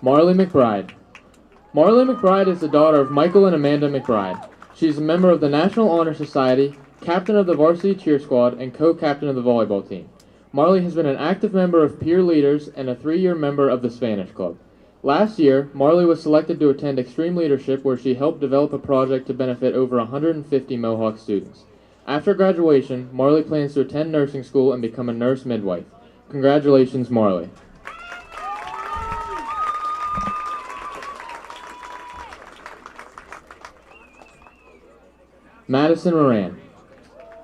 Marley McBride. Marley McBride is the daughter of Michael and Amanda McBride. She is a member of the National Honor Society, captain of the varsity cheer squad, and co-captain of the volleyball team. Marley has been an active member of Peer Leaders and a 3-year member of the Spanish Club. Last year, Marley was selected to attend Extreme Leadership, where she helped develop a project to benefit over 150 Mohawk students. After graduation, Marley plans to attend nursing school and become a nurse midwife. Congratulations, Marley. Madison Moran.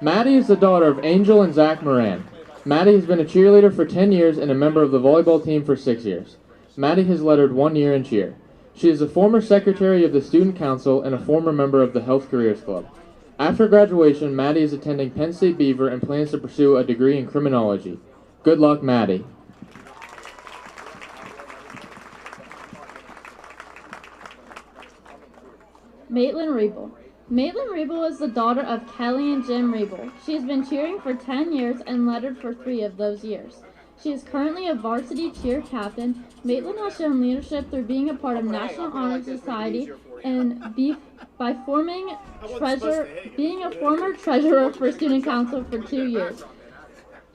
Maddie is the daughter of Angel and Zach Moran. Maddie has been a cheerleader for 10 years and a member of the volleyball team for 6 years. Maddie has lettered 1 year in cheer. She is a former secretary of the Student Council and a former member of the Health Careers Club. After graduation, Maddie is attending Penn State Beaver and plans to pursue a degree in criminology. Good luck, Maddie. Maitland Rebel. Maitland Rebel is the daughter of Kelly and Jim Rebel. She has been cheering for 10 years and lettered for 3 of those years. She is currently a varsity cheer captain. Maitland has shown leadership through being a part of National Honor Society and being a former treasurer for Student Council for 2 years.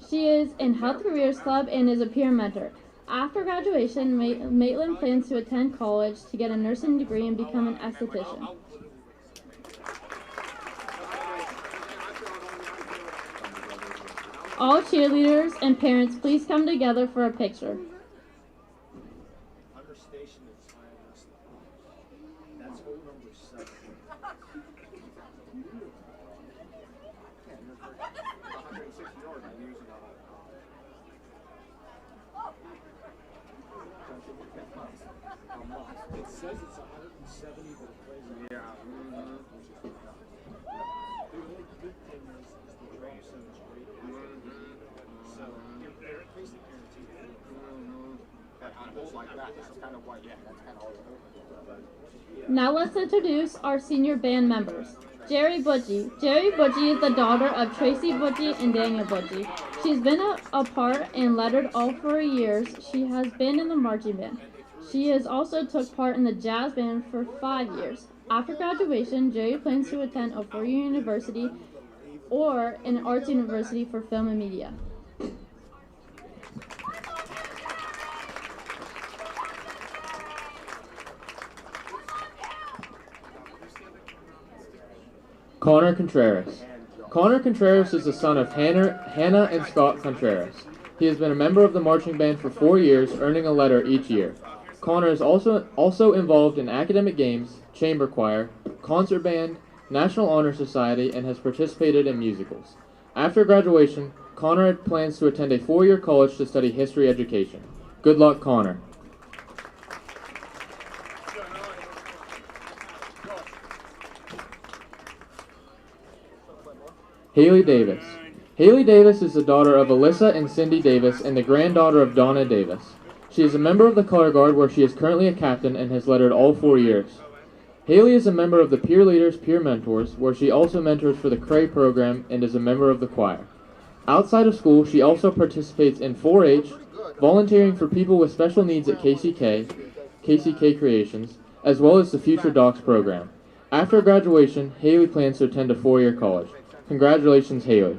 She is in Health Careers Club and is a peer mentor. After graduation, Maitland plans to attend college to get a nursing degree and become an esthetician. All cheerleaders and parents, please come together for a picture. It says it's 170, but it plays in the The only good thing is the draw percentage rate. So they're basically guaranteed. On a hole like that, that's kind of why, that's kind of all we're Now let's introduce our senior band members. Jerry Butchie. Jerry Butchie is the daughter of Tracy Butchie and Daniel Butchie. She's been a part and lettered all 4 years. She has been in the marching band. She has also took part in the jazz band for 5 years. After graduation, Jerry plans to attend a 4-year university or an arts university for film and media. Connor Contreras. Connor Contreras is the son of Hannah and Scott Contreras. He has been a member of the marching band for 4 years, earning a letter each year. Connor is also involved in academic games, chamber choir, concert band, National Honor Society, and has participated in musicals. After graduation, Connor plans to attend a 4-year college to study history education. Good luck, Connor. Haley Davis. Haley Davis is the daughter of Alyssa and Cindy Davis and the granddaughter of Donna Davis. She is a member of the Color Guard, where she is currently a captain and has lettered all 4 years. Haley is a member of the Peer Leaders, Peer Mentors, where she also mentors for the CRAY program and is a member of the choir. Outside of school, she also participates in 4-H, volunteering for people with special needs at KCK Creations, as well as the Future Docs program. After graduation, Haley plans to attend a 4-year college. Congratulations, Haley.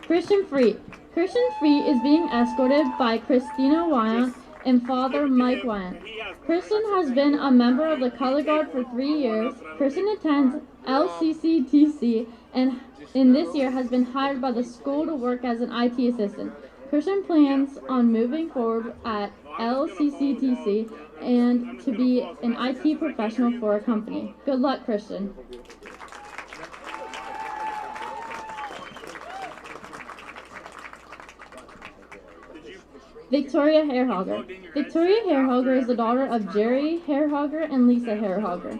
Christian Free. Christian Free is being escorted by Christina Wyant and Father Mike Wyant. Christian has been a member of the Color Guard for 3 years. Christian attends LCCTC and in this year has been hired by the school to work as an IT assistant. Christian plans on moving forward at LCCTC and to be an IT professional for a company. Good luck, Christian. Victoria Hairhogger. Victoria Hairhogger is the daughter of Jerry Hairhogger and Lisa Hairhogger.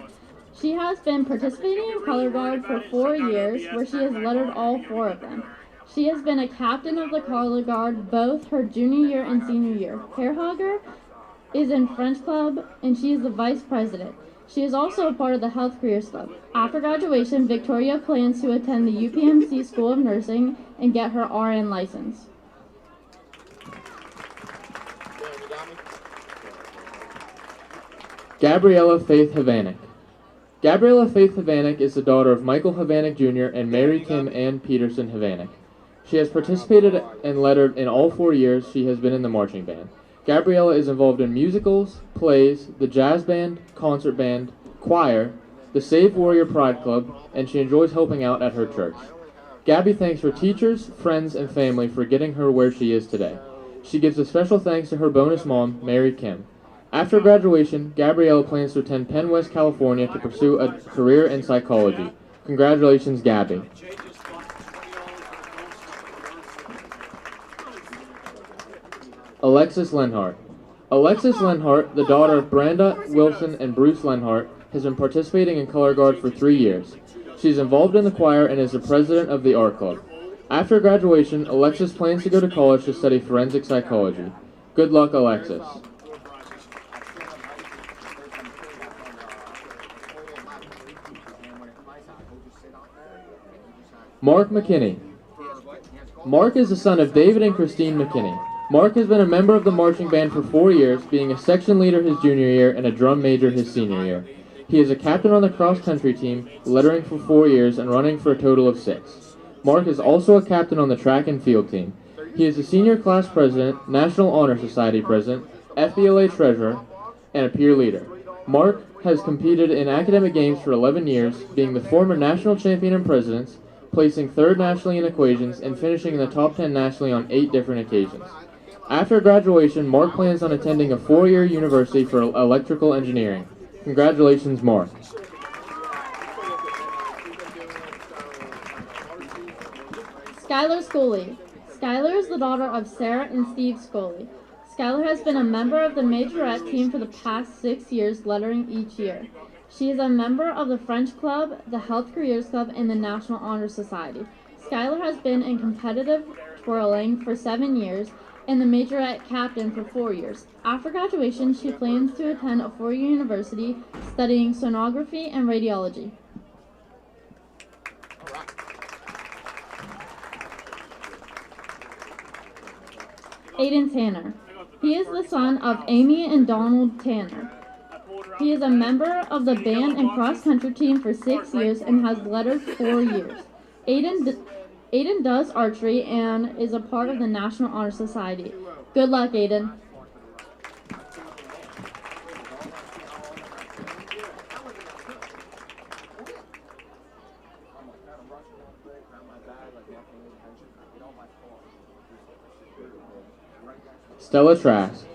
She has been participating in Color Guard for 4 years, where she has lettered all 4 of them. She has been a captain of the Color Guard both her junior year and senior year. Hairhogger is in French Club, and she is the vice president. She is also a part of the Health Careers Club. After graduation, Victoria plans to attend the UPMC School of Nursing and get her RN license. Gabriella Faith Havanek. Gabriella Faith Havanek is the daughter of Michael Havanek Jr. and Mary Kim Ann Peterson Havanek. She has participated and lettered in all 4 years she has been in the marching band. Gabriella is involved in musicals, plays, the jazz band, concert band, choir, the Save Warrior Pride Club, and she enjoys helping out at her church. Gabby thanks her teachers, friends, and family for getting her where she is today. She gives a special thanks to her bonus mom, Mary Kim. After graduation, Gabriella plans to attend Penn West, California to pursue a career in psychology. Congratulations, Gabby. Alexis Lenhart. Alexis Lenhart, the daughter of Branda Wilson and Bruce Lenhart, has been participating in color guard for 3 years. She is involved in the choir and is the president of the art club. After graduation, Alexis plans to go to college to study forensic psychology. Good luck, Alexis. Mark McKinney. Mark is the son of David and Christine McKinney. Mark has been a member of the marching band for 4 years, being a section leader his junior year and a drum major his senior year. He is a captain on the cross-country team, lettering for 4 years and running for a total of 6. Mark is also a captain on the track and field team. He is a senior class president, National Honor Society president, FBLA treasurer, and a peer leader. Mark has competed in academic games for 11 years, being the former national champion in presidents, placing 3rd nationally in equations, and finishing in the top 10 nationally on 8 different occasions. After graduation, Mark plans on attending a 4-year university for electrical engineering. Congratulations, Mark. Skylar Scully. Skylar is the daughter of Sarah and Steve Scully. Skylar has been a member of the majorette team for the past 6 years, lettering each year. She is a member of the French Club, the Health Careers Club, and the National Honor Society. Skylar has been in competitive twirling for 7 years and the majorette captain for 4 years. After graduation, she plans to attend a 4-year university studying sonography and radiology. Aiden Tanner. He is the son of Amy and Donald Tanner. He is a member of the band and cross-country team for 6 years and has lettered 4 years. Aiden does archery and is a part of the National Honor Society. Good luck, Aiden. Stella Trask.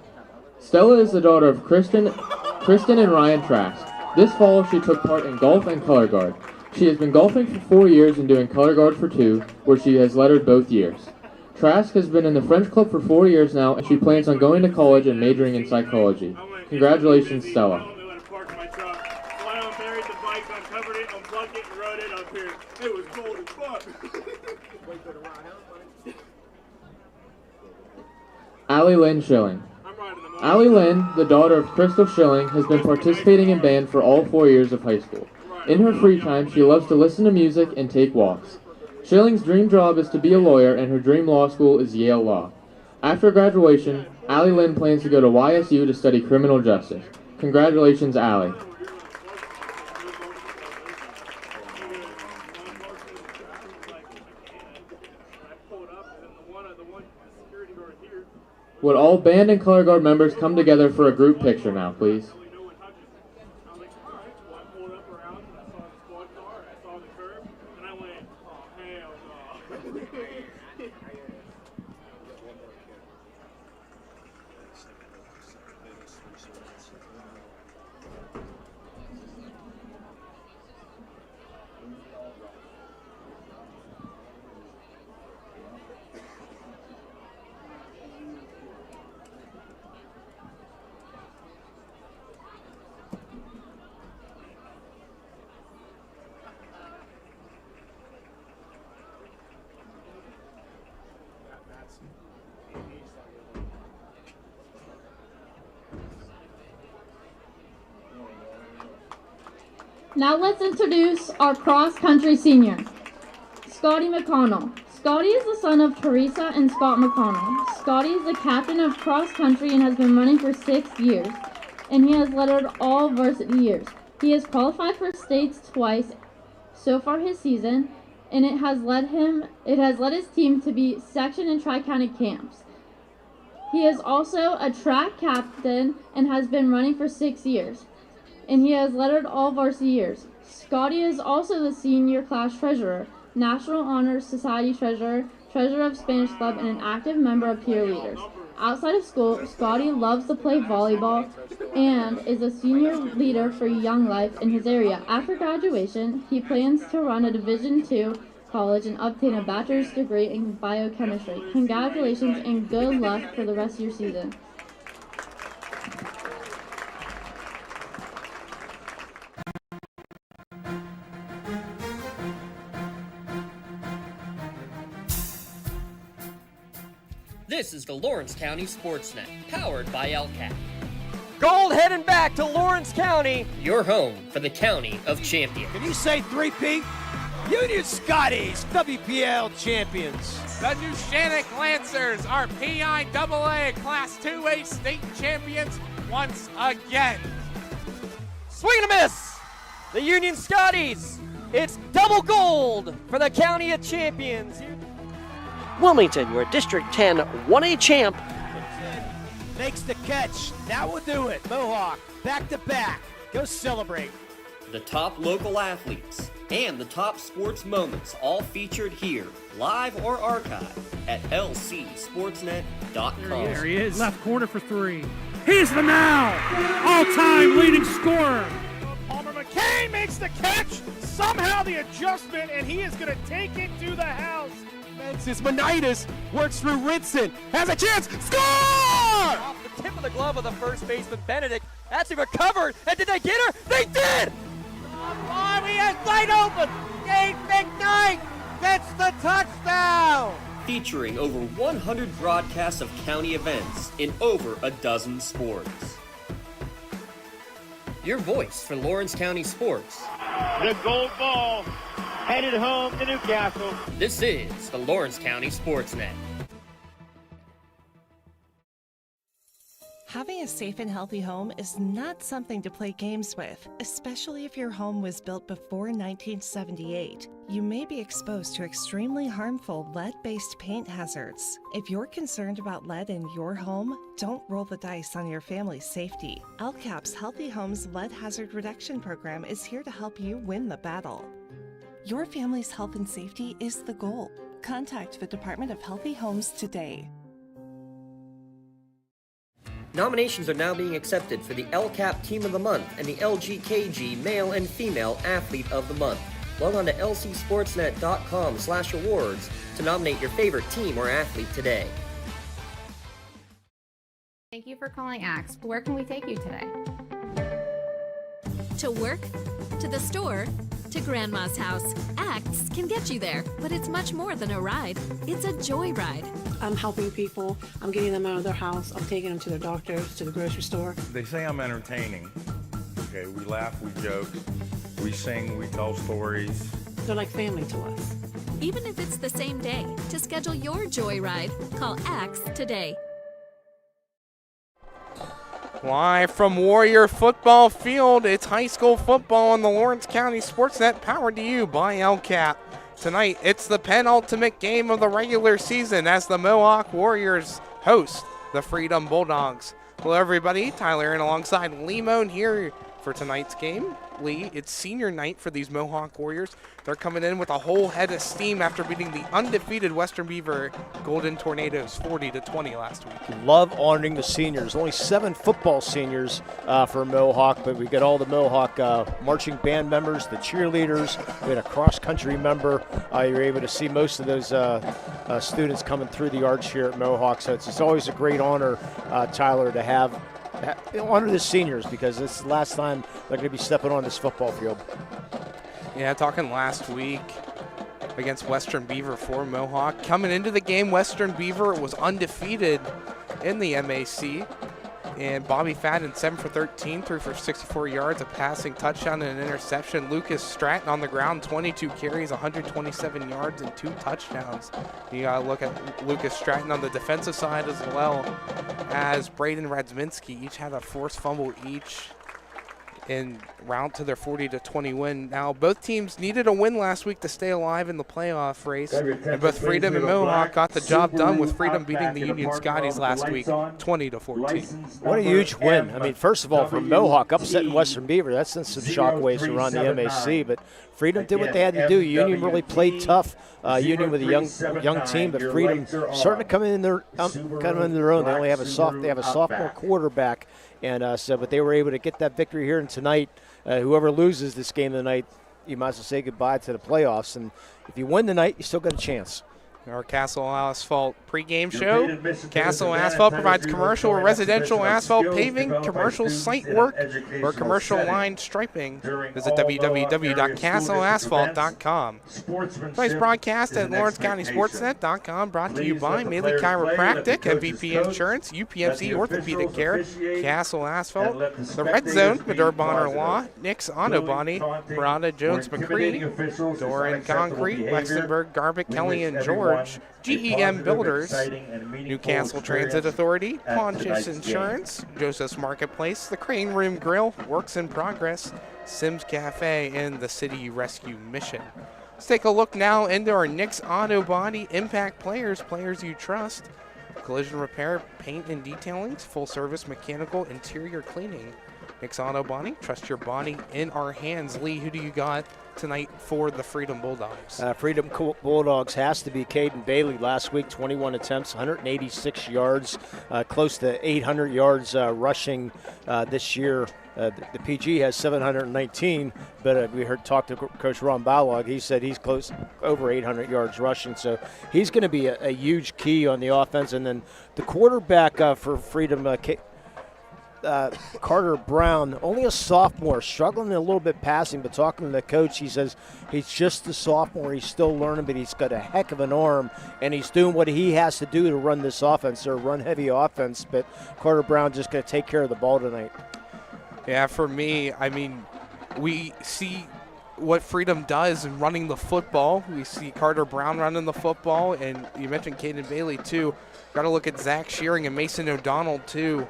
Stella is the daughter of Kristen and Ryan Trask. This fall, she took part in golf and color guard. She has been golfing for 4 years and doing color guard for 2, where she has lettered both years. Trask has been in the French Club for 4 years now, and she plans on going to college and majoring in psychology. Congratulations, Stella. Allie Lynn Schilling. Allie Lynn, the daughter of Crystal Schilling, has been participating in band for all 4 years of high school. In her free time, she loves to listen to music and take walks. Schilling's dream job is to be a lawyer, and her dream law school is Yale Law. After graduation, Allie Lynn plans to go to YSU to study criminal justice. Congratulations, Allie. Would all band and color guard members come together for a group picture now, please? Now let's introduce our cross-country senior, Scotty McConnell. Scotty is the son of Teresa and Scott McConnell. Scotty is the captain of cross-country and has been running for 6 years, and he has lettered all varsity years. He has qualified for states twice so far his season, and it has led his team to be section and tri-county camps. He is also a track captain and has been running for 6 years, and he has lettered all varsity years. Scotty is also the senior class treasurer, National Honor Society treasurer, treasurer of Spanish Club, and an active member of peer leaders. Outside of school, Scotty loves to play volleyball and is a senior leader for Young Life in his area. After graduation, he plans to run a Division II college and obtain a bachelor's degree in biochemistry. Congratulations and good luck for the rest of your season. This is the Lawrence County SportsNet, powered by LCAP. Gold heading back to Lawrence County. Your home for the County of Champions. Can you say 3P? Union Scotties, WPIAL champions. The New Shannock Lancers are PIAA Class 2A state champions once again. Swing and a miss. The Union Scotties. It's double gold for the County of Champions. Wilmington, your District 10 1A champ. Makes the catch. That will do it. Mohawk, back to back. Go celebrate. The top local athletes and the top sports moments all featured here, live or archived at lcsportsnet.com. There he is. Left corner for 3. He's the now all-time leading scorer. Palmer McCain makes the catch. Somehow the adjustment, and he is going to take it to the house. Francis Monitis works through Rinson. Has a chance. Score! Off the tip of the glove of the first baseman, Benedict. Actually recovered. And did they get her? They did! Oh, he has wide open. Dave McKnight gets the touchdown. Featuring over 100 broadcasts of county events in over a dozen sports. Your voice for Lawrence County sports. The gold ball headed home to Newcastle. This is the Lawrence County SportsNet. Having a safe and healthy home is not something to play games with, especially if your home was built before 1978. You may be exposed to extremely harmful lead-based paint hazards. If you're concerned about lead in your home, don't roll the dice on your family's safety. LCAP's Healthy Homes Lead Hazard Reduction Program is here to help you win the battle. Your family's health and safety is the goal. Contact the Department of Healthy Homes today. Nominations are now being accepted for the LCAP Team of the Month and the LGKG Male and Female Athlete of the Month. Log on to lcsportsnet.com/awards to nominate your favorite team or athlete today. Thank you for calling AXE. Where can we take you today? To work, to the store, to Grandma's house. AXE can get you there, but it's much more than a ride. It's a joyride. I'm helping people. I'm getting them out of their house. I'm taking them to their doctors, to the grocery store. They say I'm entertaining. Okay, we laugh, we joke, we sing, we tell stories. They're like family to us. Even if it's the same day, to schedule your joyride, call AXE today. Live from Warrior Football Field, it's high school football on the Lawrence County SportsNet, powered to you by LCAP. Tonight, it's the penultimate game of the regular season as the Mohawk Warriors host the Freedom Bulldogs. Hello, everybody. Tyler and alongside Lee Moan here for tonight's game. Lee, it's senior night for these Mohawk Warriors. They're coming in with a whole head of steam after beating the undefeated Western Beaver Golden Tornadoes 40-20 last week. Love honoring the seniors. Only 7 football seniors for Mohawk, but we got all the Mohawk marching band members, the cheerleaders. We had a cross-country member. You're able to see most of those students coming through the arch here at Mohawk. So it's always a great honor, Tyler, to have honor the seniors, because this is the last time they're going to be stepping on this football field. Yeah, talking last week against Western Beaver for Mohawk. Coming into the game, Western Beaver was undefeated in the MAC. And Bobby Fadden, 7 for 13, threw for 64 yards, a passing touchdown and an interception. Lucas Stratton on the ground, 22 carries, 127 yards, and 2 touchdowns. You got to look at Lucas Stratton on the defensive side as well as Braden Radzminski. Each had a forced fumble each and round to their 40-20 win. Now, both teams needed a win last week to stay alive in the playoff race, and both Freedom and Mohawk got the job done, with Freedom beating the Union Scotties last week 20-14. What a huge win. I mean, first of all, for Mohawk, upsetting Western Beaver, that sent some shockwaves around the MAC, but Freedom did what they had to do. Union really played tough. Union with a young team, but Freedom starting to come in their own. They only have a sophomore quarterback, and but they were able to get that victory here. And tonight, whoever loses this game tonight, you might as well say goodbye to the playoffs. And if you win tonight, you still got a chance. Our Castle Asphalt pregame show. Castle Asphalt provides commercial or residential asphalt paving, commercial site work, or commercial line striping. Visit www.castleasphalt.com. Tonight's broadcast at LawrenceCountySportsNet.com, brought to you by Maley Chiropractic, MVP Insurance, UPMC Orthopedic Care, Castle Asphalt, The Red Zone, Medora Bonner Law, Nick's Auto Body, Parada Jones McCree, Doran Concrete, Lexingburg, Garbutt, Kelly, and George, GEM Builders, Newcastle Transit Authority, Pontius Insurance, Joseph's Marketplace, the Crane Room Grill, Works in Progress, Sims Cafe, and the City Rescue Mission. Let's take a look now into our Nick's Auto Body Impact players you trust. Collision repair, paint and detailing, full service mechanical interior cleaning. Nick's Auto Body, trust your body in our hands. Lee, who do you got tonight for the Freedom Bulldogs? Freedom Bulldogs has to be Caden Bailey. Last week, 21 attempts, 186 yards, close to 800 yards rushing this year. The PG has 719, but we talk to Coach Ron Balog. He said he's close over 800 yards rushing, so he's going to be a huge key on the offense. And then the quarterback for Freedom, Carter Brown, only a sophomore, struggling a little bit passing, but talking to the coach, he says he's just a sophomore. He's still learning, but he's got a heck of an arm, and he's doing what he has to do to run this offense, or run-heavy offense. But Carter Brown just going to take care of the ball tonight. Yeah, for me, I mean, we see what Freedom does in running the football. We see Carter Brown running the football, and you mentioned Caden Bailey, too. Got to look at Zach Shearing and Mason O'Donnell, too.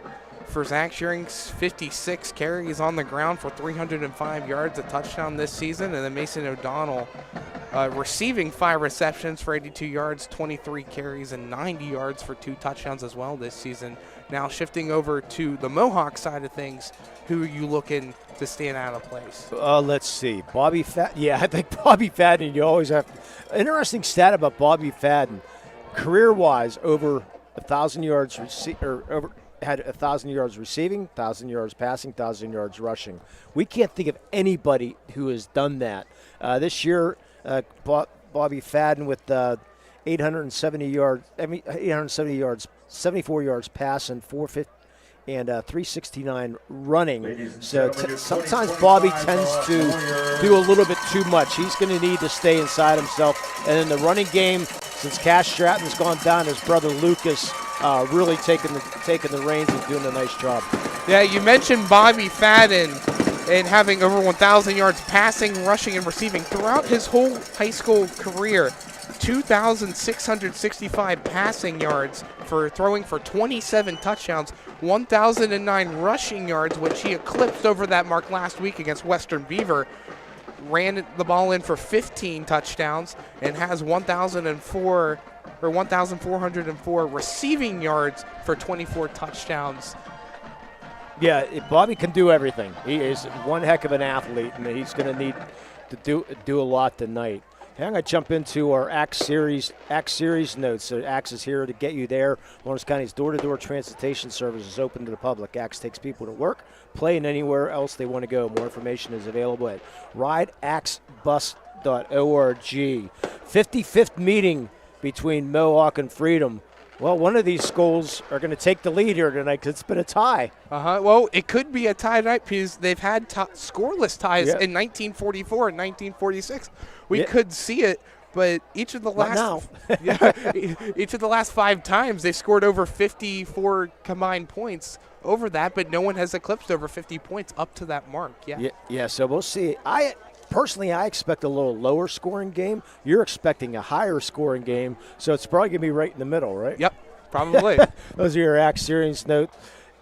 For Zach Shearing's 56 carries on the ground for 305 yards, a touchdown this season. And then Mason O'Donnell receiving 5 receptions for 82 yards, 23 carries, and 90 yards for 2 touchdowns as well this season. Now shifting over to the Mohawk side of things, who are you looking to stand out of place? Let's see. Bobby Fadden. Yeah, I think Bobby Fadden, you always have to. Interesting stat about Bobby Fadden. Career-wise, over 1,000 yards had 1,000 yards receiving, 1,000 yards passing, 1,000 yards rushing. We can't think of anybody who has done that. This year, Bobby Fadden with 870 yards, 74 yards passing, 450 and 369 running. So sometimes Bobby tends to do a little bit too much. He's going to need to stay inside himself. And in the running game, since Cash Stratton's gone down, his brother Lucas really taking the reins and doing a nice job. Yeah, you mentioned Bobby Fadden and having over 1,000 yards passing, rushing, and receiving throughout his whole high school career. 2,665 passing yards for throwing for 27 touchdowns, 1,009 rushing yards, which he eclipsed over that mark last week against Western Beaver. Ran the ball in for 15 touchdowns and has 1,404 receiving yards for 24 touchdowns. Yeah, Bobby can do everything. He is one heck of an athlete, and he's going to need to do a lot tonight. I'm going to jump into our Axe Series notes. So Axe is here to get you there. Lawrence County's door-to-door transportation service is open to the public. Axe takes people to work, play, and anywhere else they want to go. More information is available at rideaxebus.org. 55th meeting between Mohawk and Freedom. Well, one of these schools are going to take the lead here tonight because it's been a tie. Well, it could be a tie tonight because they've had scoreless ties in 1944 and 1946. We could see it but each of the Not last now. each of the last 5 times they scored over 54 combined points over that, but no one has eclipsed over 50 points up to that mark. Yeah, so we'll see. Personally, I expect a little lower scoring game. You're expecting a higher scoring game, so it's probably going to be right in the middle, right? Yep, probably. Those are your Act Series note.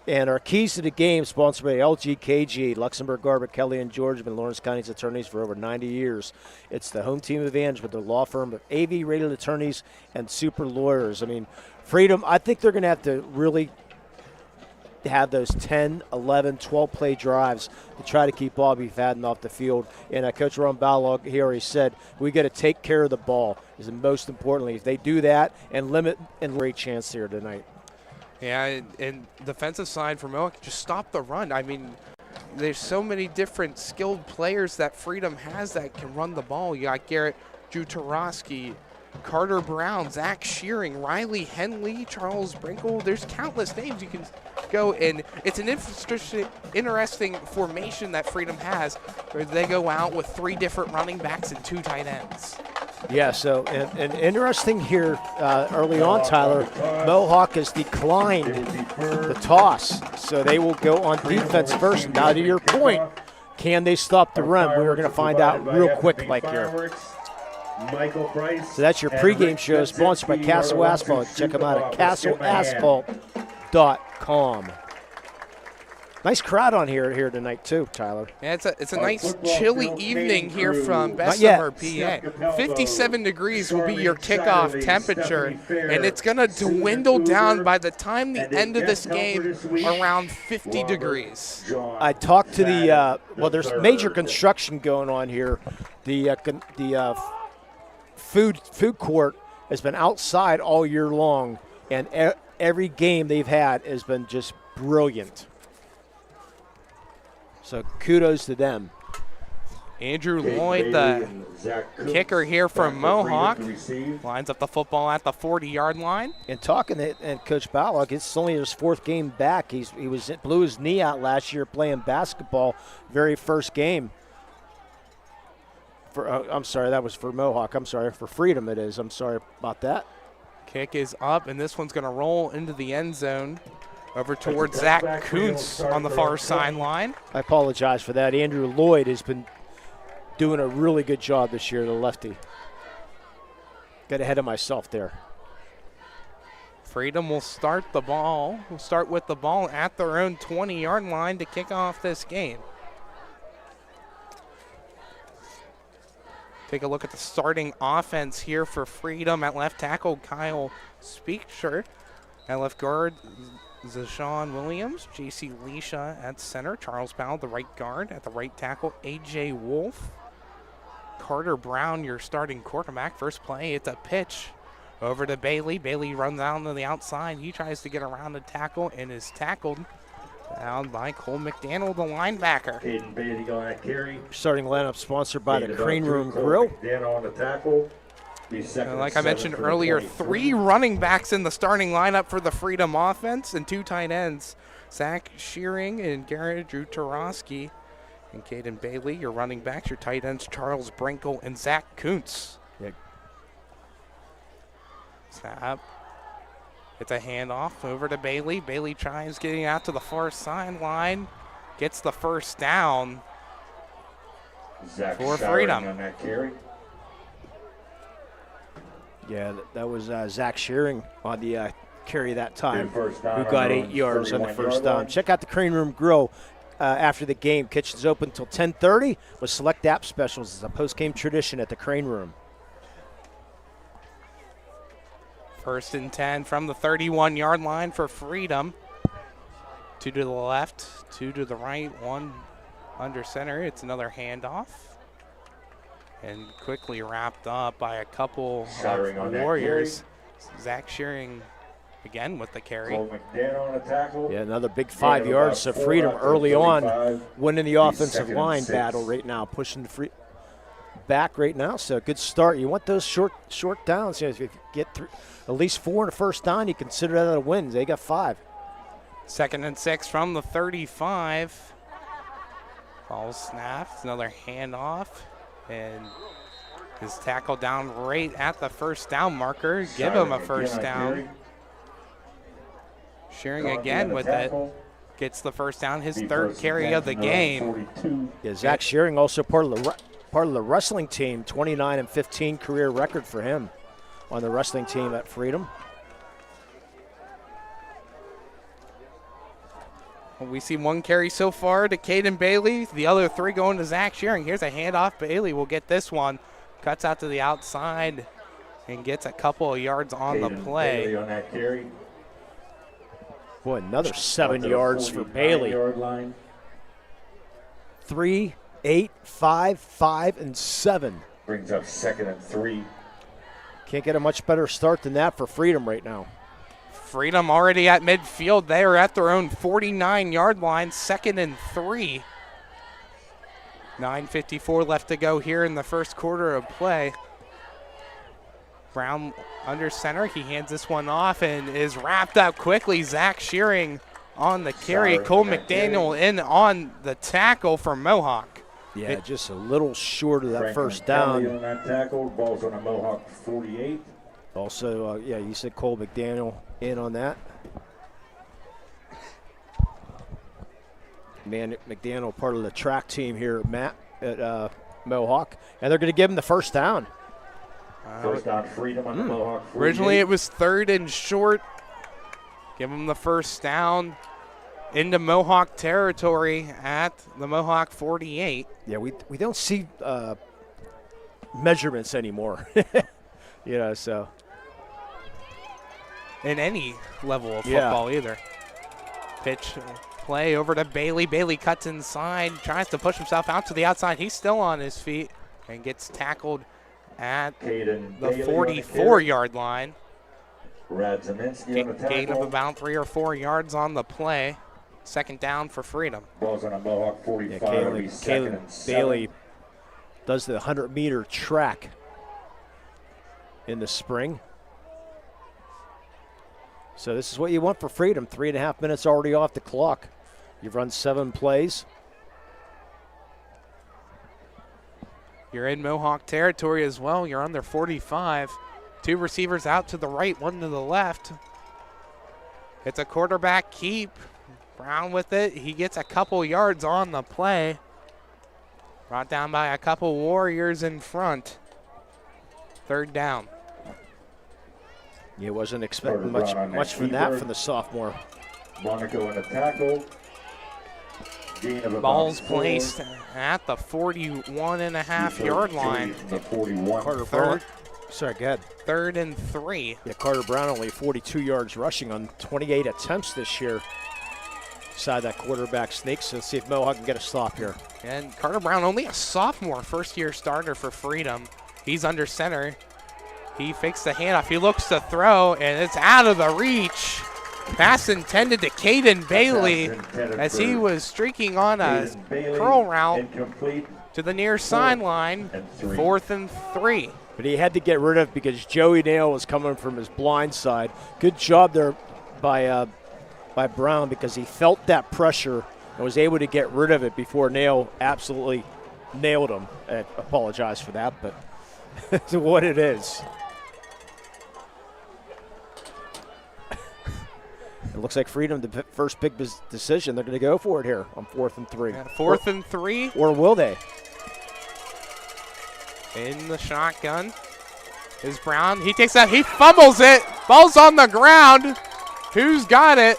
And our keys to the game, sponsored by LGKG, Luxembourg, Garbutt, Kelly, and George, have been Lawrence County's attorneys for over 90 years. It's the home team advantage with the law firm of AV-rated attorneys and super lawyers. I mean, Freedom, I think they're going to have to really have those 10, 11, 12-play drives to try to keep Bobby Fadden off the field. And Coach Ron Balog here already said, we got to take care of the ball, is the most importantly. If they do that and limit, and great chance here tonight. Yeah, and defensive side for Mohawk, just stop the run. I mean, there's so many different skilled players that Freedom has that can run the ball. You got Garrett Jutarowski, Carter Brown, Zach Shearing, Riley Henley, Charles Brinkle. There's countless names you can go, and it's an interesting formation that Freedom has, where they go out with 3 different running backs and 2 tight ends. Yeah, so and interesting here early on, Tyler, Mohawk has declined the toss, so they will go on defense first. Now to your point, can they stop the run? We're going to find out real quick like here. So that's your pregame show sponsored by Castle Asphalt. Check them out at castleasphalt.com. Nice crowd on here tonight too, Tyler. Yeah, it's a nice chilly evening here from Bessemer, PA. 57 degrees will be your kickoff temperature, and it's going to dwindle down by the time the end of this game around 50 degrees. I talked to the there's major construction going on here. The food court has been outside all year long, and every game they've had has been just brilliant. So kudos to them. Andrew Lloyd, the kicker here from Mohawk, lines up the football at the 40-yard line. And talking to Coach Balog, it's only his 4th game back. He blew his knee out last year playing basketball, very first game. I'm sorry, that was for Mohawk. I'm sorry, for Freedom it is. I'm sorry about that. Kick is up, and this one's going to roll into the end zone. Over towards Zach Kuntz on the far sideline. I apologize for that. Andrew Lloyd has been doing a really good job this year, the lefty. Got ahead of myself there. Freedom will start the ball. We'll start with the ball at their own 20-yard line to kick off this game. Take a look at the starting offense here for Freedom. At left tackle, Kyle Speakshirt. At left guard, Zashawn Williams, J.C. Leisha at center, Charles Powell, the right guard. At the right tackle, A.J. Wolf. Carter Brown, your starting quarterback. First play, it's a pitch over to Bailey. Bailey runs out to the outside. He tries to get around the tackle and is tackled down by Cole McDaniel, the linebacker. Aiden Bailey on that carry. Starting lineup sponsored by the Crane Room Grill. McDaniel on the tackle. Like I mentioned earlier, 3 running backs in the starting lineup for the Freedom offense and 2 tight ends. Zach Shearing and Garrett Jutarowski and Caden Bailey, your running backs. Your tight ends, Charles Brinkle and Zach Kuntz. Yeah. Snap. It's a handoff over to Bailey. Bailey tries getting out to the far sideline. Gets the first down for Freedom. On that carry. Yeah, that was Zach Shearing on the carry that time, who down got 8 yards on the first down. Check out the Crane Room Grill after the game. Kitchen's open until 10:30 with select app specials. It's a post-game tradition at the Crane Room. 1st and 10 from the 31-yard line for Freedom. 2 to the left, 2 to the right, 1 under center. It's another handoff. And quickly wrapped up by a couple of Warriors. Zach Shearing again with the carry. Yeah, another big 5 yards. So Freedom early on winning the offensive line battle right now, pushing the free back right now. So a good start. You want those short downs. You know, if you get through at least 4 in the first down, you consider that a win. They got 5. 2nd and 6 from the 35. Ball snap. It's another handoff. And His tackle down right at the first down marker. Give him a first down. Shearing again with it. Gets the first down, his third carry of the game. Yeah, Zach Shearing also part of the wrestling team, 29-15 career record for him on the wrestling team at Freedom. We see one carry so far to Caden Bailey. The other three going to Zach Shearing. Here's a handoff. Bailey will get this one. Cuts out to the outside and gets a couple of yards on the play. Bailey on that carry. Boy, another 7 yards for Bailey. 3, 8, 5, 5, and 7. Brings up 2nd and 3. Can't get a much better start than that for Freedom right now. Freedom already at midfield. They are at their own 49-yard line, 2nd and 3. 9:54 left to go here in the first quarter of play. Brown under center. He hands this one off and is wrapped up quickly. Zach Shearing on the carry. Cole McDaniel in on the tackle for Mohawk. Yeah, just a little short of that first down. Kelly on that tackle. Ball's on a Mohawk 48. Also, yeah, you said Cole McDaniel in on that. McDaniel, part of the track team here, Matt, at Mohawk. And they're going to give him the first down. First down, Freedom on the Mohawk 48. Originally it was 3rd and short. Give him the first down into Mohawk territory at the Mohawk 48. Yeah, we don't see measurements anymore. You know, so. In any level of football either. Pitch play over to Bailey. Bailey cuts inside, tries to push himself out to the outside. He's still on his feet and gets tackled at the 44-yard line. Gain of about 3 or 4 yards on the play. 2nd down for Freedom. Ball's on a Mohawk 45. Caleb Bailey does the 100-meter track in the spring. So this is what you want for Freedom. 3.5 minutes already off the clock. You've run 7 plays. You're in Mohawk territory as well. You're on their 45. 2 receivers out to the right, 1 to the left. It's a quarterback keep. Brown with it. He gets a couple yards on the play. Brought down by a couple Warriors in front. 3rd down. You wasn't expecting much from that from the sophomore. Monaco in a tackle. Ball's placed at the 41.5-yard line. The 41. Carter Brown. Sorry, go ahead. 3rd and 3. Yeah, Carter Brown only 42 yards rushing on 28 attempts this year. Side that quarterback sneak, so let's see if Mohawk can get a stop here. And Carter Brown, only a sophomore, first-year starter for Freedom. He's under center. He fakes the handoff. He looks to throw, and it's out of the reach. Pass intended to Caden Bailey as he was streaking on a curl route to the near sideline. 4th and 3. But he had to get rid of it because Joey Nail was coming from his blind side. Good job there by Brown because he felt that pressure and was able to get rid of it before Nail absolutely nailed him. I apologize for that, but it's what it is. It looks like Freedom, the first big decision. They're going to go for it here on 4th and 3. 4th and 3. Or will they? In the shotgun is Brown. He takes that. He fumbles it. Ball's on the ground. Who's got it?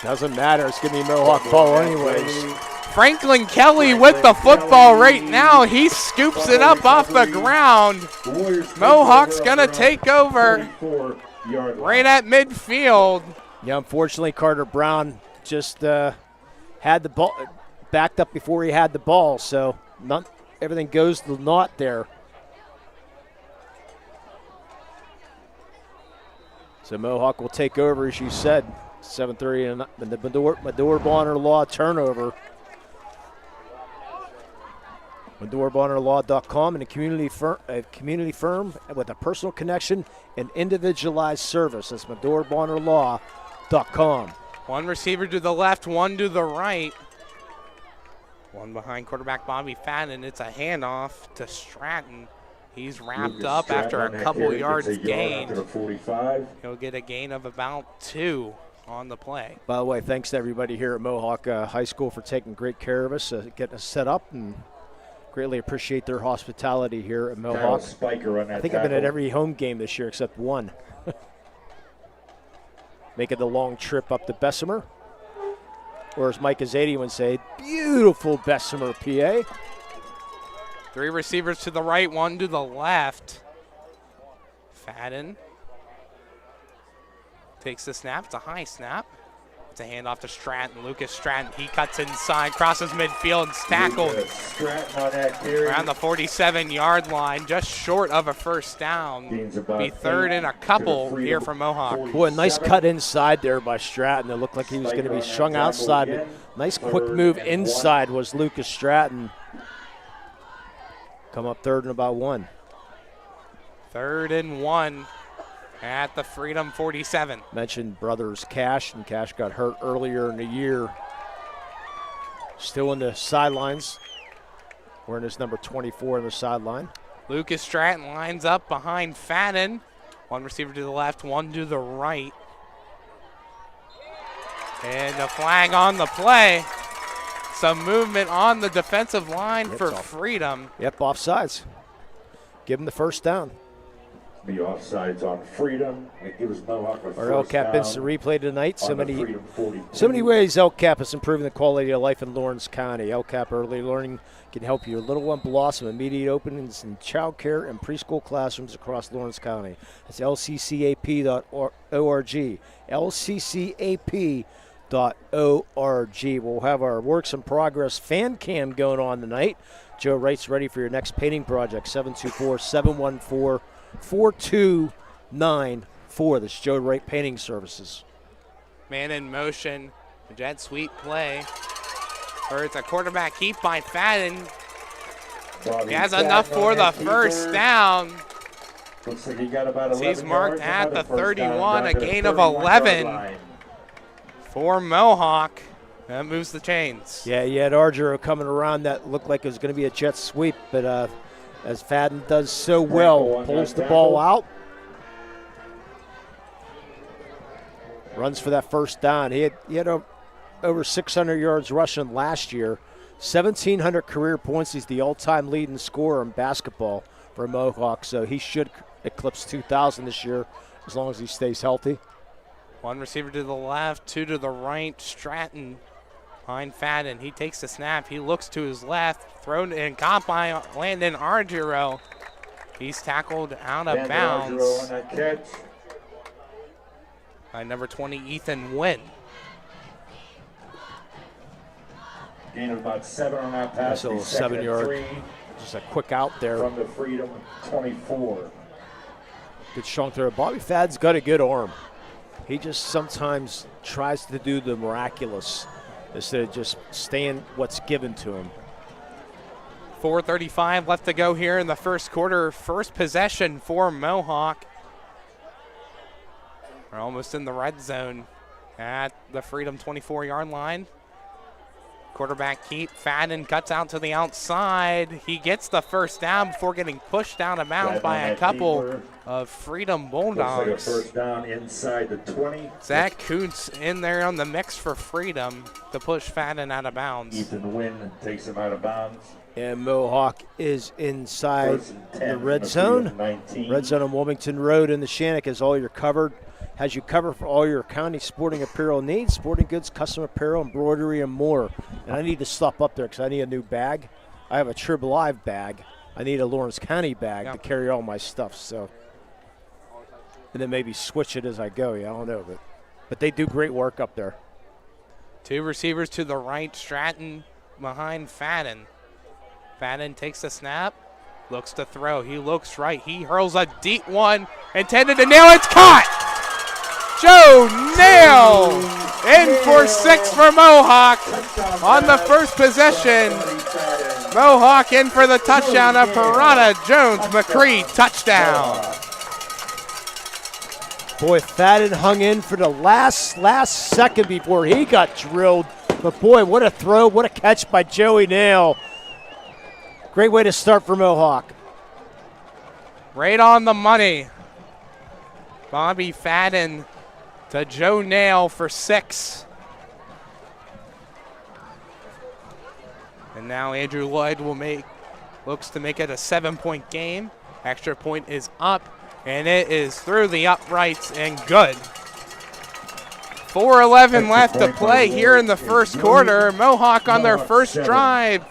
Doesn't matter. It's going to be Mohawk ball anyways. Franklin Kelly with the football right now. He scoops it up off the ground. Mohawk's going to take over right at midfield. Yeah, unfortunately, Carter Brown just had the ball backed up before he had the ball, so everything goes to naught there. So Mohawk will take over, as you said, 7:30, and the Medore Bonner Law turnover. MedoreBonnerLaw.com, and a community firm with a personal connection and individualized service. That's MedoreBonnerLaw.com. One receiver to the left, one to the right. One behind quarterback Bobby Fadden. It's a handoff to Stratton. He's wrapped up after a couple yards gained. He'll get a gain of about 2 on the play. By the way, thanks to everybody here at Mohawk High School for taking great care of us, getting us set up, and greatly appreciate their hospitality here at Mohawk. I think I've been at every home game this year except one. Making the long trip up to Bessemer. Or as Mike Azadi would say, beautiful Bessemer, PA. 3 receivers to the right, 1 to the left. Fadden takes the snap. It's a high snap. It's a handoff to Stratton. Lucas Stratton, he cuts inside, crosses midfield, and tackled around the 47-yard line, just short of a first down. Be third and a couple here for Mohawk. Boy, nice cut inside there by Stratton. It looked like he was going to be strung outside, but nice quick move inside was Lucas Stratton. Come up third and about 1. 3rd and 1 at the Freedom 47. Mentioned brothers Cash, and Cash got hurt earlier in the year. Still in the sidelines. Wearing his number 24 on the sideline. Lucas Stratton lines up behind Fadden. 1 receiver to the left, 1 to the right. And a flag on the play. Some movement on the defensive line for Freedom. Yep, offsides. Give him the first down. The offsides on Freedom. It gives Mohawk a Our first LCAP down instant replay tonight. So on the many Freedom 42. So many ways LCAP is improving the quality of life in Lawrence County. LCAP Early Learning can help your little one blossom. Immediate openings in child care and preschool classrooms across Lawrence County. That's lccap.org. lccap.org. We'll have our Works in Progress fan cam going on tonight. Joe Wright's ready for your next painting project. 724-714-4294. That's Joe Wright Painting Services. Man in motion. A jet sweep play. Or it's a quarterback keep by Fadden. He has enough for the first down. Looks like he got about 11 He's marked yards, at the another first down 31, down a to the gain of 31-yard 11 line. for Mohawk. That moves the chains. Yeah, you had Argero coming around that looked like it was going to be a jet sweep, but as Fadden does so well, pulls the ball out. Runs for that first down. He had over 600 yards rushing last year. 1,700 career points. He's the all-time leading scorer in basketball for Mohawk, so he should eclipse 2,000 this year as long as he stays healthy. 1 receiver to the left, 2 to the right. Stratton behind Fadden. He takes the snap. He looks to his left. Thrown and caught by Landon Argero. He's tackled out of bounds Argero on that catch. by number 20, Ethan Wynn. Gain of about 7 on that pass. So He's second 7 and yard. 3 Just a quick out there. from the Freedom 24. Good strong throw. Bobby Fadden's got a good arm. He just sometimes tries to do the miraculous instead of just staying what's given to him. 4:35 left to go here in the first quarter. First possession for Mohawk. We're almost in the red zone at the Freedom 24-yard line. Quarterback keep. Fadden cuts out to the outside. He gets the first down before getting pushed out of bounds by a couple of Freedom Bulldogs. Looks like a first down inside the 20. Zach Kuntz in there on the mix for Freedom to push Fadden out of bounds. Ethan Wynn takes him out of bounds. And Mohawk is inside First and 10 the from red the zone. Freedom 19. Red zone on Wilmington Road in the Shannock is all you're covered. Has you covered for all your county sporting apparel needs, sporting goods, custom apparel, embroidery, and more. And I need to stop up there because I need a new bag. I have a Trib Live bag. I need a Lawrence County bag to carry all my stuff. So, and then maybe switch it as I go. Yeah, I don't know, but they do great work up there. 2 receivers to the right. Stratton behind Fadden. Fadden takes the snap, looks to throw. He looks right. He hurls a deep one, intended to nail. It's caught. Joe Nail in for 6 for Mohawk on the first possession. Mohawk in for the touchdown of Parada Jones McCree. Touchdown. Boy, Fadden hung in for the last second before he got drilled. But boy, what a throw, what a catch by Joey Nail. Great way to start for Mohawk. Right on the money. Bobby Fadden to Joe Nail for 6. And now Andrew Lloyd looks to make it a 7-point game. Extra point is up, and it is through the uprights and good. 4:11 left to play here in the first quarter. Mohawk on their first drive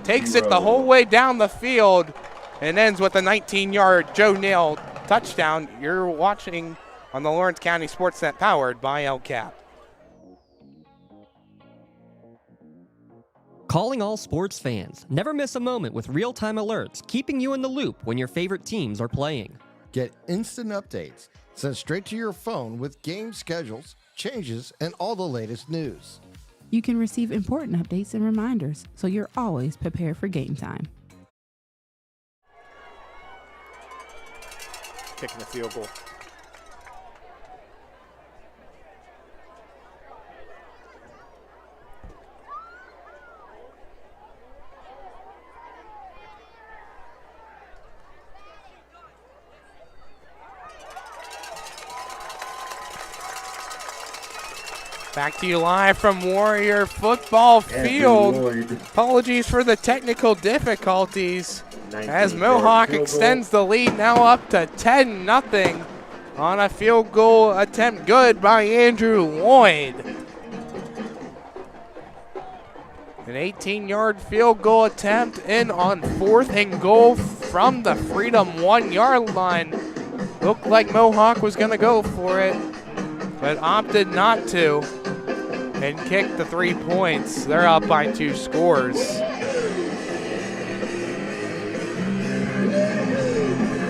takes it the whole way down the field and ends with a 19-yard Joe Nail touchdown. You're watching on the Lawrence County SportsNet, powered by LCAP. Calling all sports fans. Never miss a moment with real-time alerts, keeping you in the loop when your favorite teams are playing. Get instant updates sent straight to your phone with game schedules, changes, and all the latest news. You can receive important updates and reminders, so you're always prepared for game time. Kicking the field goal. Back to you live from Warrior Football Field. Apologies for the technical difficulties as Mohawk extends the lead now up to 10-0 on a field goal attempt good by Andrew Lloyd. An 18-yard field goal attempt in on 4th and goal from the Freedom 1-yard line. Looked like Mohawk was going to go for it, but opted not to and kicked the 3 points. They're up by 2 scores.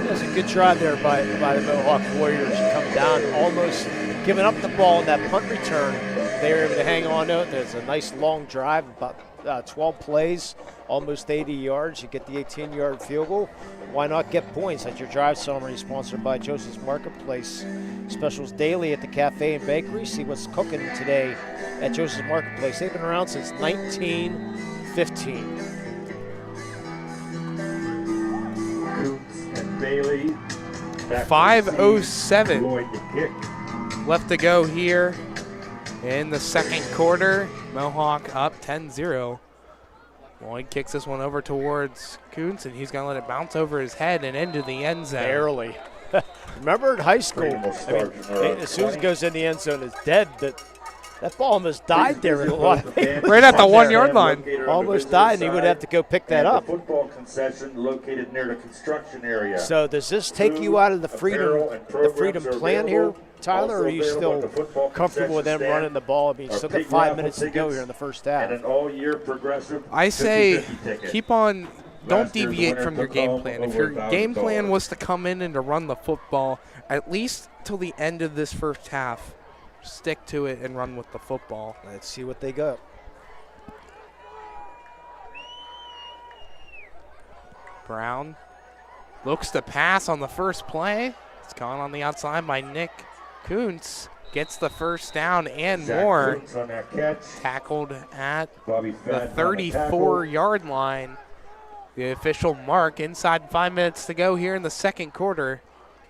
That's a good drive there by the Mohawk Warriors. Come down, almost giving up the ball in that punt return. They were able to hang on to it. There's a nice long drive, about 12 plays, almost 80 yards. You get the 18-yard field goal. Why not get points? That's your drive summary, sponsored by Joseph's Marketplace. Specials daily at the cafe and bakery. See what's cooking today at Joseph's Marketplace. They've been around since 1915. And Bailey. 5:07 left to go here in the second quarter. Mohawk up 10-0. Lloyd kicks this one over towards Kuntz, and he's going to let it bounce over his head and into the end zone. Barely. Remember in high school, as soon as it goes in the end zone, it's dead. That ball almost died there. Right at the 1-yard line. Almost died, and he would have to go pick that up. Football concession located near the construction area. So does this take you out of the freedom plan here, Tyler, or are you still comfortable with them running the ball? I mean, still got 5 minutes to go here in the first half. And an all-year progressive. I say keep on. Don't deviate from your game plan. If your game plan was to come in and to run the football, at least till the end of this first half, stick to it and run with the football. Let's see what they got. Brown looks to pass on the first play. It's gone on the outside by Nick Kuntz. Gets the first down and more. On that catch. Tackled at Bobby the 34-yard line. The official mark inside 5 minutes to go here in the second quarter.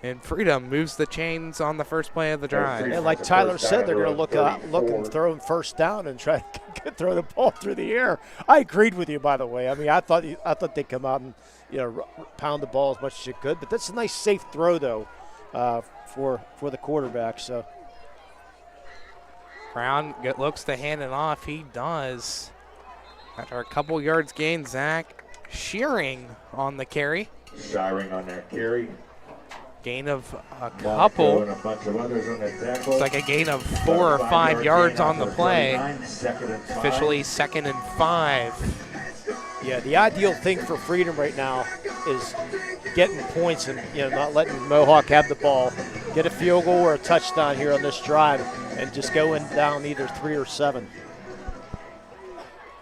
And Freedom moves the chains on the first play of the drive. And like Tyler said, they're going to look and throw him first down and try to throw the ball through the air. I agreed with you, by the way. I mean, I thought they'd come out and pound the ball as much as you could. But that's a nice safe throw though for the quarterback. So Brown looks to hand it off. He does. After a couple yards gained, Zach Shearing on the carry. Shearing on that carry. Gain of a couple. And a bunch of others on that tackle. It's like a gain of 4 or 5 yards on the play. Officially 2nd and 5. Yeah, the ideal thing for Freedom right now is getting points and not letting Mohawk have the ball. Get a field goal or a touchdown here on this drive and just go down either 3 or 7.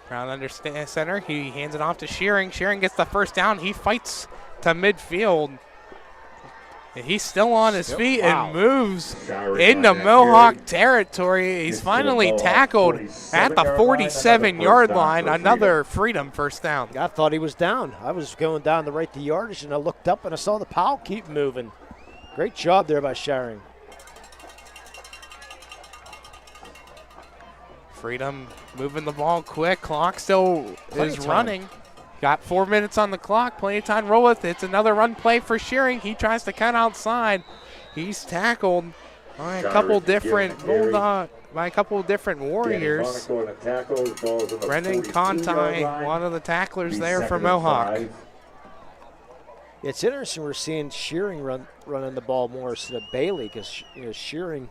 Brown under center. He hands it off to Shearing. Shearing gets the first down. He fights to midfield. And he's still on his feet wow. and moves into Mohawk territory. He's finally tackled at the 47-yard line. Another Freedom first down. I thought he was down. I was going down the right to yardage, and I looked up and I saw the pile keep moving. Great job there by Sharing. Freedom moving the ball quick. Clock still is running. Got 4 minutes on the clock. Plenty of time to roll with. It's another run play for Shearing. He tries to cut outside. He's tackled by a couple different Warriors. Brendan Conti, one of the tacklers there for Mohawk. It's interesting we're seeing Shearing running the ball more instead of Bailey, because Shearing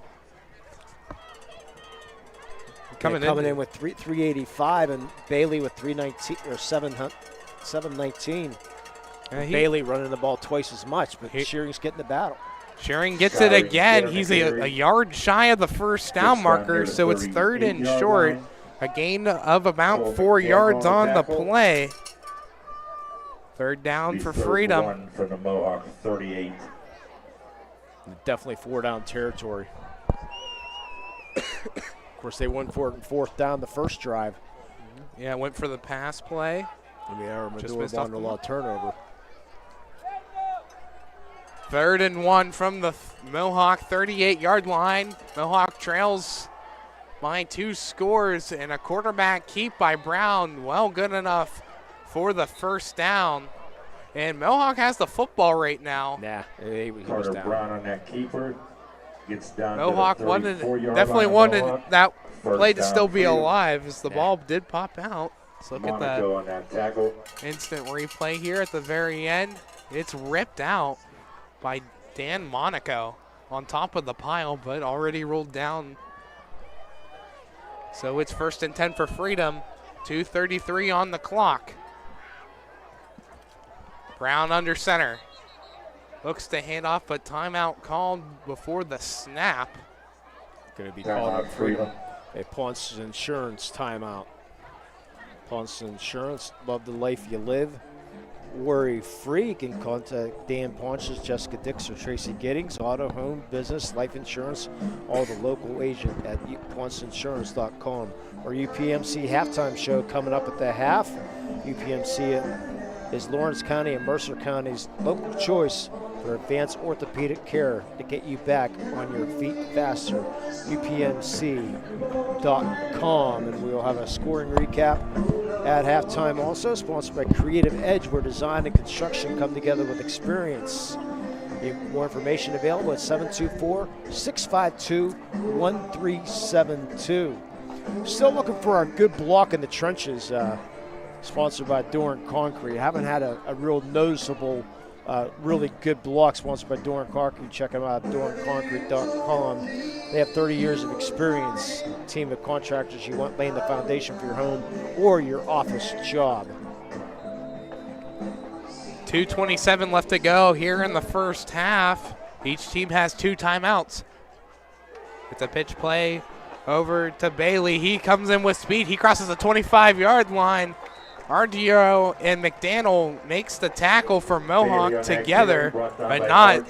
coming in with 385 and Bailey with 319 or 719. Bailey running the ball twice as much, but Shearing's getting the battle. Shearing gets it again. He's a yard shy of the first down marker, so it's 3rd and short. A gain of about 4 yards on the play. 3rd down for Freedom. From the Mohawk 38. Definitely 4-down territory. Of course, they went for it in 4th down the first drive. Yeah, went for the pass play. Just missed off a lot of turnover. 3rd and 1 from the Mohawk 38-yard line. Mohawk trails by 2 scores and a quarterback keep by Brown. Well, good enough for the first down. And Mohawk has the football right now. Nah, he was Carter down. Brown on that keeper. Gets down Mohawk to the definitely wanted that play to still be Freedom. alive as the ball did pop out. Let's look at that on that tackle. instant replay here at the very end. It's ripped out by Dan Monaco on top of the pile, but already rolled down. So it's 1st and 10 for Freedom. 2:33 on the clock. Brown under center. Looks to hand off, but timeout called before the snap. Going to be called on Freedom. A Ponce Insurance timeout. Ponce Insurance, love the life you live. Worry free. You can contact Dan Ponches, Jessica Dix, or Tracy Giddings. Auto, home, business, life insurance. All the local agent at PonceInsurance.com. Or UPMC halftime show coming up at the half. UPMC is Lawrence County and Mercer County's local choice for advanced orthopedic care to get you back on your feet faster. UPMC.com. And we'll have a scoring recap at halftime also, sponsored by Creative Edge, where design and construction come together with experience. More information available at 724-652-1372. Still looking for our good block in the trenches, sponsored by Doran Concrete. Haven't had a real noticeable, really good block sponsored by Doran Concrete. Check them out at doranconcrete.com. They have 30 years of experience. A team of contractors you want laying the foundation for your home or your office job. 2:27 left to go here in the first half. Each team has 2 timeouts. It's a pitch play over to Bailey. He comes in with speed. He crosses the 25-yard line. Ardeo and McDaniel makes the tackle for Mohawk together, but not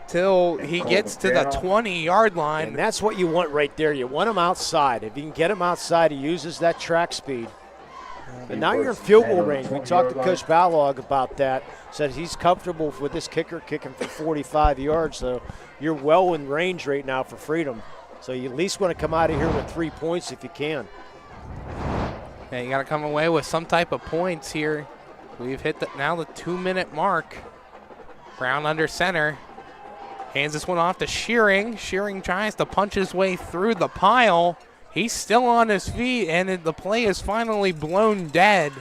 till he gets to the 20-yard line. And that's what you want right there. You want him outside. If you can get him outside, he uses that track speed. And now you're in field goal range. We talked to Coach Balog about that. Said he's comfortable with this kicker kicking for 45 yards. So you're well in range right now for Freedom. So you at least want to come out of here with 3 points if you can. Yeah, you got to come away with some type of points here. We've hit now the 2-minute mark. Brown under center. Hands this one off to Shearing. Shearing tries to punch his way through the pile. He's still on his feet, and the play is finally blown dead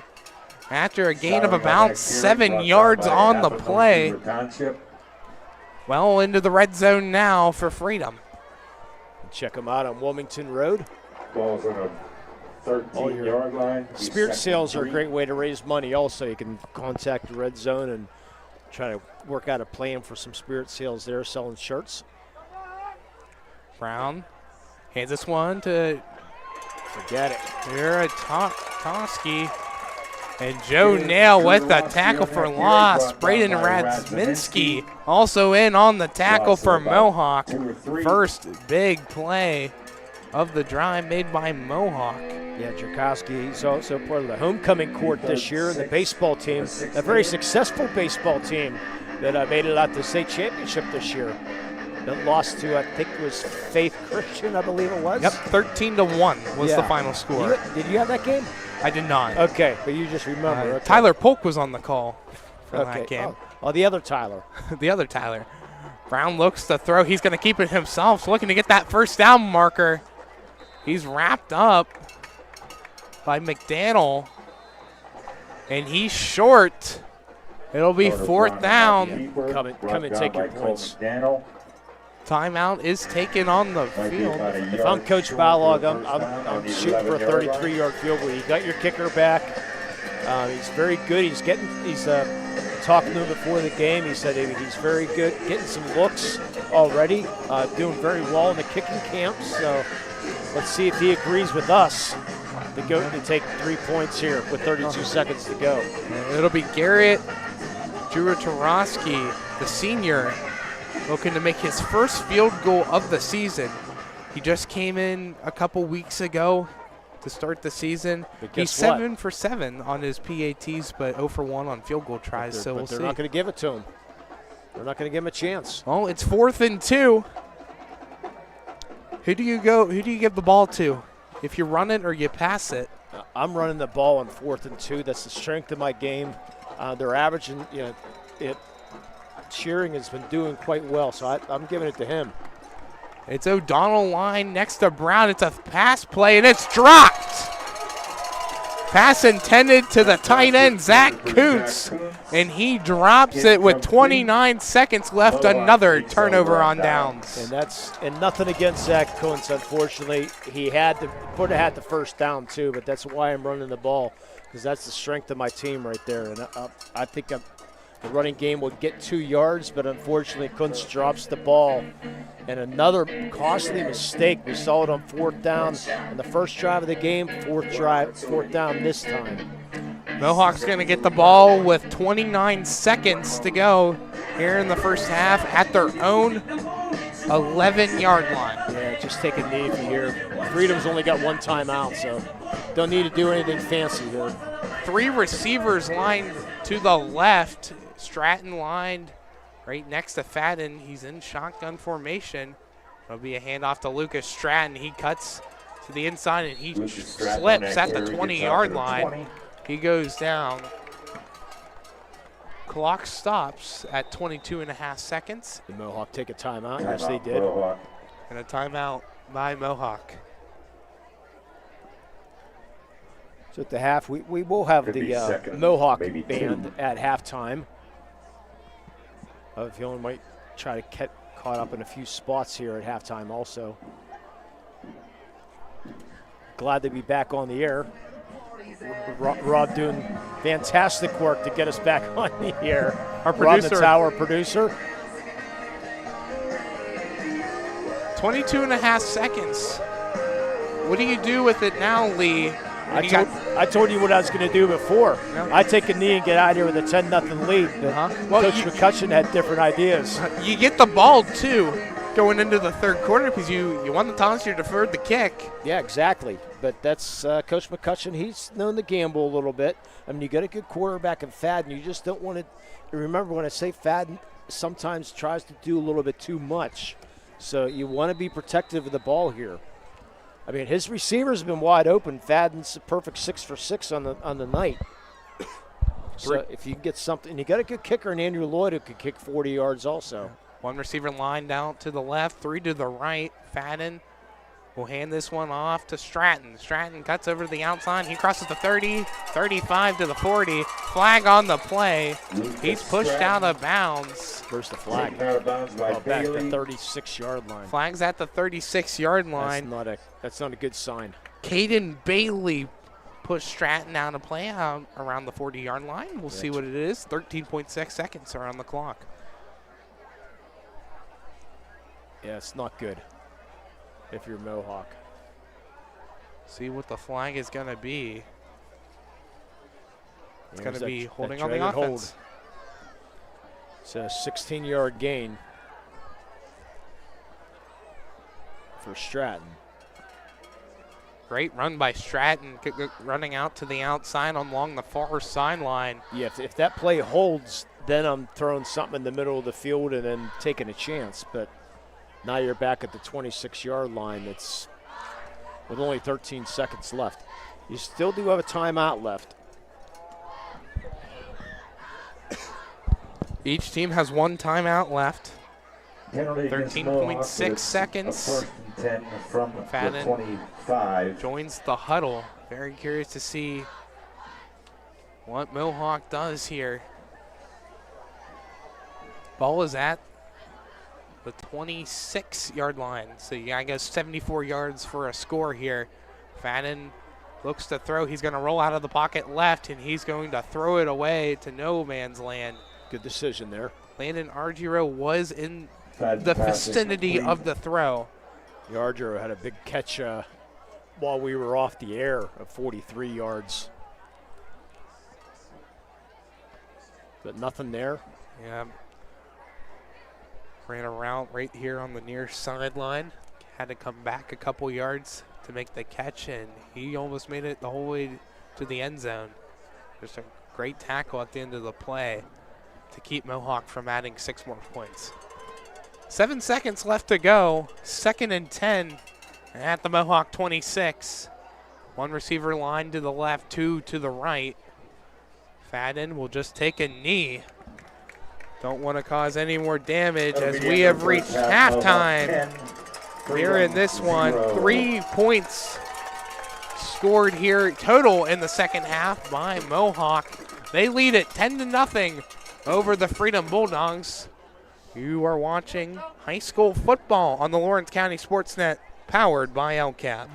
after a gain of about 7 yards on the play. Well into the red zone now for Freedom. Check them out on Wilmington Road. Ball's on a 13-yard line. Spirit sales are a great way to raise money also. You can contact the red zone and try to work out a plan for some spirit sales there, selling shirts. Brown hands this one to forget it. Here, Toski. And Joe Nail with the tackle for loss. Braden Radziminski also in on the tackle for Mohawk. First big play of the drive made by Mohawk. Yeah, Jerkowski, he's also part of the homecoming court this year, and the baseball team, a very successful baseball team that made it out to the state championship this year. That lost to, I think it was Faith Christian, I believe it was. Yep, 13-1 was the final score. Did you have that game? I did not. Okay, but you just remember. Okay. Tyler Polk was on the call for that game. Oh, the other Tyler. The other Tyler. Brown looks to throw. He's going to keep it himself. So looking to get that first down marker. He's wrapped up by McDaniel. And he's short. It'll be fourth down. Come and take your points. Timeout is taken on the field. If I'm Coach Balog, I'm shooting for a 33-yard field goal. You got your kicker back. He's very good. He's talking to him before the game. He said he's very good, getting some looks already, doing very well in the kicking camps. So let's see if he agrees with us to take 3 points here with 32 seconds to go. It'll be Garrett Jurotarowski, the senior, looking to make his first field goal of the season. He just came in a couple weeks ago to start the season. He's 7 for 7 on his PATs, but 0 for 1 on field goal tries. So we'll see. They're not going to give it to him. They're not going to give him a chance. Well, it's 4th and 2. Who do you give the ball to? If you run it or you pass it? I'm running the ball on 4th and 2. That's the strength of my game. They're averaging, Shearing has been doing quite well, so I'm giving it to him. It's O'Donnell line next to Brown. It's a pass play, and it's dropped. Pass intended to the tight end, Zach Kuntz, and he drops it with 29 seconds left. Another turnover on downs. And nothing against Zach Kuntz, unfortunately. He would have had the first down too, but that's why I'm running the ball, because that's the strength of my team right there. And I think the running game will get 2 yards, but unfortunately Kuntz drops the ball. And another costly mistake. We saw it on 4th down on the first drive of the game, 4th down this time. Mohawk's going to get the ball with 29 seconds to go here in the first half at their own 11-yard line. Yeah, just take a knee here. Freedom's only got 1 timeout, so don't need to do anything fancy here. 3 receivers lined to the left. Stratton lined right next to Fadden. He's in shotgun formation. It'll be a handoff to Lucas Stratton. He cuts to the inside and he slips at the 20-yard line. He goes down. Clock stops at 22.5 seconds. The Mohawk take a timeout. Yes, they did. And a timeout by Mohawk. So at the half, we will have the Mohawk band at halftime. Feeling might try to get caught up in a few spots here at halftime also. Glad to be back on the air. Rob doing fantastic work to get us back on the air. Our producer. Rob the Tower producer. 22.5 seconds. What do you do with it now, Lee? I told you what I was going to do before. Yeah. I take a knee and get out of here with a 10-0 lead. Well, Coach McCutcheon had different ideas. You get the ball, too, going into the third quarter because you won the toss, you deferred the kick. Yeah, exactly. But that's Coach McCutcheon. He's known to gamble a little bit. I mean, you got a good quarterback in Fadden. You just don't want to – remember when I say Fadden sometimes tries to do a little bit too much. So you want to be protective of the ball here. I mean, his receivers have been wide open. Fadden's a perfect 6 for 6 on the night. So if you can get something, you got a good kicker in Andrew Lloyd who could kick 40 yards also. 1 receiver lined out to the left, 3 to the right. Fadden will hand this one off to Stratton. Stratton cuts over to the outside. He crosses the 30, 35 to the 40. Flag on the play. He's pushed out of bounds. Where's the flag? Back to the 36-yard line. Flag's at the 36-yard line. That's not a good sign. Caden Bailey pushed Stratton out of play around the 40-yard line. We'll see what it is. 13.6 seconds are on the clock. Yeah, it's not good if you're Mohawk. See what the flag is going to be. It's going to be holding on the offense. It's a 16-yard gain for Stratton. Great run by Stratton, running out to the outside along the far sideline. Yeah, if that play holds, then I'm throwing something in the middle of the field and then taking a chance. But now you're back at the 26-yard line. That's with only 13 seconds left. You still do have a timeout left. Each team has one timeout left. 13.6 seconds. First and 10 from Fadden the 25. Joins the huddle. Very curious to see what Mohawk does here. Ball is at the 26-yard line. So yeah, I guess 74 yards for a score here. Fadden looks to throw. He's going to roll out of the pocket left, and he's going to throw it away to no man's land. Good decision there. Landon Argiro was in the vicinity of the throw. Argiro had a big catch while we were off the air of 43 yards. But nothing there. Yeah. Ran a route right here on the near sideline. Had to come back a couple yards to make the catch, and he almost made it the whole way to the end zone. Just a great tackle at the end of the play to keep Mohawk from adding 6 more points. 7 seconds left to go. 2nd and 10 at the Mohawk 26. One receiver line to the left, 2 to the right. Fadden will just take a knee. Don't want to cause any more damage as we have reached halftime here in this one. 3 points scored here total in the second half by Mohawk. They lead it 10-0 over the Freedom Bulldogs. You are watching high school football on the Lawrence County SportsNet, powered by LCAP.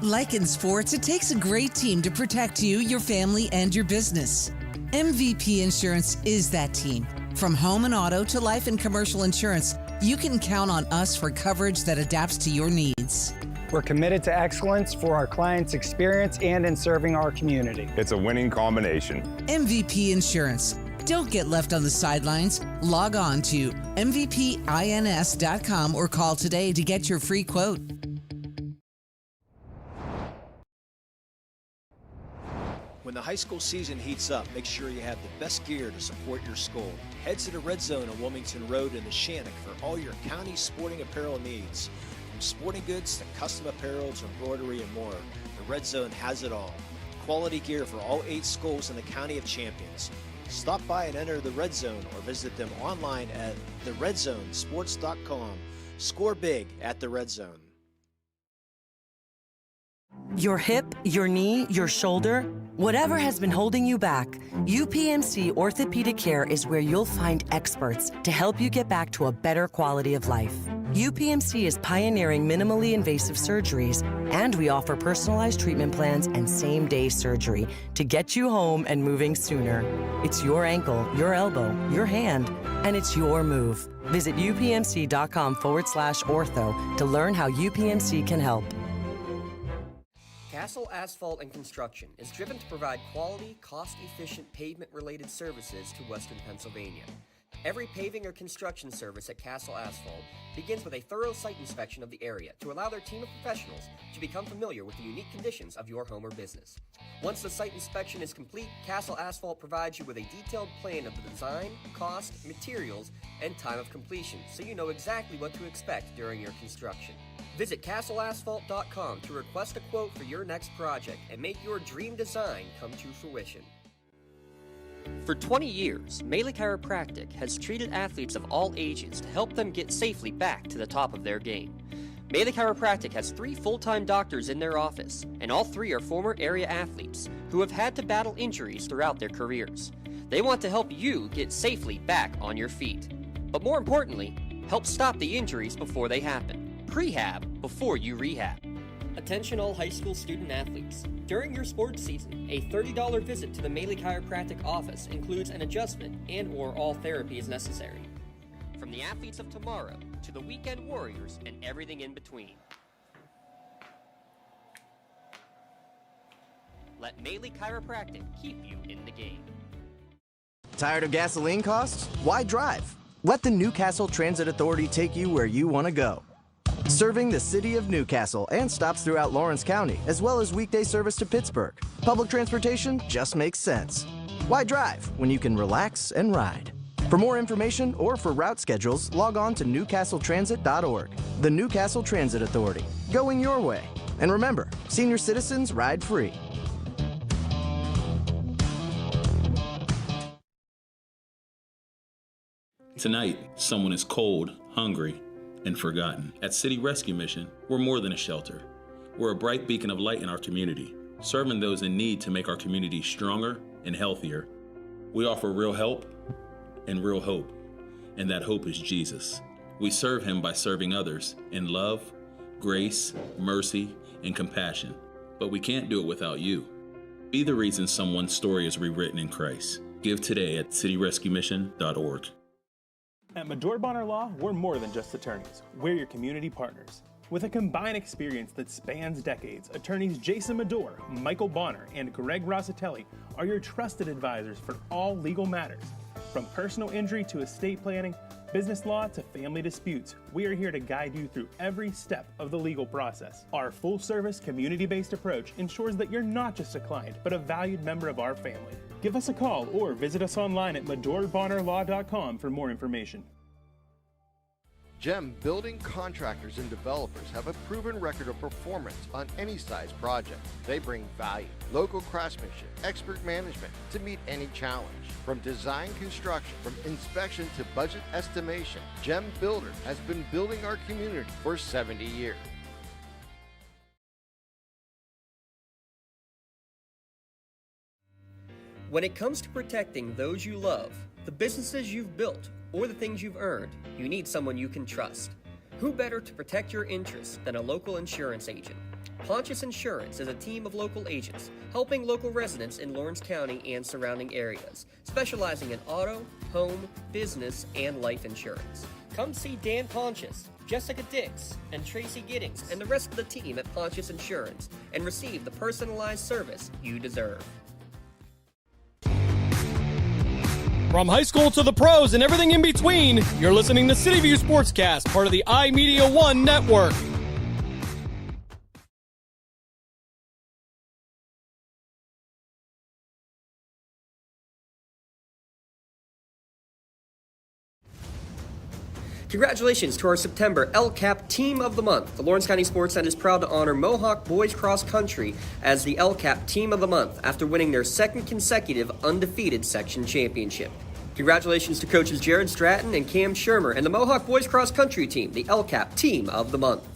Like in sports, it takes a great team to protect you, your family, and your business. MVP Insurance is that team. From home and auto to life and commercial insurance, you can count on us for coverage that adapts to your needs. We're committed to excellence for our clients' experience and in serving our community. It's a winning combination. MVP Insurance. Don't get left on the sidelines. Log on to mvpins.com or call today to get your free quote. When the high school season heats up, make sure you have the best gear to support your school. Head to the Red Zone on Wilmington Road in the Shannock for all your county sporting apparel needs. From sporting goods to custom apparel to embroidery and more, the Red Zone has it all. Quality gear for all 8 schools in the County of Champions. Stop by and enter the Red Zone or visit them online at theredzonesports.com. Score big at the Red Zone. Your hip, your knee, your shoulder, whatever has been holding you back, UPMC Orthopedic Care is where you'll find experts to help you get back to a better quality of life. UPMC is pioneering minimally invasive surgeries, and we offer personalized treatment plans and same-day surgery to get you home and moving sooner. It's your ankle, your elbow, your hand, and it's your move. Visit upmc.com/ortho to learn how UPMC can help. Castle Asphalt and Construction is driven to provide quality, cost-efficient pavement-related services to Western Pennsylvania. Every paving or construction service at Castle Asphalt begins with a thorough site inspection of the area to allow their team of professionals to become familiar with the unique conditions of your home or business. Once the site inspection is complete, Castle Asphalt provides you with a detailed plan of the design, cost, materials, and time of completion, so you know exactly what to expect during your construction. Visit castleasphalt.com to request a quote for your next project and make your dream design come to fruition. For 20 years, Melee Chiropractic has treated athletes of all ages to help them get safely back to the top of their game. Melee Chiropractic has 3 full-time doctors in their office, and all 3 are former area athletes who have had to battle injuries throughout their careers. They want to help you get safely back on your feet. But more importantly, help stop the injuries before they happen. Prehab before you rehab. Attention all high school student athletes. During your sports season, a $30 visit to the Melee Chiropractic office includes an adjustment and/or all therapy is necessary. From the athletes of tomorrow to the weekend warriors and everything in between. Let Maley Chiropractic keep you in the game. Tired of gasoline costs? Why drive? Let the Newcastle Transit Authority take you where you want to go. Serving the city of Newcastle and stops throughout Lawrence County, as well as weekday service to Pittsburgh. Public transportation just makes sense. Why drive when you can relax and ride? For more information or for route schedules, log on to newcastletransit.org. The Newcastle Transit Authority, going your way. And remember, senior citizens ride free. Tonight, someone is cold, hungry, and forgotten. At City Rescue Mission, we're more than a shelter. We're a bright beacon of light in our community, serving those in need to make our community stronger and healthier. We offer real help and real hope, and that hope is Jesus. We serve him by serving others in love, grace, mercy, and compassion. But we can't do it without you. Be the reason someone's story is rewritten in Christ. Give today at cityrescuemission.org. At Medore Bonner Law, we're more than just attorneys. We're your community partners. With a combined experience that spans decades, attorneys Jason Medore, Michael Bonner, and Greg Rossitelli are your trusted advisors for all legal matters. From personal injury to estate planning, business law to family disputes, we are here to guide you through every step of the legal process. Our full-service, community-based approach ensures that you're not just a client, but a valued member of our family. Give us a call or visit us online at MedoreBonnerLaw.com for more information. GEM building contractors and developers have a proven record of performance on any size project. They bring value, local craftsmanship, expert management to meet any challenge. From design construction, from inspection to budget estimation, GEM Builder has been building our community for 70 years. When it comes to protecting those you love, the businesses you've built, or the things you've earned, you need someone you can trust. Who better to protect your interests than a local insurance agent? Pontius Insurance is a team of local agents helping local residents in Lawrence County and surrounding areas, specializing in auto, home, business, and life insurance. Come see Dan Pontius, Jessica Dix, and Tracy Giddings, and the rest of the team at Pontius Insurance, and receive the personalized service you deserve. From high school to the pros and everything in between, you're listening to City View Sportscast, part of the iMedia One network. Congratulations to our September LCAP Team of the Month. The Lawrence County SportsNet is proud to honor Mohawk Boys Cross Country as the LCAP Team of the Month after winning their second consecutive undefeated section championship. Congratulations to coaches Jared Stratton and Cam Shermer and the Mohawk Boys Cross Country team, the LCAP Team of the Month.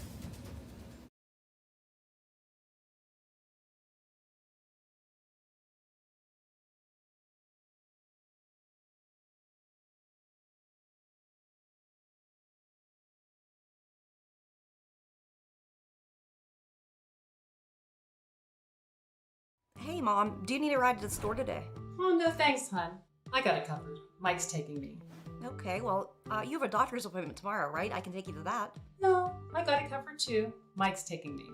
Hey, Mom, do you need a ride to the store today? Oh, no thanks, hon. I got it covered. Mike's taking me. Okay, well, you have a doctor's appointment tomorrow, right? I can take you to that. No, I got it covered too. Mike's taking me.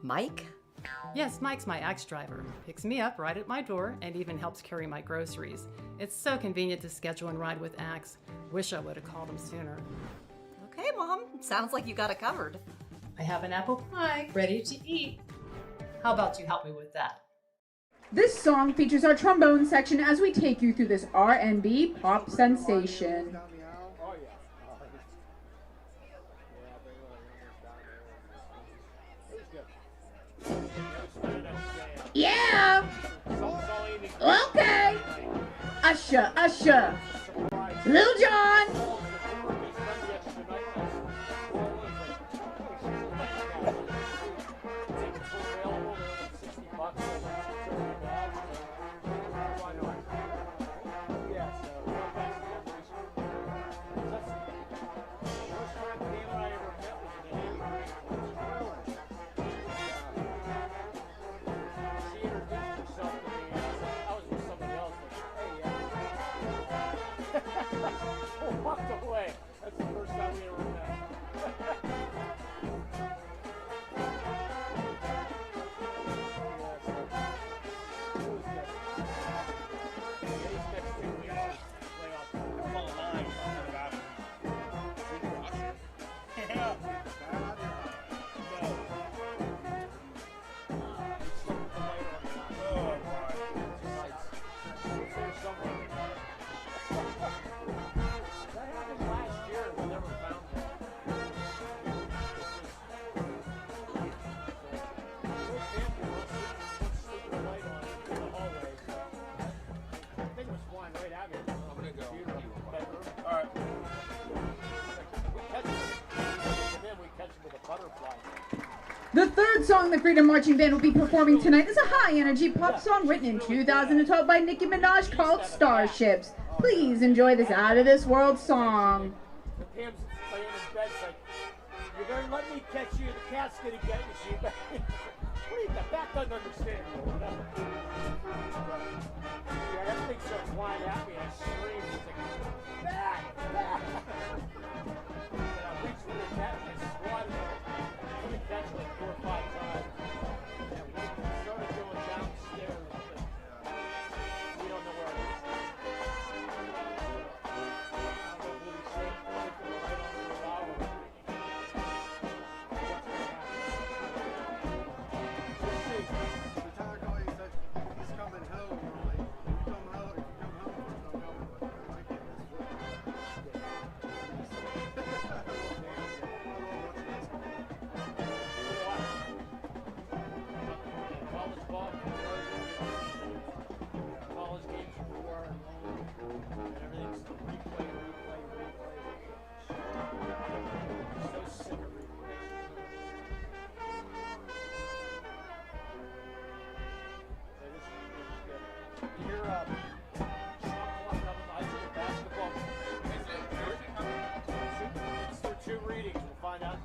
Mike? Yes, Mike's my Axe driver. Picks me up right at my door and even helps carry my groceries. It's so convenient to schedule and ride with Axe. Wish I would have called him sooner. Okay, Mom. Sounds like you got it covered. I have an apple pie ready to eat. How about you help me with that? This song features our trombone section as we take you through this R&B pop sensation. Yeah! Okay! Usher, Usher! Lil Jon! third song the Freedom Marching Band will be performing tonight is a high-energy pop song written in 2012 by Nicki Minaj called Starships. Please enjoy this out-of-this-world song. Pam's laying in bed, like, you're going to let me catch you, the cat's going to get you, see? What do you, the bat doesn't understand, or whatever. Yeah, that thing starts flying at me, I scream, it's like, bat, bat! And I reach for the cat, and I swat it. I'm going to catch it like 4 or 5 times. And when we started going downstairs, we don't know where it is.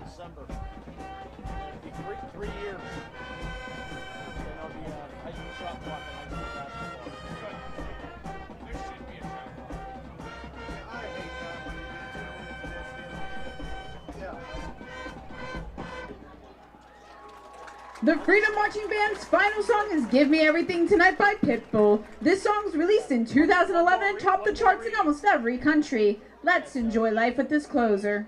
December. It'll be three years. And I'll be high school shot clock and high school basketball. There should be a shot clock. I hate that when you The Freedom Marching Band's final song is Give Me Everything Tonight by Pitbull. This song was released in 2011 and topped the charts in almost every country. Let's enjoy life with this closer.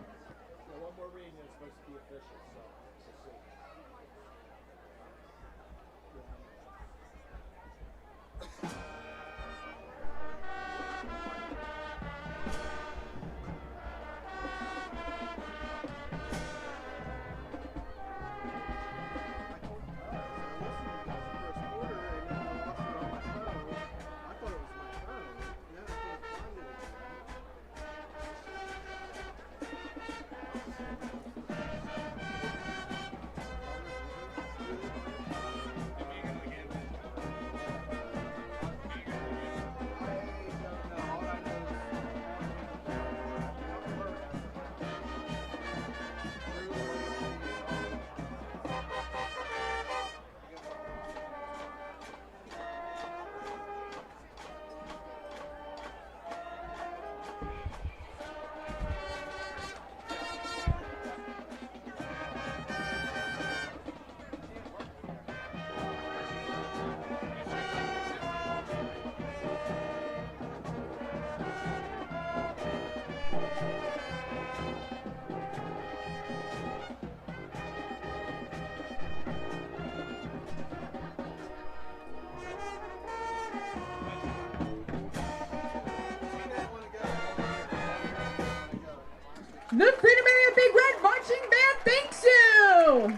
The Freedom Area Big Red Marching Band thanks you!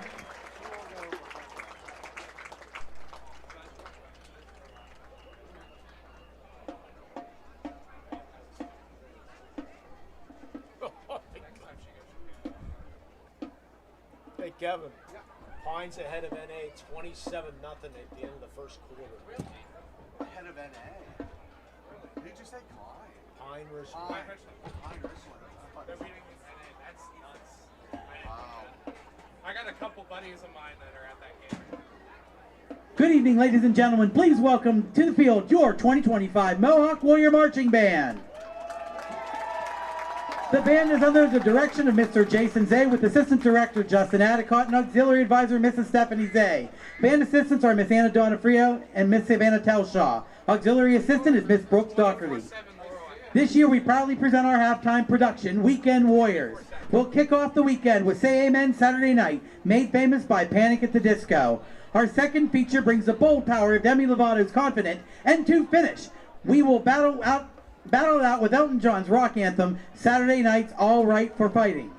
Hey, Kevin. Pine's ahead of NA 27-0 at the end of the first quarter. Really? Ahead of NA? Who did you say Pine? Pine versus Pine Richland. They're beating NA. That's nuts. Wow. I got a couple buddies of mine that are at that game. Good evening, ladies and gentlemen. Please welcome to the field your 2025 Mohawk Warrior Marching Band. The band is under the direction of Mr. Jason Zay with Assistant Director Justin Adicott and Auxiliary Advisor Mrs. Stephanie Zay. Band assistants are Miss Anna Donofrio and Miss Savannah Telshaw. Auxiliary Assistant is Miss Brooks Dockerty. This year we proudly present our halftime production, Weekend Warriors. We'll kick off the weekend with Say Amen Saturday Night, made famous by Panic at the Disco. Our second feature brings the bold power of Demi Lovato's Confident, and to finish, we will battle it out with Elton John's rock anthem, Saturday Night's All Right for Fighting.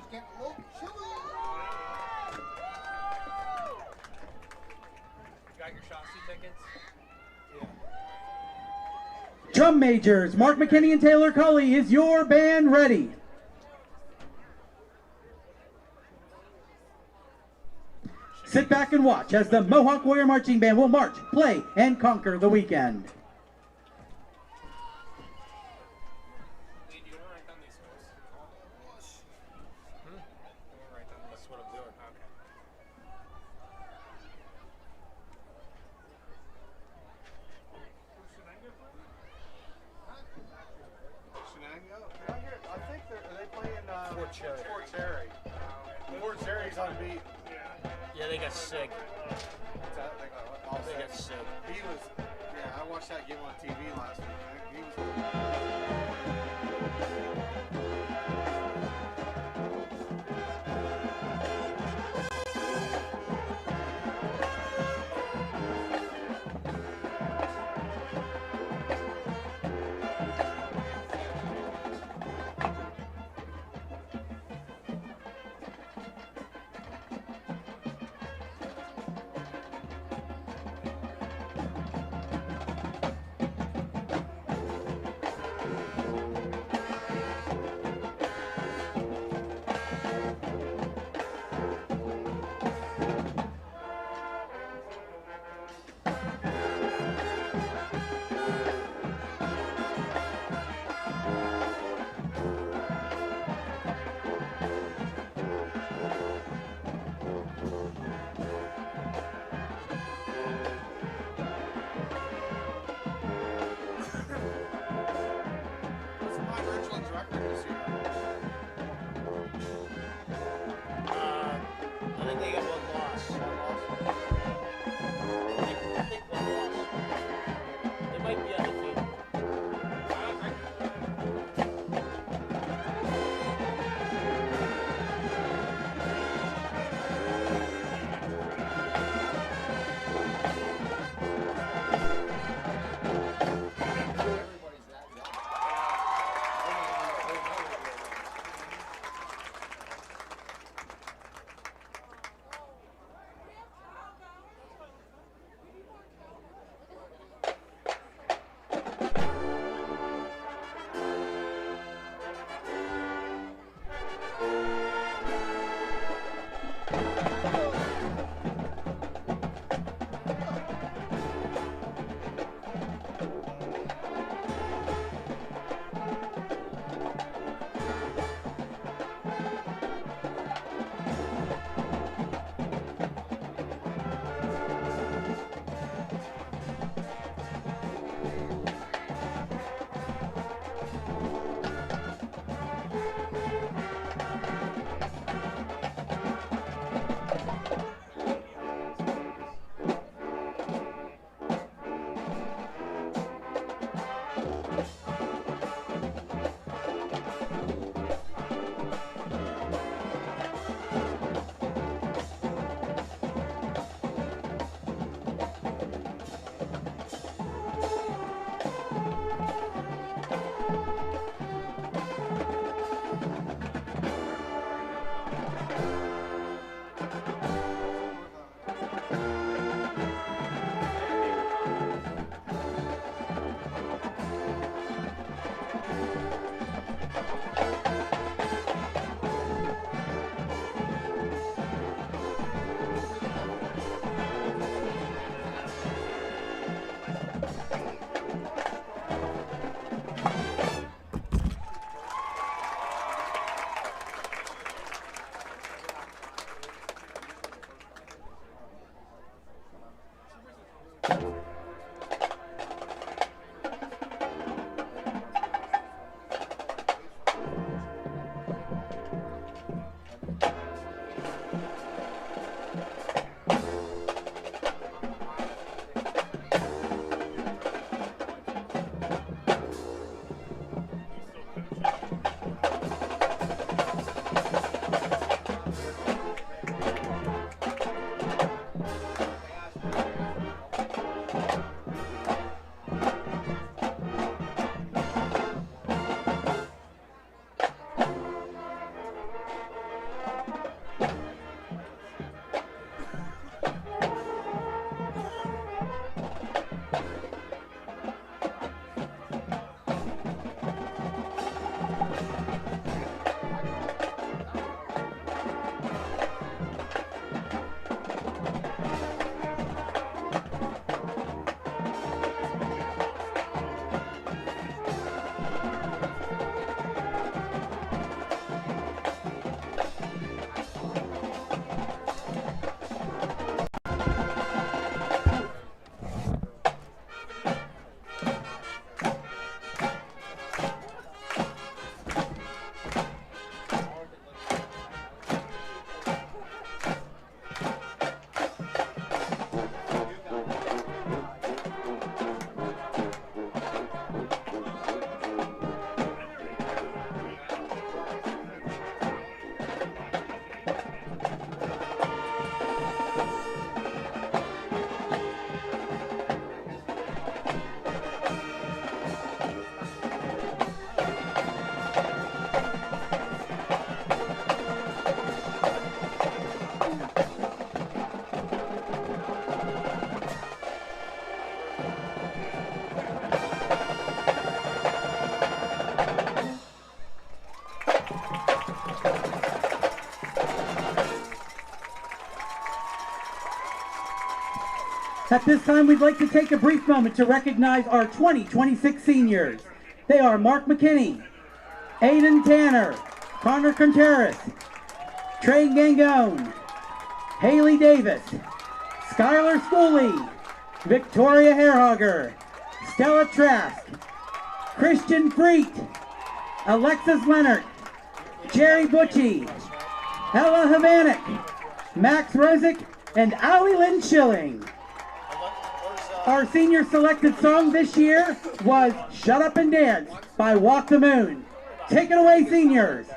Got your Shotzi tickets? Drum majors, Mark McKinney and Taylor Cully, is your band ready? Sit back and watch as the Mohawk Warrior Marching Band will march, play, and conquer the weekend. Yeah, they got sick. They got sick. He was, yeah, I watched that game on TV last week. He At this time, we'd like to take a brief moment to recognize our 2026 seniors. They are Mark McKinney, Aiden Tanner, Connor Contreras, Trey Gangone, Haley Davis, Skylar Schooley, Victoria Hairhogger, Stella Trask, Christian Freet, Alexis Leonard, Jerry Butchie, Ella Havanek, Max Rosick, and Ali Lynn Schilling. Our senior selected song this year was Shut Up and Dance by Walk the Moon. Take it away, seniors.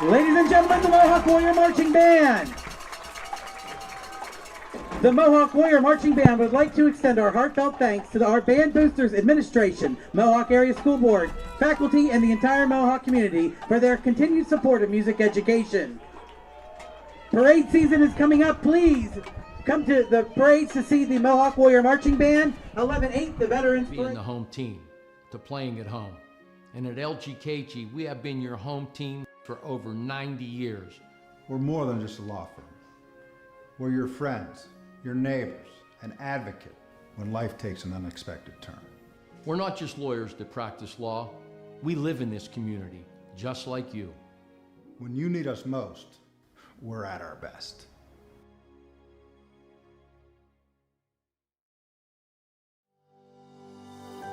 Ladies and gentlemen, the Mohawk Warrior Marching Band. The Mohawk Warrior Marching Band would like to extend our heartfelt thanks to our band boosters, administration, Mohawk Area School Board, faculty, and the entire Mohawk community for their continued support of music education. Parade season is coming up. Please come to the parades to see the Mohawk Warrior Marching Band. 11-8, the Veterans Parade. Being the home team, to playing at home. And at LGKG, we have been your home team for over 90 years. We're more than just a law firm. We're your friends, your neighbors, an advocate when life takes an unexpected turn. We're not just lawyers that practice law. We live in this community, just like you. When you need us most, we're at our best.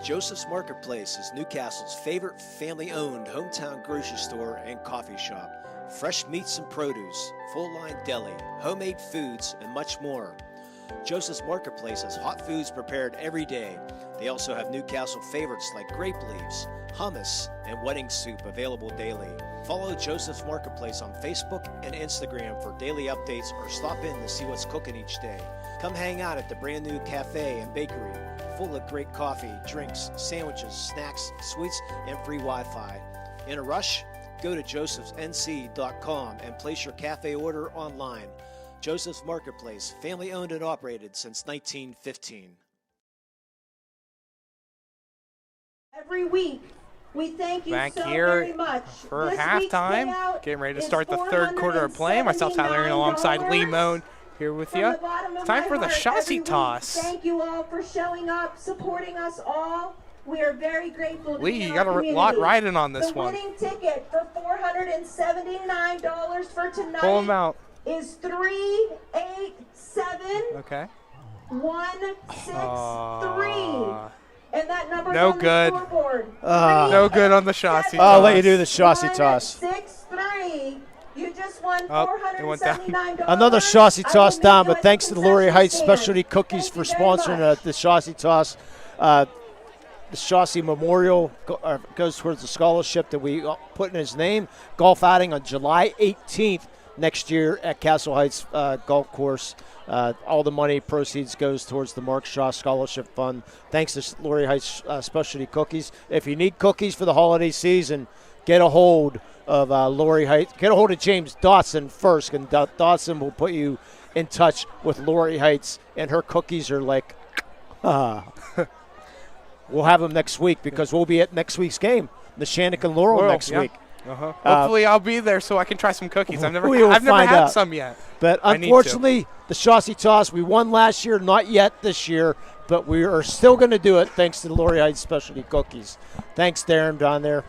Joseph's Marketplace is Newcastle's favorite family-owned hometown grocery store and coffee shop. Fresh meats and produce, full-line deli, homemade foods, and much more. Joseph's Marketplace has hot foods prepared every day. They also have Newcastle favorites like grape leaves, hummus, and wedding soup available daily. Follow Joseph's Marketplace on Facebook and Instagram for daily updates or stop in to see what's cooking each day. Come hang out at the brand new cafe and bakery, full of great coffee, drinks, sandwiches, snacks, sweets, and free Wi-Fi. In a rush? Go to josephsnc.com and place your cafe order online. Joseph's Marketplace, family owned and operated since 1915. Every week, we thank you Back so here very much. for This halftime, week's payout getting ready to is start the third quarter of play. Myself, Tyler, and alongside Lee Moan here with you. It's time for the chassis toss. Thank you all for showing up, supporting us all. We are very grateful to Lee, be in you got our a lot community. riding on this one. The winning ticket for $479 for tonight Full amount. is 387 Okay. 163. And that number's No on good. the scoreboard. No good on the chassis toss. I'll let you do the chassis toss. 163. You just won Oh, it went down. $479. Another chassis toss down, but thanks to the Lurie Heights Specialty Cookies for sponsoring the chassis toss. the Chauncey Memorial goes towards the scholarship that we put in his name. Golf outing on July 18th next year at Castle Heights Golf Course. All the money proceeds goes towards the Mark Shaw Scholarship Fund. Thanks to Laurie Heights Specialty Cookies. If you need cookies for the holiday season, get a hold of Laurie Heights. Get a hold of James Dotson first, and Dotson will put you in touch with Laurie Heights, and her cookies are like, we'll have them next week because we'll be at next week's game, the Shannick and Laurel next week. Hopefully I'll be there so I can try some cookies. I've never had out some yet. But unfortunately, the Chauncey Toss, we won last year, not yet this year, but we are still going to do it thanks to the Laurie Heights Specialty Cookies. Thanks, Darren, down there.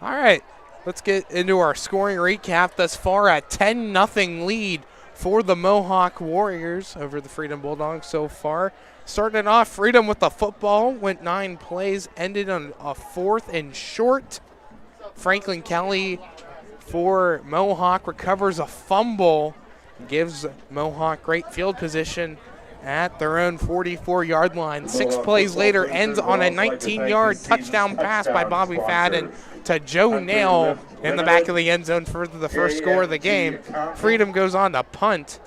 All right, let's get into our scoring recap. Thus far, a 10-0 lead for the Mohawk Warriors over the Freedom Bulldogs so far. Starting off, Freedom with the football, went 9 plays, ended on a 4th and short. Franklin Kelly for Mohawk recovers a fumble, gives Mohawk great field position at their own 44-yard line. 6 plays later, ends on a 19-yard touchdown pass by Bobby Fadden to Joe Nail in the back of the end zone for the first score of the game. Freedom goes on to punt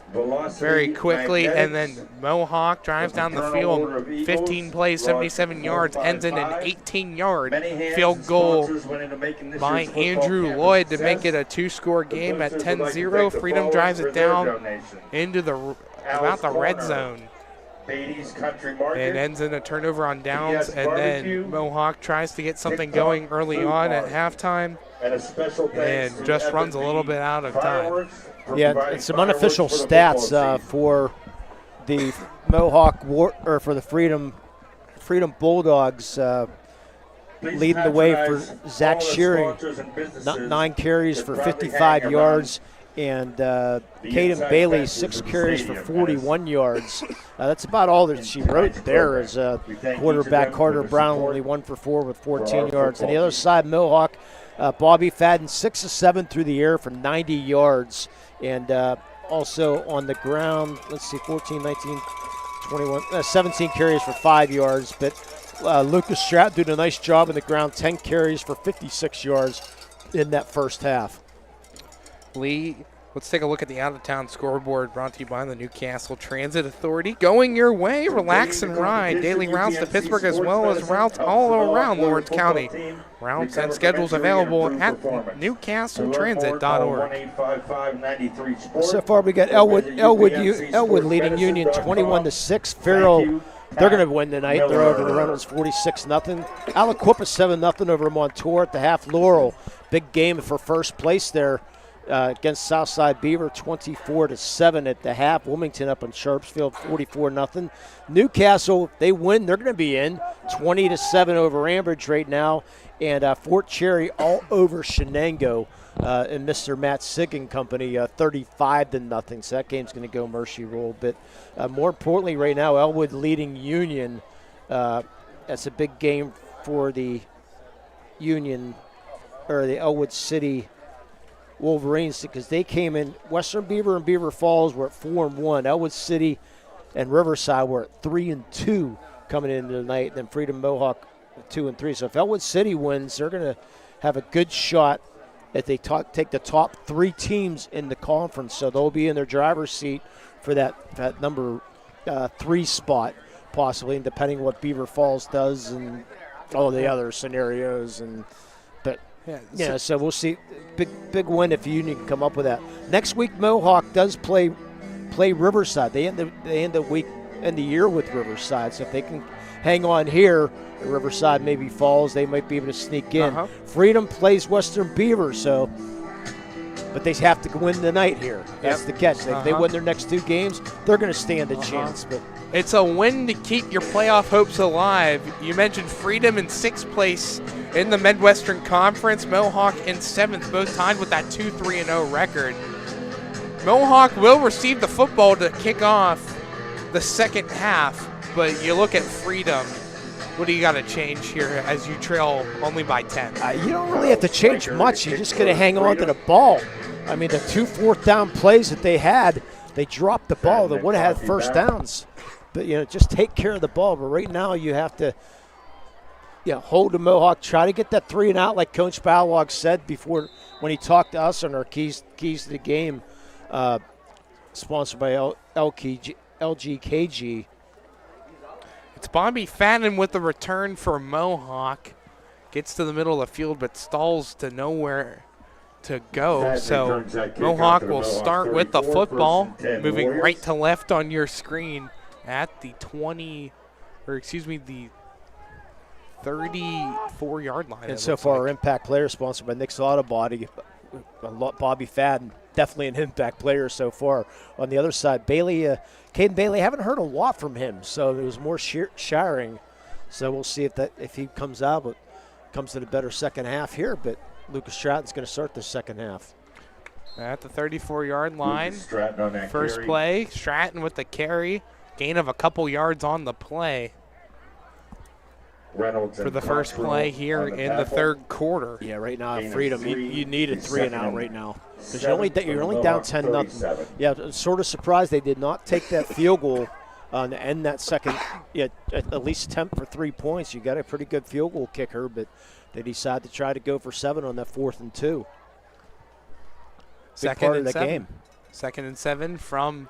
very quickly, and then Mohawk drives down the field. 15 plays, 77 yards, ends in an 18-yard field goal by Andrew Lloyd to make it a 2-score game at 10-0. Freedom drives it down into about the red zone. It ends in a turnover on downs, and then Mohawk tries to get something going early on at halftime and just runs a little bit out of time. Yeah, it's some unofficial stats for the Mohawk or for the Freedom Bulldogs. Leading the way for Zach Shearing, 9 carries for 55 yards. And Caden Bailey, 6 carries for 41 yards. That's about all that she wrote there as quarterback Carter Brown, only 1 for 4 with 14 yards. On the other side, Mohawk, Bobby Fadden, 6 of 7 through the air for 90 yards. And also on the ground, let's see, 14, 19, 21, 17 carries for 5 yards. But Lucas Stratton doing a nice job on the ground, 10 carries for 56 yards in that first half. Lee, let's take a look at the out-of-town scoreboard brought to you by the Newcastle Transit Authority. Going your way, relax and ride. Daily routes to Pittsburgh as well as routes all around Lawrence County. Routes and schedules available at newcastletransit.org. So far we got Elwood leading Union 21-6. Farrell, they're going to win tonight. They're over the Reynolds 46-0. Aliquippa 7-0 over Montour at the half. Laurel, big game for first place there. Against Southside Beaver, 24-7 at the half. Wilmington up in Sharpsfield, 44-0. Newcastle, they win. They're going to be in 20-7 over Ambridge right now. And Fort Cherry all over Shenango and Mr. Matt Siggin company, 35-0. So that game's going to go mercy rule. But more importantly, right now, Elwood leading Union. That's a big game for the Union or the Elwood City Wolverines, because they came in. Western Beaver and Beaver Falls were at 4-1. Elwood City and Riverside were at 3-2 coming into the night. Then Freedom Mohawk 2-3. So if Elwood City wins, they're going to have a good shot if they take the top 3 teams in the conference. So they'll be in their driver's seat for that number 3 spot, possibly, and depending what Beaver Falls does and all the other scenarios. Yeah, so we'll see. Big win if Union can come up with that. Next week, Mohawk does play Riverside. They end the year with Riverside. So if they can hang on here, Riverside maybe falls, they might be able to sneak in. Freedom plays Western Beaver, but they have to win the night here. That's the catch. If they win their next 2 games, they're going to stand a chance. But it's a win to keep your playoff hopes alive. You mentioned Freedom in 6th place in the Midwestern Conference. Mohawk in 7th, both tied with that 2-3-0 record. Mohawk will receive the football to kick off the second half, but you look at Freedom. What do you got to change here as you trail only by 10? You don't really have to change much. You're just going to hang on to the ball. I mean, the 2 fourth down plays that they had, they dropped the ball. They would have had first downs. But, just take care of the ball. But right now you have to hold the Mohawk, try to get that 3 and out, like Coach Balog said before when he talked to us on our keys to the game, sponsored by LGKG. It's Bobby Fadden with the return for Mohawk. Gets to the middle of the field, but stalls to nowhere to go. So Mohawk will start with the football, moving right to left on your screen at the the 34-yard line. And so far, our impact player sponsored by Nick's Auto Body. Bobby Fadden, definitely an impact player so far. On the other side, Caden Bailey, haven't heard a lot from him, so there was more sharing. So we'll see if he comes out, but comes to the better second half here. But Lucas Stratton's going to start the second half. At the 34-yard line, on that first carry. play, Stratton with the carry, gain of a couple yards on the play. Reynolds for the first play here in the third quarter. Yeah, right now, Freedom, you need a 3 and out right now. Because you're only down 10-0. Yeah, sort of surprised they did not take that field goal to end that second. Yeah, at least attempt for 3 points. You got a pretty good field goal kicker, but they decided to try to go for 7 on that 4th and 2. Second and 7. Game. Second and 7 from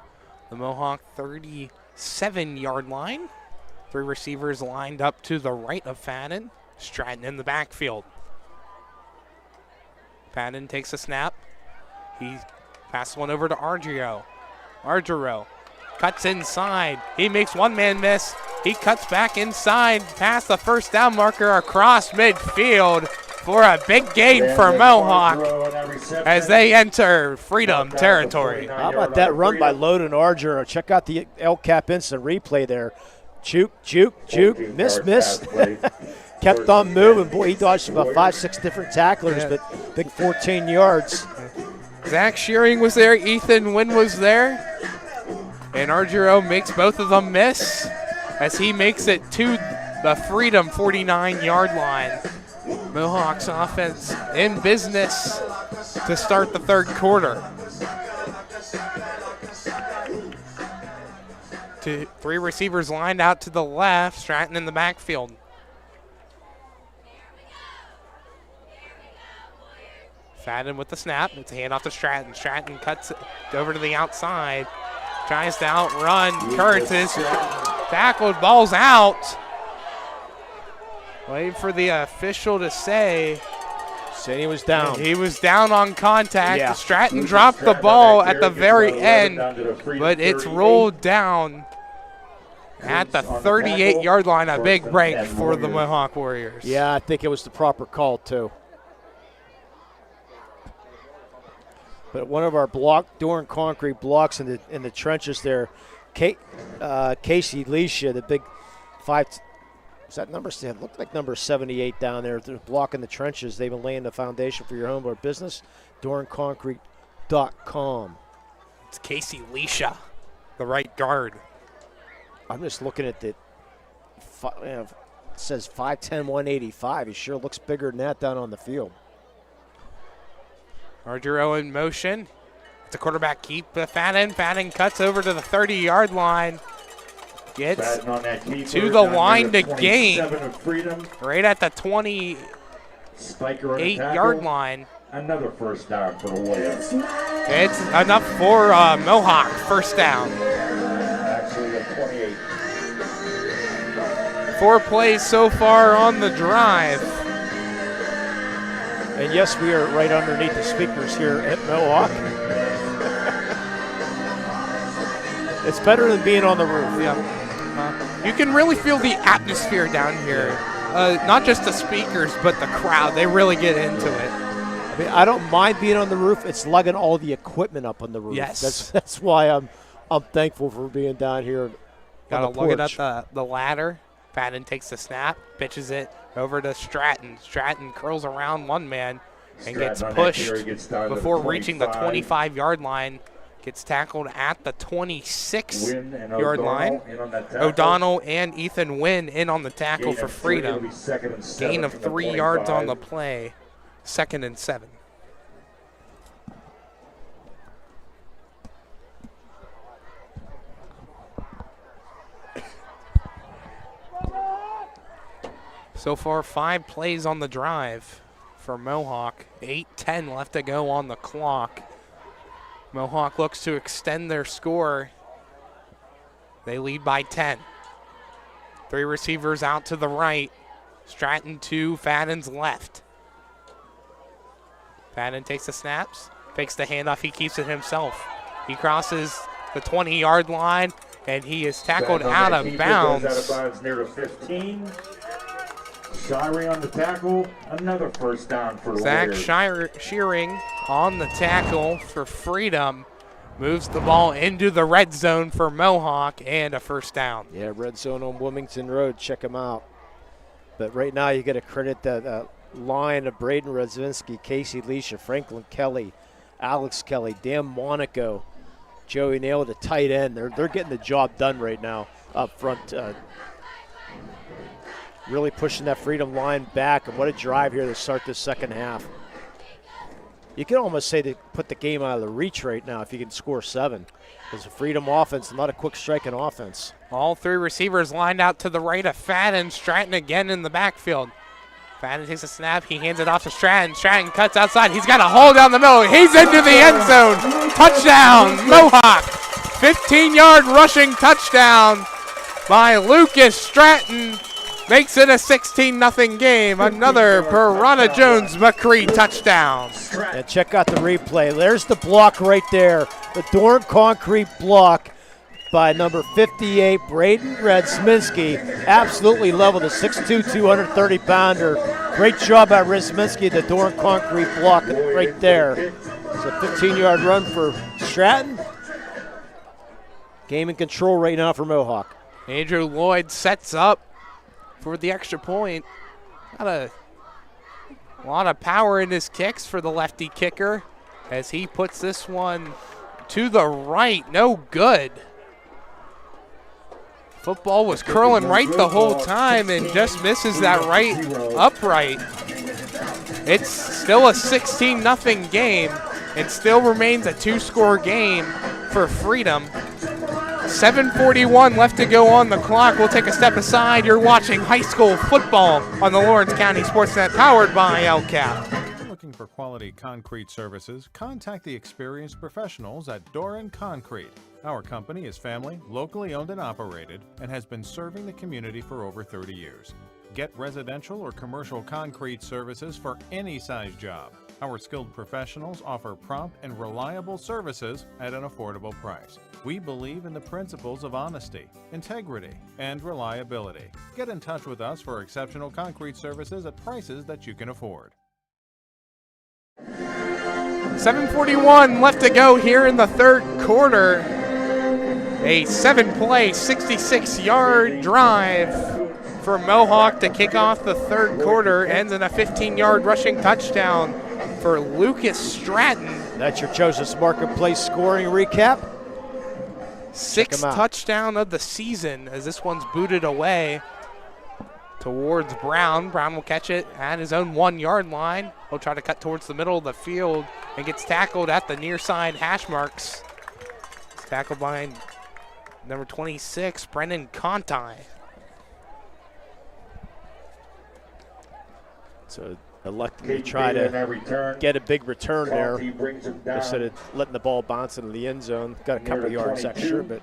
the Mohawk 37-yard line. 3 receivers lined up to the right of Fadden. Stratton in the backfield. Fadden takes a snap. He passes one over to Argiro. Argiro cuts inside. He makes one man miss. He cuts back inside past the first down marker across midfield for a big gain for Mohawk as they enter Freedom territory. How about that run by Loden Argiro? Check out the El Cap instant replay there. Juke, miss. Kept on moving. Boy, he dodged about 5-6 different tacklers, but big 14 yards. Zach Shearing was there. Ethan Wynn was there. And Argiro makes both of them miss as he makes it to the Freedom 49-yard line. Mohawks offense in business to start the third quarter. 3 receivers lined out to the left. Stratton in the backfield. Fadden with the snap. It's a handoff to Stratton. Stratton cuts it over to the outside. Tries to outrun Curtis. Tackled, ball's out. Waiting for the official to say. Said he was down. He was down on contact. Yeah. Stratton dropped the ball at the very end, but it's rolled down at the 38-yard line. A big break for the Mohawk Warriors. Yeah, I think it was the proper call, too. But one of our Doran concrete blocks in the trenches there, Casey Leisha, the big 5. Is that number? It looked like number 78 down there. They're blocking the trenches. They've been laying the foundation for your home or business. DoranConcrete.com. It's Casey Leisha, the right guard. I'm just looking at it says 5'10", 185. He sure looks bigger than that down on the field. Argiro in motion. It's a quarterback keep. Fadden cuts over to the 30-yard line. Gets to the line to gain. Right at the 28-yard line. Another first down for the Warriors. It's enough for Mohawk. First down. Actually, a 28. 4 plays so far on the drive. And yes, we are right underneath the speakers here at Mohawk. It's better than being on the roof. Yeah. You can really feel the atmosphere down here. Not just the speakers, but the crowd. They really get into it. I mean, I don't mind being on the roof. It's lugging all the equipment up on the roof. Yes. That's why I'm thankful for being down here. Got to lug it up the ladder. Fadden takes the snap, pitches it over to Stratton. Stratton curls around one man and gets pushed before reaching the 25-yard line. Gets tackled at the 26-yard line. O'Donnell and Ethan Wynn in on the tackle for Freedom. Gain of 3 yards on the play. 2nd and 7. So far, 5 plays on the drive for Mohawk. 8:10 left to go on the clock. Mohawk looks to extend their score. They lead by 10. 3 receivers out to the right. Stratton to Fadden's left. Fadden takes the snaps, fakes the handoff, he keeps it himself. He crosses the 20-yard line, and he is tackled out of bounds. Out of bounds near the 15. Shirey on the tackle, another first down for the Zach Warriors. Shearing on the tackle for Freedom. Moves the ball into the red zone for Mohawk, and a first down. Yeah, red zone on Wilmington Road. Check them out. But right now you got to credit that line of Braden Rodzinski, Casey Leisha, Franklin Kelly, Alex Kelly, Dan Monaco, Joey Nail, the tight end. They're getting the job done right now up front. Really pushing that Freedom line back, and what a drive here to start this second half. You can almost say they put the game out of the reach right now if you can score 7. It's a Freedom offense, not a quick striking offense. All 3 receivers lined out to the right of Fadden. Stratton again in the backfield. Fadden takes a snap. He hands it off to Stratton. Stratton cuts outside. He's got a hole down the middle. He's into the end zone. Touchdown, Mohawk. 15-yard rushing touchdown by Lucas Stratton. Makes it a 16-0 game. Another Piranha Jones-McCree touchdown. And check out the replay. There's the block right there. The Dorn concrete block by number 58, Braden Redsminski. Absolutely leveled, a 6'2", 230-pounder. Great job by Redsminski, the Dorn concrete block right there. It's a 15-yard run for Stratton. Game in control right now for Mohawk. Andrew Lloyd sets up for the extra point. Got a lot of power in his kicks for the lefty kicker as he puts this one to the right. No good. Football was curling right the whole time and just misses that right upright. It's still a 16-0 game and still remains a 2-score game for Freedom. 7:41 left to go on the clock. We'll take a step aside. You're watching high school football on the Lawrence County SportsNet, powered by LCAP. Looking for quality concrete services? Contact the experienced professionals at Doran Concrete. Our company is family, locally owned and operated, and has been serving the community for over 30 years. Get residential or commercial concrete services for any size job. Our skilled professionals offer prompt and reliable services at an affordable price. We believe in the principles of honesty, integrity, and reliability. Get in touch with us for exceptional concrete services at prices that you can afford. 7:41 left to go here in the third quarter. A 7-play, 66-yard drive for Mohawk to kick off the third quarter. Ends in a 15-yard rushing touchdown for Lucas Stratton. That's your Joseph's Marketplace scoring recap. 6th touchdown of the season as this one's booted away towards Brown. Brown will catch it at his own 1-yard line. He'll try to cut towards the middle of the field and gets tackled at the near side hash marks. It's tackled by number 26, Brendan Conti. So electing to try to get a big return there instead of letting the ball bounce into the end zone. Got a couple yards extra, but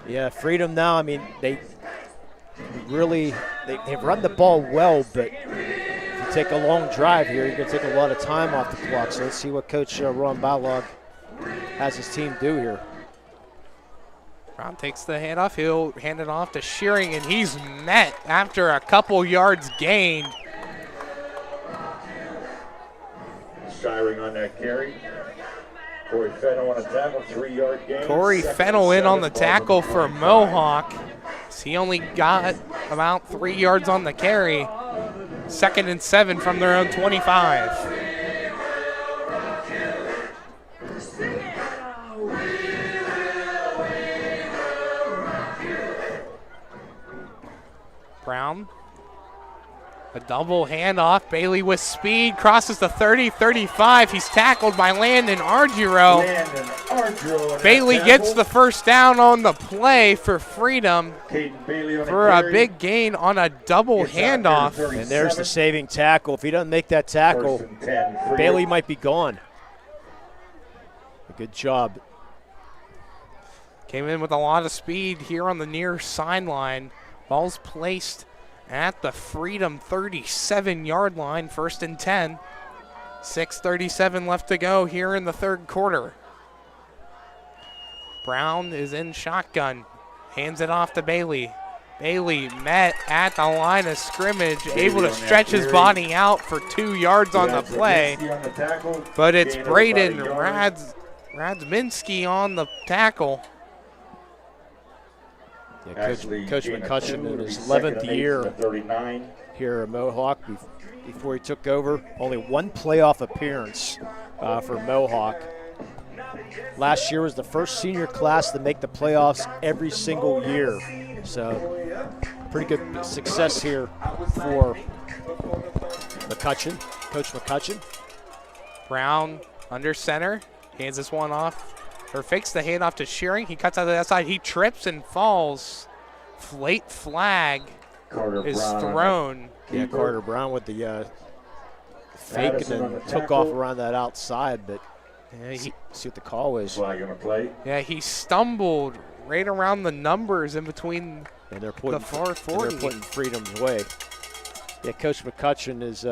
yeah, Freedom now, I mean, they've run the ball well, but if you take a long drive here, you're going to take a lot of time off the clock. So let's see what Coach Ron Balog has his team do here. Brown takes the handoff. He'll hand it off to Shearing, and he's met after a couple yards gained. Shiring on that carry. Corey Fennell on a tackle, 3-yard gain. Corey Fennell in on the tackle for Mohawk. He only got about 3 yards on the carry. 2nd and 7 from their own 25. Brown A double handoff. Bailey with speed, crosses the 30-35. He's tackled by Landon Argiro. Bailey gets the first down on the play for Freedom for a big gain on a double handoff. And there's the saving tackle. If he doesn't make that tackle, Bailey might be gone. A good job. Came in with a lot of speed here on the near sideline. Ball's placed at the Freedom 37-yard line, 1st and 10. 6:37 left to go here in the third quarter. Brown is in shotgun, hands it off to Bailey. Bailey met at the line of scrimmage, able to stretch his body out for 2 yards on the play. But it's Braden Radziminski on the tackle. Yeah, Coach McCutcheon in his 11th year here at Mohawk. Before he took over, only one playoff appearance for Mohawk. Last year was the first senior class to make the playoffs every single year. So pretty good success here for McCutcheon, Coach McCutcheon. Brown under center, hands this one off. Or fakes the handoff to Shearing. He cuts out the outside. He trips and falls. Late flag is thrown. Yeah, Carter Brown with the fake and then took off around that outside. But yeah, see what the call was. Yeah, he stumbled right around the numbers in between the far 40. They're putting Freedom's way. Yeah, Coach McCutcheon is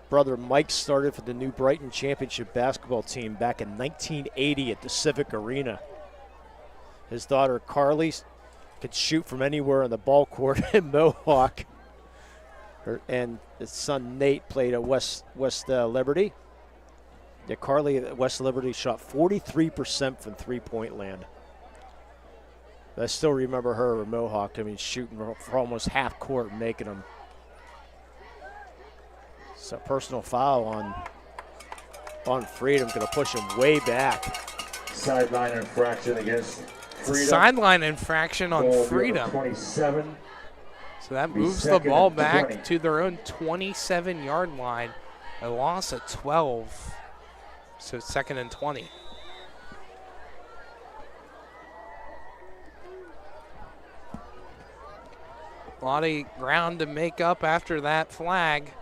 brother Mike started for the New Brighton Championship basketball team back in 1980 at the Civic Arena. His daughter Carly could shoot from anywhere on the ball court in Mohawk. And his son Nate played at West Liberty. Yeah, Carly at West Liberty shot 43% from three-point land. I still remember her at Mohawk. I mean, shooting for almost half court and making them. So personal foul on Freedom, going to push him way back. Sideline infraction against Freedom. Sideline infraction on Freedom. 27. So that moves the ball back to their own 27-yard line. A loss of 12. So 2nd and 20. A lot of ground to make up after that flag.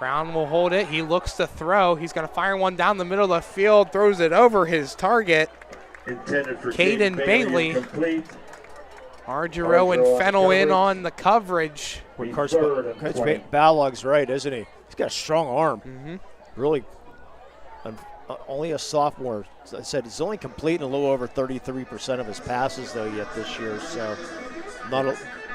Brown will hold it. He looks to throw. He's going to fire one down the middle of the field, throws it over his target. Caden Bailey. Argiro and Fennel in on the coverage. Coach Balog's right, isn't he? He's got a strong arm. Really, only a sophomore. As I said, he's only completing a little over 33% of his passes, though, yet this year. So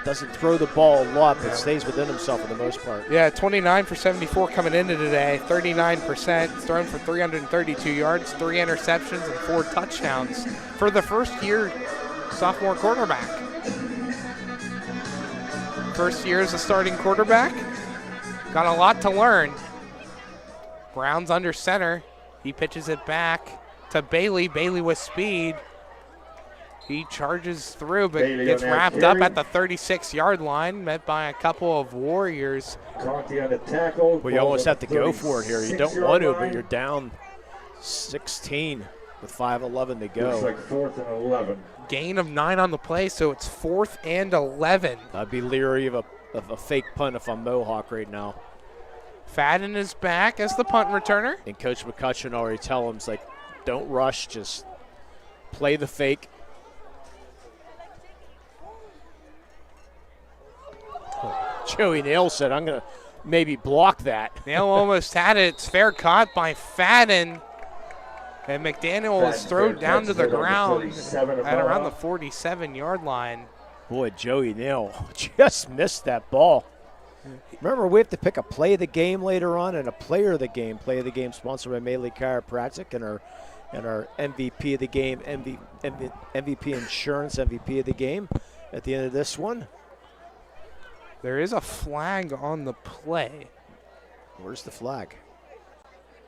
doesn't throw the ball a lot, but stays within himself for the most part. Yeah, 29 for 74 coming into today, 39%, thrown for 332 yards, 3 interceptions, and 4 touchdowns for the first-year sophomore quarterback. First year as a starting quarterback, got a lot to learn. Brown's under center. He pitches it back to Bailey. Bailey with speed. He charges through, but gets wrapped up at the 36-yard line, met by a couple of Warriors. On the tackle. Well, you almost have to go for it here. You don't want to, but you're down 16 with 5:11 to go. Looks like 4th and 11. Gain of 9 on the play, so it's 4th and 11. I'd be leery of a fake punt if I'm Mohawk right now. Fadden is back as the punt returner. And Coach McCutcheon already tell him, like, don't rush, just play the fake. Joey Nail said, I'm going to maybe block that. Nail almost had it. It's fair caught by Fadden. And McDaniel is thrown down to the ground at around the 47-yard line. Boy, Joey Nail just missed that ball. Remember, we have to pick a play of the game later on and a player of the game. Play of the game sponsored by Melee Chiropractic and our MVP of the game, MVP Insurance, MVP of the game at the end of this one. There is a flag on the play. Where's the flag?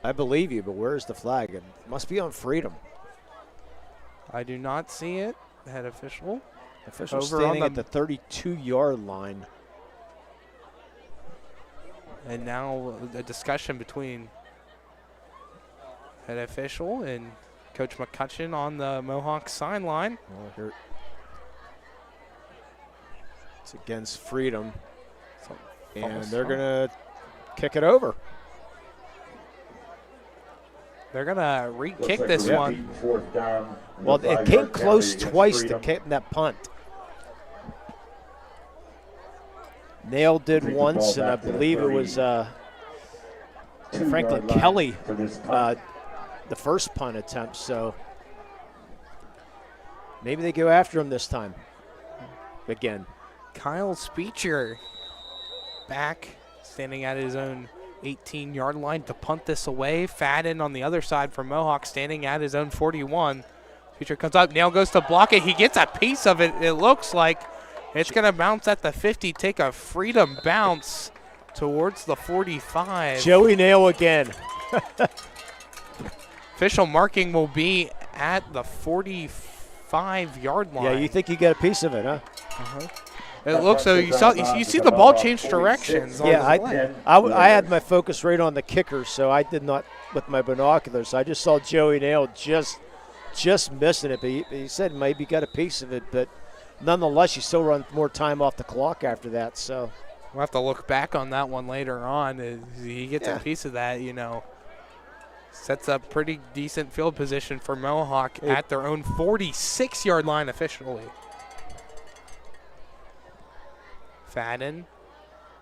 I believe you, but where's the flag? It must be on Freedom. I do not see it. Head official. Official standing at the 32-yard line. And now a discussion between head official and Coach McCutcheon on the Mohawk sideline. Well, here it's against Freedom. And they're going to kick it over. They're going to re-kick this one. Well, it came close twice to kicking that punt. Nail did once, and I believe it was Franklin Kelly, the first punt attempt. So maybe they go after him this time again. Kyle Speecher back, standing at his own 18-yard line to punt this away. Fadden on the other side for Mohawk, standing at his own 41. Speecher comes up, Nail goes to block it. He gets a piece of it. It looks like it's going to bounce at the 50, take a Freedom bounce towards the 45. Joey Nail again. Official marking will be at the 45-yard line. Yeah, you think you get a piece of it, huh? Uh-huh. It looks so. You see the ball change directions. Yeah, I had my focus right on the kicker, so I did not with my binoculars. I just saw Joey Nail just missing it, but he said maybe got a piece of it, but nonetheless, you still run more time off the clock after that. So we'll have to look back on that one later on. He gets a piece of that, sets up pretty decent field position for Mohawk at their own 46-yard line officially. Fadden,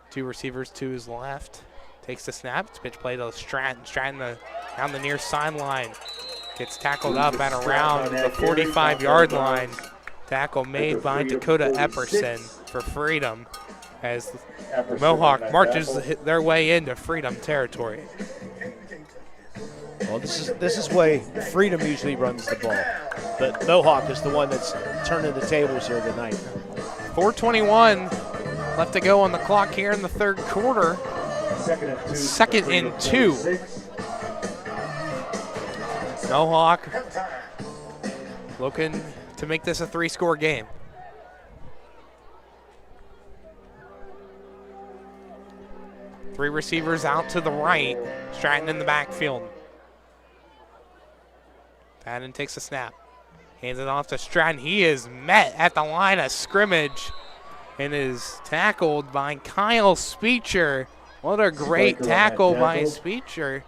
two receivers to his left, takes the snap. It's pitch play to Stratton. Stratton down the near sideline. Gets tackled up at around the 45-yard line. Tackle made by Dakota Epperson for Freedom as Mohawk marches their way into Freedom territory. Well, this is way Freedom usually runs the ball, but Mohawk is the one that's turning the tables here tonight. 4:21 left to go on the clock here in the third quarter. Second and 2. Mohawk looking to make this a 3-score game. Three receivers out to the right. Stratton in the backfield. Fadden takes a snap. Hands it off to Stratton. He is met at the line of scrimmage and is tackled by Kyle Speecher. What a great tackle by Speecher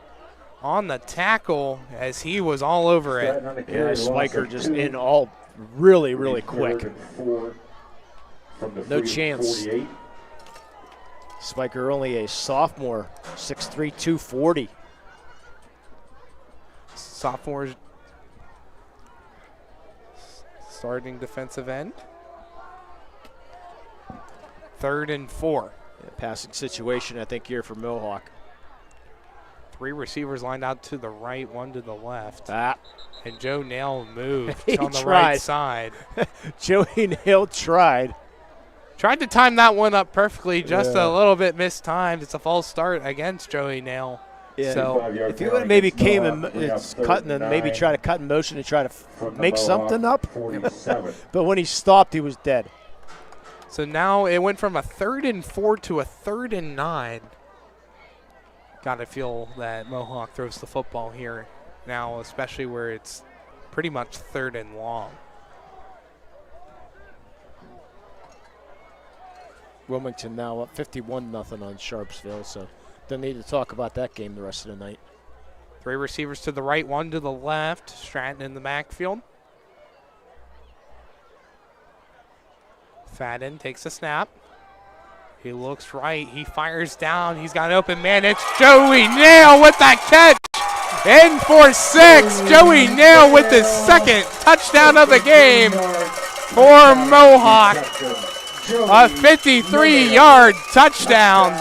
on the tackle as he was all over it. Yeah, Spiker just in all really, really quick. No chance. Spiker only a sophomore, 6'3", 240. Sophomore starting defensive end. 3rd and 4. Yeah, passing situation, I think, here for Mohawk. Three receivers lined out to the right, one to the left. And Joe Nail moved on the right side. Joey Nail tried. Tried to time that one up perfectly, just a little bit mistimed. It's a false start against Joey Nail. Yeah. So if you would have maybe came and cut and maybe try to cut in motion and try to make something up. But when he stopped, he was dead. So now it went from a 3rd and 4 to a 3rd and 9. Got to feel that Mohawk throws the football here now, especially where it's pretty much 3rd and long. Wilmington now up 51-0 on Sharpsville, so don't need to talk about that game the rest of the night. Three receivers to the right, one to the left. Stratton in the backfield. Fadden takes a snap. He looks right. He fires down. He's got an open man. It's Joey Nail with that catch. In for 6. Joey Nail with his second touchdown of the game for Mohawk. A 53-yard touchdown.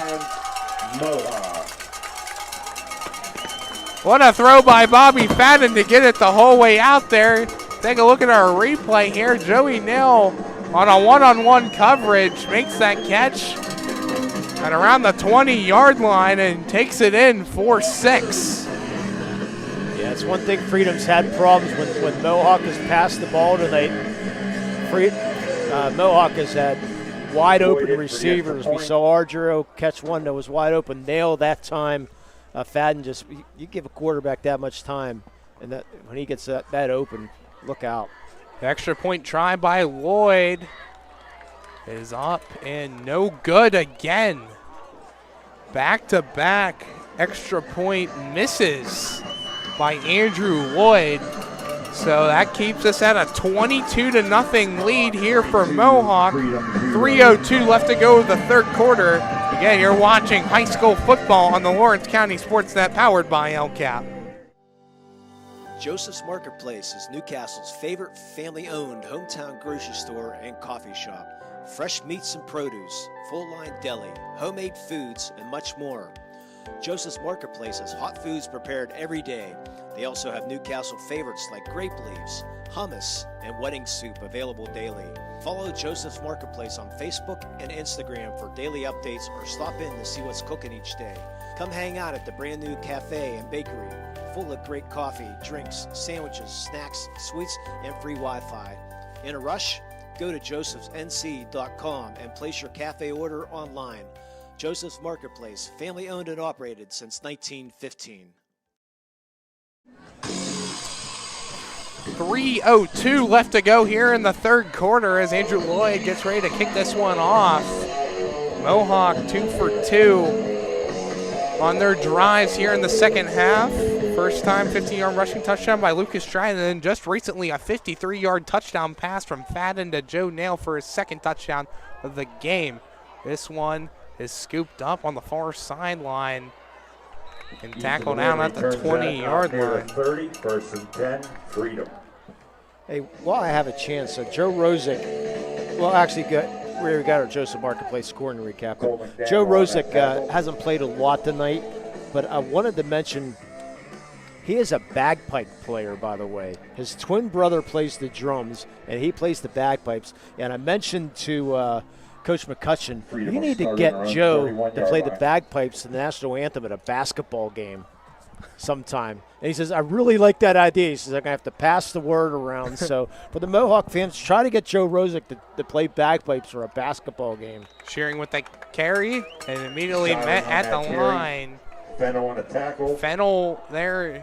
What a throw by Bobby Fadden to get it the whole way out there. Take a look at our replay here. Joey Nail on a one-on-one coverage makes that catch at around the 20-yard line and takes it in for 6. Yeah, it's one thing Freedom's had problems when Mohawk has passed the ball tonight. Mohawk has had wide open receivers. We saw Argiro catch one that was wide open, nail that time. Fadden just, you give a quarterback that much time, and that when he gets that open, look out. The extra point try by Lloyd is up and no good again. Back-to-back extra point misses by Andrew Lloyd. So that keeps us at a 22-0 lead here for Mohawk. 3:02 left to go in the third quarter. Again, you're watching high school football on the Lawrence County SportsNet, powered by LCAP. Joseph's Marketplace is Newcastle's favorite family-owned hometown grocery store and coffee shop. Fresh meats and produce, full-line deli, homemade foods, and much more. Joseph's Marketplace has hot foods prepared every day. They also have Newcastle favorites like grape leaves, hummus, and wedding soup available daily. Follow Joseph's Marketplace on Facebook and Instagram for daily updates, or stop in to see what's cooking each day. Come hang out at the brand new cafe and bakery, full of great coffee, drinks, sandwiches, snacks, sweets, and free Wi-Fi. In a rush? Go to josephsnc.com and place your cafe order online. Joseph's Marketplace, family owned and operated since 1915. 3:02 left to go here in the third quarter as Andrew Lloyd gets ready to kick this one off. Mohawk 2 for 2 on their drives here in the second half. First time 15-yard rushing touchdown by Lucas Stratton, and just recently a 53-yard touchdown pass from Fadden to Joe Nail for his second touchdown of the game. This one is scooped up on the far sideline and tackled down at the 20-yard line. 30, first and 10, Freedom. Hey, while I have a chance, Joe Rosick, well, actually, we got our Joseph Marketplace scoring recap. Joe Rosick hasn't played a lot tonight, but I wanted to mention he is a bagpipe player, by the way. His twin brother plays the drums, and he plays the bagpipes. And I mentioned to Coach McCutcheon, you need to get Joe to play the bagpipes in the national anthem at a basketball game sometime. And he says, I really like that idea. He says, I'm going to have to pass the word around. So for the Mohawk fans, try to get Joe Rosick to play bagpipes for a basketball game. Sharing with the carry and immediately met at the line. Fennell on a tackle. Fennell there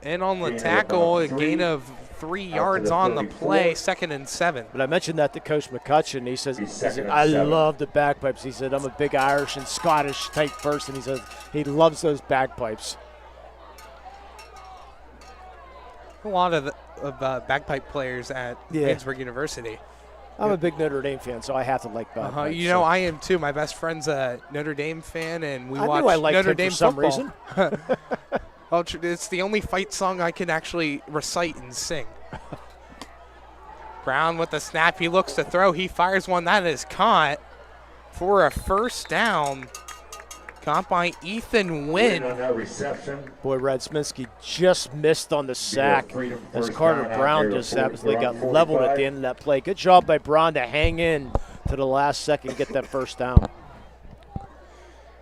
in on the tackle, a gain of 3 yards on the play, 2nd and 7. But I mentioned that to Coach McCutcheon. He said, I love the bagpipes. He said, I'm a big Irish and Scottish type person. He says he loves those bagpipes. A lot of bagpipe players at Pittsburgh University. I'm a big Notre Dame fan, so I have to like bagpipes. You know, I am too. My best friend's a Notre Dame fan, and we watch Notre Dame for some football. reason. Well, it's the only fight song I can actually recite and sing. Brown with the snap. He looks to throw. He fires one that is caught for a first down. Caught by Ethan Wynn. Boy, Radsminski just missed on the sack as Carter Brown just absolutely got leveled at the end of that play. Good job by Brown to hang in to the last second and get that first down.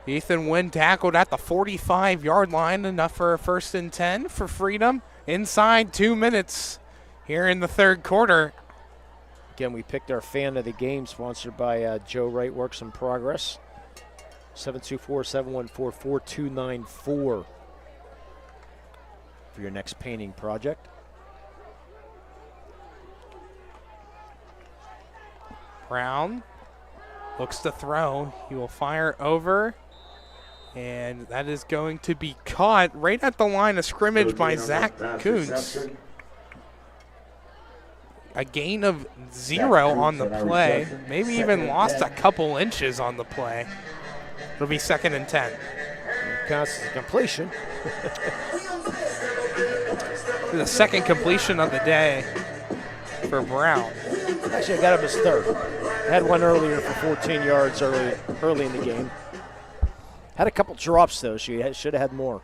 Ethan Wynn tackled at the 45-yard line, enough for a 1st and 10 for Freedom. Inside 2 minutes here in the third quarter. Again, we picked our fan of the game, sponsored by Joe Wright Works in Progress. 724-714-4294 for your next painting project. Brown looks to throw. He will fire over, and that is going to be caught right at the line of scrimmage by Zach Kuntz. A gain of 0 on the play. Maybe even lost a couple inches on the play. It'll be 2nd and 10. Counts as a completion. The second completion of the day for Brown. Actually, I got him his third. Had one earlier for 14 yards early in the game. Had a couple drops, though. She should have had more.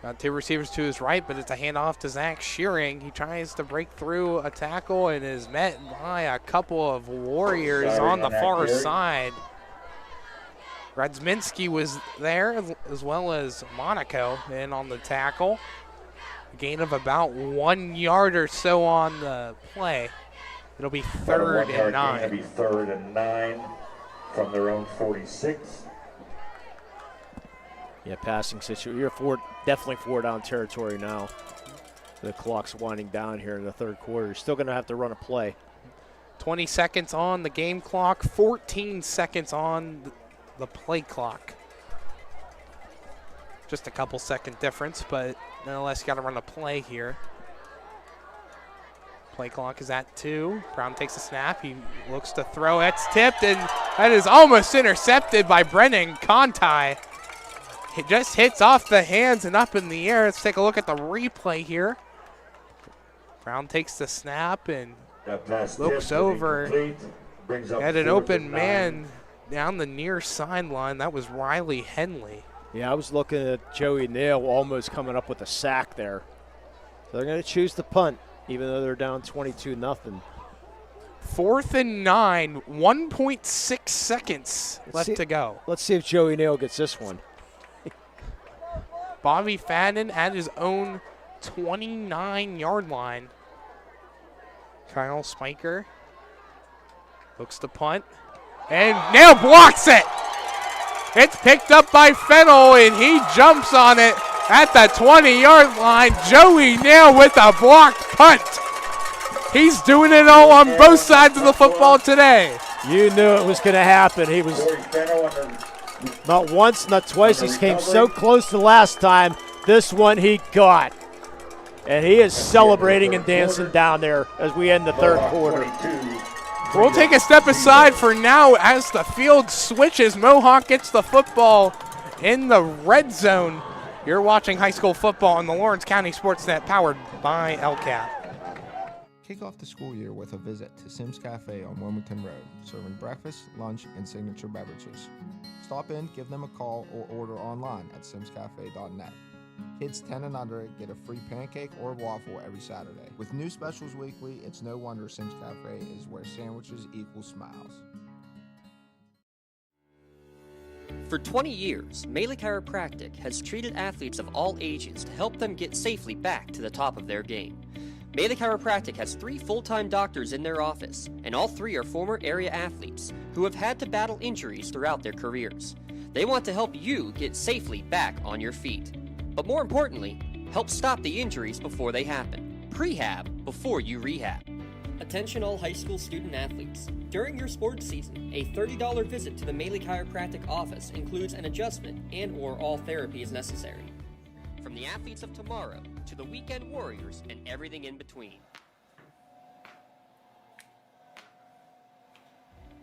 Got 2 receivers to his right, but it's a handoff to Zach Shearing. He tries to break through a tackle and is met by a couple of Warriors on the far side. Radsminski was there, as well as Monaco in on the tackle. A gain of about 1 yard or so on the play. It'll be On a 3rd 1 yard and 9. gain, it'll be 3rd and 9 from their own 46. Yeah, passing situation. You're definitely 4 down territory now. The clock's winding down here in the 3rd quarter. You're still going to have to run a play. 20 seconds on the game clock, 14 seconds on the play clock. Just a couple second difference, but nonetheless, you got to run a play here. Play clock is at 2. Brown takes a snap. He looks to throw. It's tipped, and that is almost intercepted by Brennan Conti. It just hits off the hands and up in the air. Let's take a look at the replay here. Brown takes the snap and looks over at an open man down the near sideline. That was Riley Henley. Yeah, I was looking at Joey Nail almost coming up with a sack there. So they're going to choose the punt, even though they're down 22-0. 4th and 9, 1.6 seconds left to go. Let's see if Joey Nail gets this one. Bobby Fadden at his own 29-yard line. Kyle Spiker looks to punt, and Nail blocks it. It's picked up by Fennell, and he jumps on it at the 20-yard line. Joey Nail with a blocked punt. He's doing it all on both sides of the football today. You knew it was going to happen. He was not once, not twice. He came so close the last time. This one he got. And he is celebrating and dancing down there as we end the 3rd quarter. We'll take a step aside for now as the field switches. Mohawk gets the football in the red zone. You're watching high school football on the Lawrence County SportsNet, powered by LCAP. Kick off the school year with a visit to Sims Cafe on Wilmington Road, serving breakfast, lunch, and signature beverages. Stop in, give them a call, or order online at simscafe.net. Kids 10 and under get a free pancake or waffle every Saturday. With new specials weekly, it's no wonder Sims Cafe is where sandwiches equal smiles. For 20 years, Melee Chiropractic has treated athletes of all ages to help them get safely back to the top of their game. Melee Chiropractic has 3 full-time doctors in their office, and all 3 are former area athletes who have had to battle injuries throughout their careers. They want to help you get safely back on your feet. But more importantly, help stop the injuries before they happen. Prehab before you rehab. Attention all high school student athletes. During your sports season, a $30 visit to the Melee Chiropractic office includes an adjustment and/or all therapy is necessary. From the athletes of tomorrow to the weekend warriors and everything in between.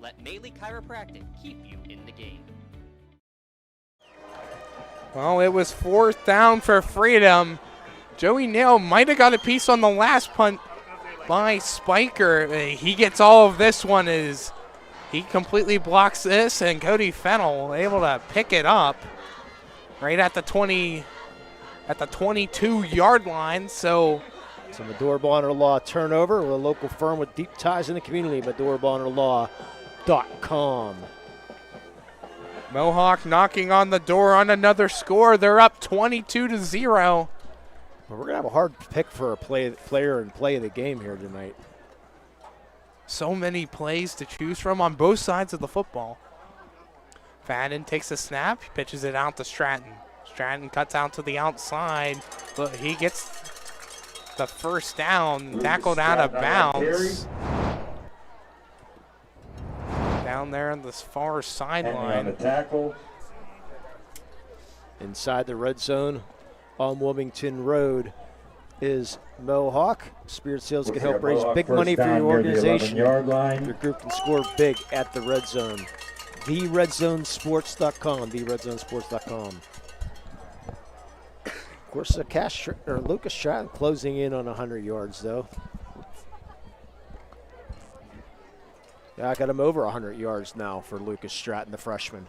Let Melee Chiropractic keep you in the game. Well, it was 4th down for Freedom. Joey Nail might have got a piece on the last punt by Spiker. He gets all of this one as he completely blocks this, and Cody Fennell able to pick it up right at the 22-yard line. So Medora Bonner Law turnover with a local firm with deep ties in the community, MedoraBonnerLaw.com. Mohawk knocking on the door on another score. They're up 22-0. Well, we're going to have a hard pick for a player and play of the game here tonight. So many plays to choose from on both sides of the football. Fadden takes a snap, pitches it out to Stratton. Stratton cuts out to the outside, but he gets the first down, tackled out of bounds. Down there on this far sideline. Inside the red zone on Wilmington Road is Mohawk. Spirit Sales can help raise big money for your organization. Your group can score big at the red zone. TheRedZoneSports.com. TheRedZoneSports.com. Of course, Lucas Stratton closing in on 100 yards, though. Yeah, I got him over 100 yards now for Lucas Stratton, the freshman.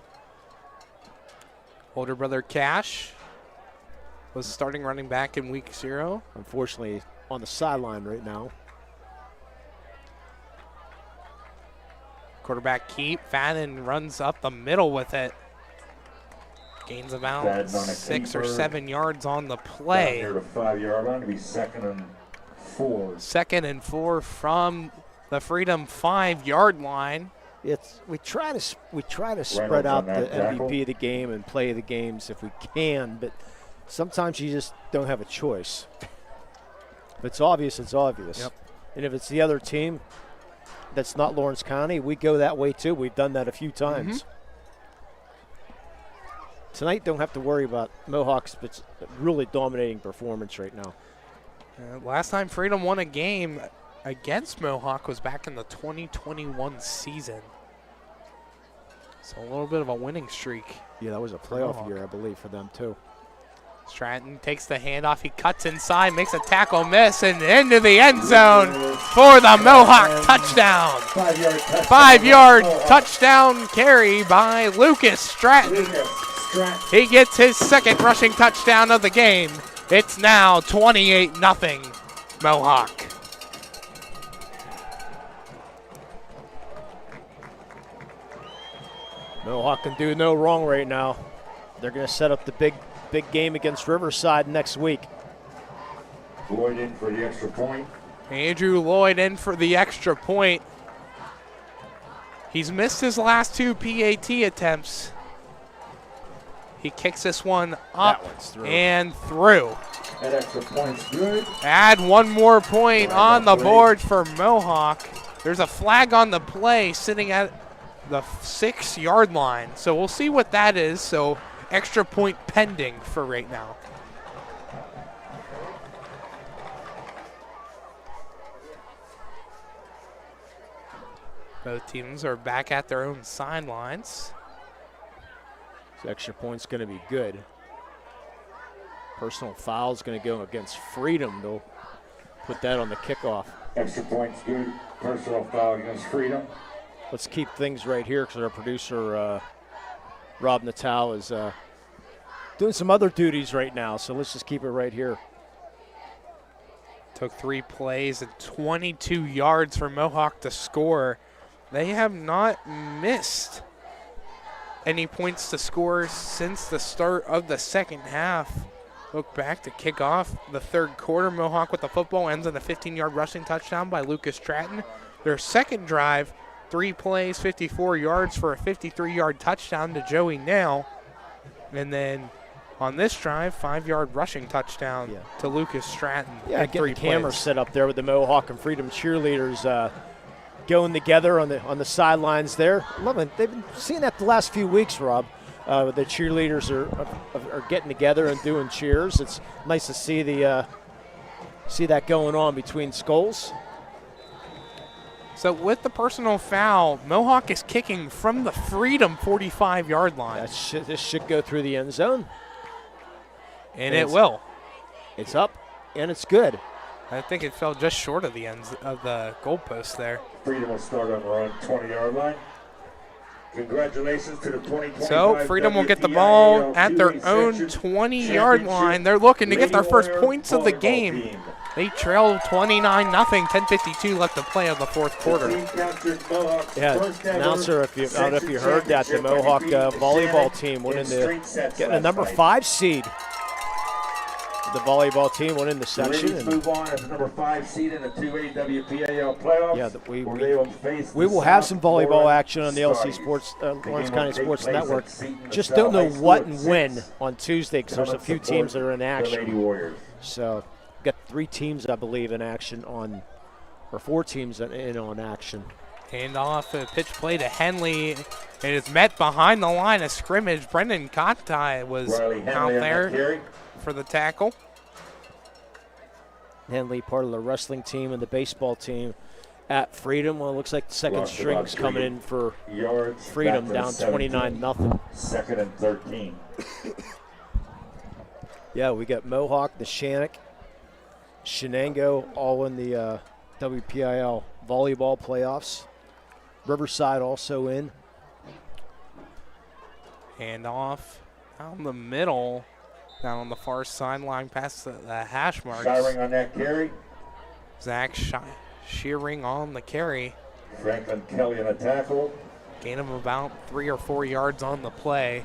Older brother Cash was starting running back in week 0. Unfortunately, on the sideline right now. Quarterback keep. Fadden runs up the middle with it. Gains about 6 or 7 yards on the play. Down near the 5-yard line to be 2nd and 4. 2nd and 4 from the Freedom 5-yard line. We try to spread out the MVP of the game and play the games if we can, but sometimes you just don't have a choice. If it's obvious, it's obvious. Yep. And if it's the other team that's not Lawrence County, we go that way too. We've done that a few times. Tonight, don't have to worry about Mohawks. It's a really dominating performance right now. Last time Freedom won a game against Mohawk was back in the 2021 season. So a little bit of a winning streak. Yeah, that was a playoff year, I believe, for them too. Stratton takes the handoff. He cuts inside, makes a tackle miss, and into the end zone for the Mohawk touchdown. 5-yard touchdown carry by Lucas Stratton. He gets his second rushing touchdown of the game. It's now 28-0 Mohawk. Mohawk can do no wrong right now. They're going to set up the big game against Riverside next week. Lloyd in for the extra point. Andrew Lloyd in for the extra point. He's missed his last 2 PAT attempts. He kicks this one up and through. That extra point's good. Add one more point on the board for Mohawk. There's a flag on the play sitting at the 6-yard line. So we'll see what that is. So extra point pending for right now. Both teams are back at their own sidelines. This extra point's going to be good. Personal foul's going to go against Freedom. They'll put that on the kickoff. Extra point's good. Personal foul against Freedom. Let's keep things right here because our producer, Rob Natal, is doing some other duties right now. So let's just keep it right here. Took 3 plays and 22 yards for Mohawk to score. They have not missed any points to score since the start of the second half. Look back to kick off the third quarter. Mohawk with the football ends on a 15-yard rushing touchdown by Lucas Stratton. Their second drive, 3 plays, 54 yards for a 53-yard touchdown to Joey Nail. And then on this drive, 5-yard rushing touchdown to Lucas Stratton. Yeah, get the camera set up there with the Mohawk and Freedom cheerleaders going together on the sidelines there. Love it. They've been seeing that the last few weeks, Rob. The cheerleaders are getting together and doing cheers. It's nice to see see that going on between schools. So with the personal foul, Mohawk is kicking from the Freedom 45-yard line. This should go through the end zone. And it will. It's up, and it's good. I think it fell just short of the ends of the goalpost there. Freedom will start on their own 20-yard line. Congratulations to the 2025 So Freedom will get the ball at their own 20-yard line. They're looking to get their first points of the game. They trail 29-0, 10:52 left to play of the fourth quarter. Yeah, announcer, if you heard that, the Mohawk volleyball team went in getting a number 5 seed. The volleyball team went in the section. And move on as the number 5 seed in the 2 WPIAL playoffs. Yeah, we will have some volleyball action on the LC Sports, Lawrence County Sports Network. Just don't know what and when on Tuesday because there's a few teams that are in action. So got 3 teams, I believe, in action or 4 teams in on action. Hand off a pitch play to Henley. It is met behind the line of scrimmage. Brendan Conti was out there for the tackle. Henley, part of the wrestling team and the baseball team at Freedom. Well, it looks like the second string's coming in for Freedom, down 29-0. 2nd and 13. Yeah, we got Mohawk, the Shenango, all in the WPIL volleyball playoffs. Riverside also in. Hand off down the middle. Down on the far sideline past the hash marks. Shearing on that carry. Zach Shearing on the carry. Franklin Kelly on a tackle. Gain of about 3 or 4 yards on the play.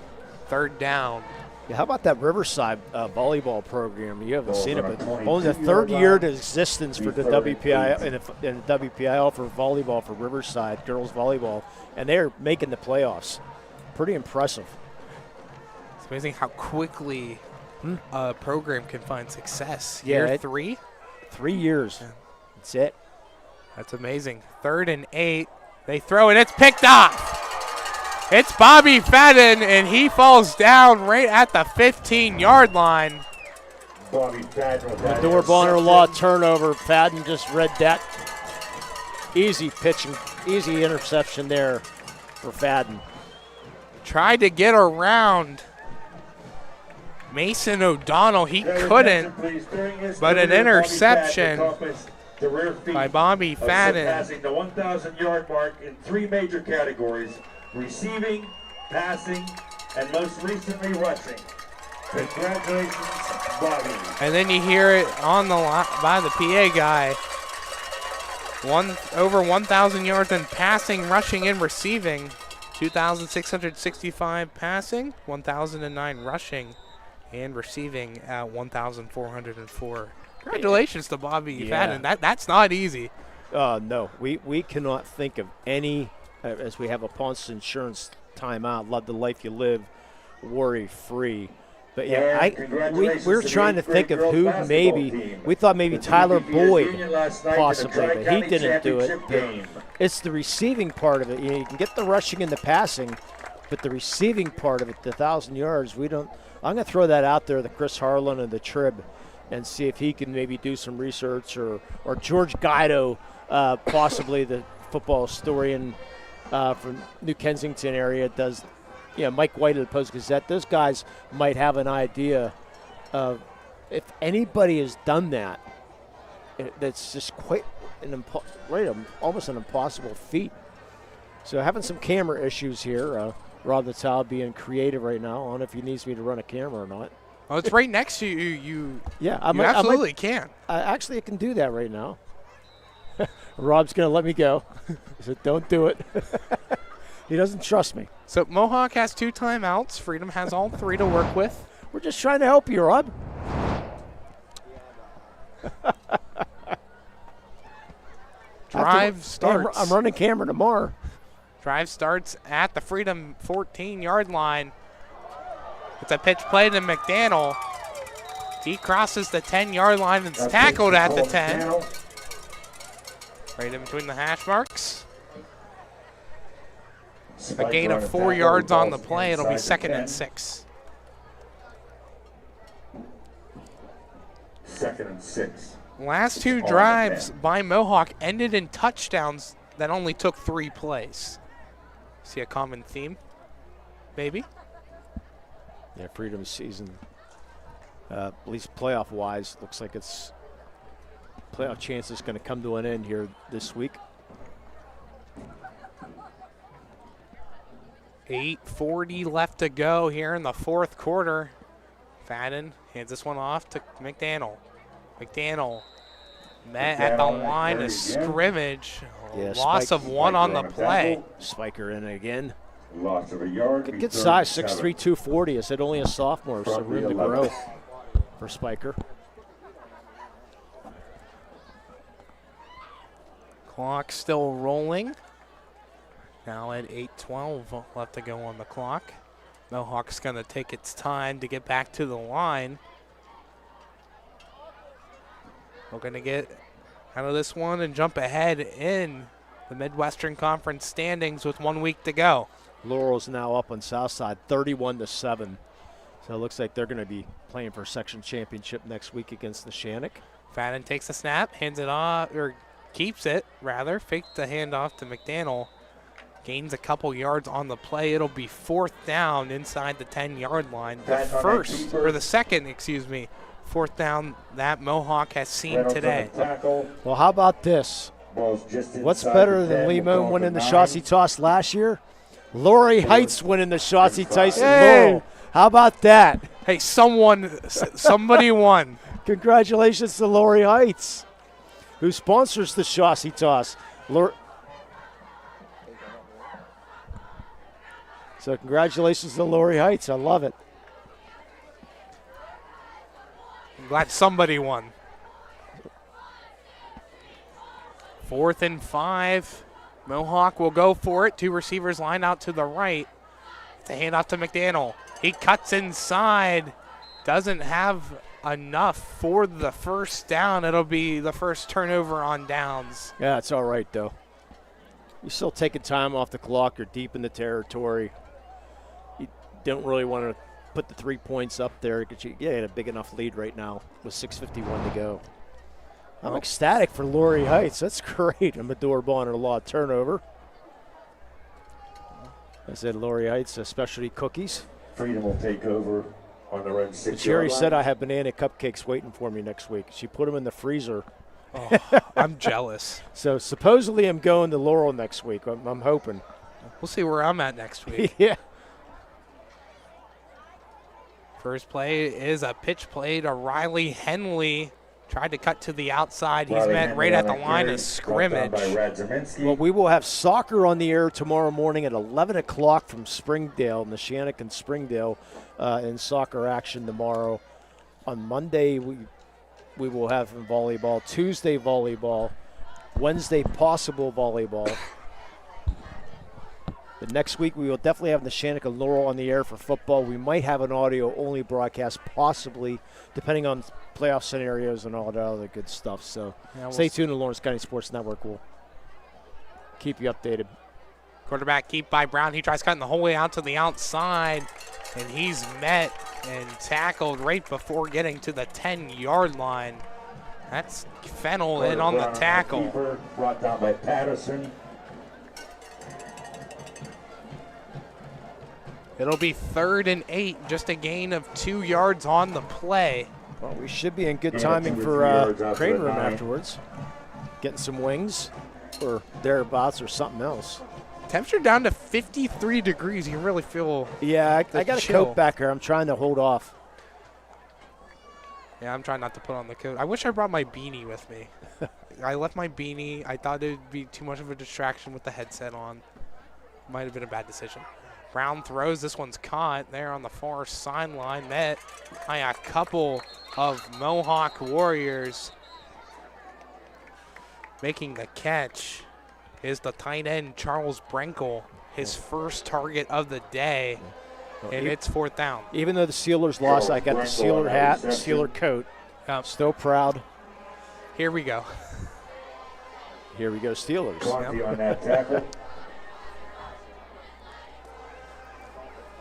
3rd down. Yeah, how about that Riverside volleyball program? You haven't seen it, but only the third year in existence for the WPIAL in the WPIAL for volleyball for Riverside girls volleyball, and they're making the playoffs. Pretty impressive. It's amazing how quickly a program can find success. Yeah, Year 3? 3 years. Yeah. That's it. That's amazing. 3rd and 8. They throw it. It's picked off. It's Bobby Fadden, and he falls down right at the 15-yard line. Bobby Fadden with The that Door Bonner interception. Law turnover. Fadden just read that. Easy pitching, easy interception there for Fadden. Tried to get around Mason O'Donnell. He couldn't, but an interception by Bobby Fadden. Passing the 1,000-yard mark in 3 major categories: receiving, passing, and most recently rushing. Congratulations, Bobby. And then you hear it on the by the PA guy. Over 1,000 yards in passing, rushing, and receiving. 2,665 passing, 1,009 rushing, and receiving at 1,404. Congratulations to Bobby Fadden. That's not easy. No, we cannot think of any, as we have a Ponce Insurance timeout, love the life you live, worry-free. But we're trying to think of who maybe, we thought maybe Tyler Boyd possibly, but he didn't do it. It's the receiving part of it. You can get the rushing and the passing, but the receiving part of it, the 1,000 yards, we don't. I'm going to throw that out there, the Chris Harlan and the Trib, and see if he can maybe do some research, or George Guido, possibly the football historian from New Kensington area, does. Mike White of the Post-Gazette, those guys might have an idea of if anybody has done that, that's just quite almost an impossible feat. So having some camera issues here. Rob Natal being creative right now. I don't know if he needs me to run a camera or not. Oh, it's right next to you. You absolutely can. Actually, I can do that right now. Rob's going to let me go. He said, don't do it. He doesn't trust me. So Mohawk has 2 timeouts. Freedom has all 3 to work with. We're just trying to help you, Rob. Drive starts. I'm running camera tomorrow. Drive starts at the Freedom 14-yard line. It's a pitch play to McDaniel. He crosses the 10-yard line and is tackled at the 10. Right in between the hash marks. A gain of 4 yards on the play. It'll be 2nd and 6. 2nd and 6. Last 2 drives by Mohawk ended in touchdowns that only took 3 plays. See a common theme? Maybe? Yeah, Freedom season, at least playoff-wise, looks like it's playoff chance is going to come to an end here this week. 8:40 left to go here in the 4th quarter. Fadden hands this one off to McDaniel. McDaniel met at the line of scrimmage. Loss of 1 on the play. Spiker in again. Loss of a yard. Good size, 6'3", 240. I said only a sophomore, so room to grow for Spiker. Clock still rolling. Now at 8:12 left to go on the clock. Mohawk's going to take its time to get back to the line. We're going to get out of this one and jump ahead in the Midwestern Conference standings with 1 week to go. Laurel's now up on Southside, 31-7. So it looks like they're going to be playing for section championship next week against the Shannock. Fadden takes the snap, hands it off, or keeps it rather. Fakes the handoff to McDaniel. Gains a couple yards on the play. It'll be 4th down inside the 10-yard line. The second 4th down that Mohawk has seen today. Well, how about this? What's better than Limon winning the Chauncey toss last year? Laurie Heights winning the Chauncey Tyson Laurel. How about that? Hey, somebody won. Congratulations to Laurie Heights, who sponsors the Chauncey toss. So congratulations to Laurie Heights. I love it. I'm glad somebody won. 4th and 5. Mohawk will go for it. 2 receivers line out to the right. It's a handoff to McDaniel. He cuts inside. Doesn't have enough for the first down. It'll be the first turnover on downs. Yeah, it's all right, though. You're still taking time off the clock. You're deep in the territory. You don't really want to put the 3 points up there because you had a big enough lead right now with 6:51 to go. I'm ecstatic for Laurie Heights. That's great. A Medora Bonner Law turnover. I said Laurie Heights, specialty cookies. Freedom will take over on the run 6 Sherry said I have banana cupcakes waiting for me next week. She put them in the freezer. Oh, I'm jealous. So supposedly I'm going to Laurel next week. I'm hoping. We'll see where I'm at next week. Yeah. First play is a pitch play to Riley Henley. Tried to cut to the outside. He's met right at the line of scrimmage. Well, we will have soccer on the air tomorrow morning at 11 o'clock from Springdale, Neshannock and Springdale, in soccer action tomorrow. On Monday, we will have volleyball. Tuesday, volleyball. Wednesday, possible volleyball. But next week, we will definitely have Neshannock and Laurel on the air for football. We might have an audio-only broadcast, possibly, depending on playoff scenarios and all that other good stuff. So stay tuned to Lawrence County Sports Network. We'll keep you updated. Quarterback keep by Brown. He tries cutting the whole way out to the outside, and he's met and tackled right before getting to the 10-yard line. That's Fennell in on the tackle. Brought down by Patterson. It'll be 3rd and 8, just a gain of 2 yards on the play. Well, we should be in good timing for Crane Room afterwards. Getting some wings or thereabouts or something else. Temperature down to 53 degrees. You can really feel I got a coat back here. I'm trying to hold off. Yeah, I'm trying not to put on the coat. I wish I brought my beanie with me. I left my beanie. I thought it would be too much of a distraction with the headset on. Might have been a bad decision. Brown throws. This one's caught there on the far sideline. Met by a couple of Mohawk Warriors. Making the catch is the tight end, Charles Brenkel. His first target of the day. And it's 4th down. Even though the Steelers lost, I got the Steeler hat, the Steeler coat. Still proud. Here we go. Here we go, Steelers. On that tackle.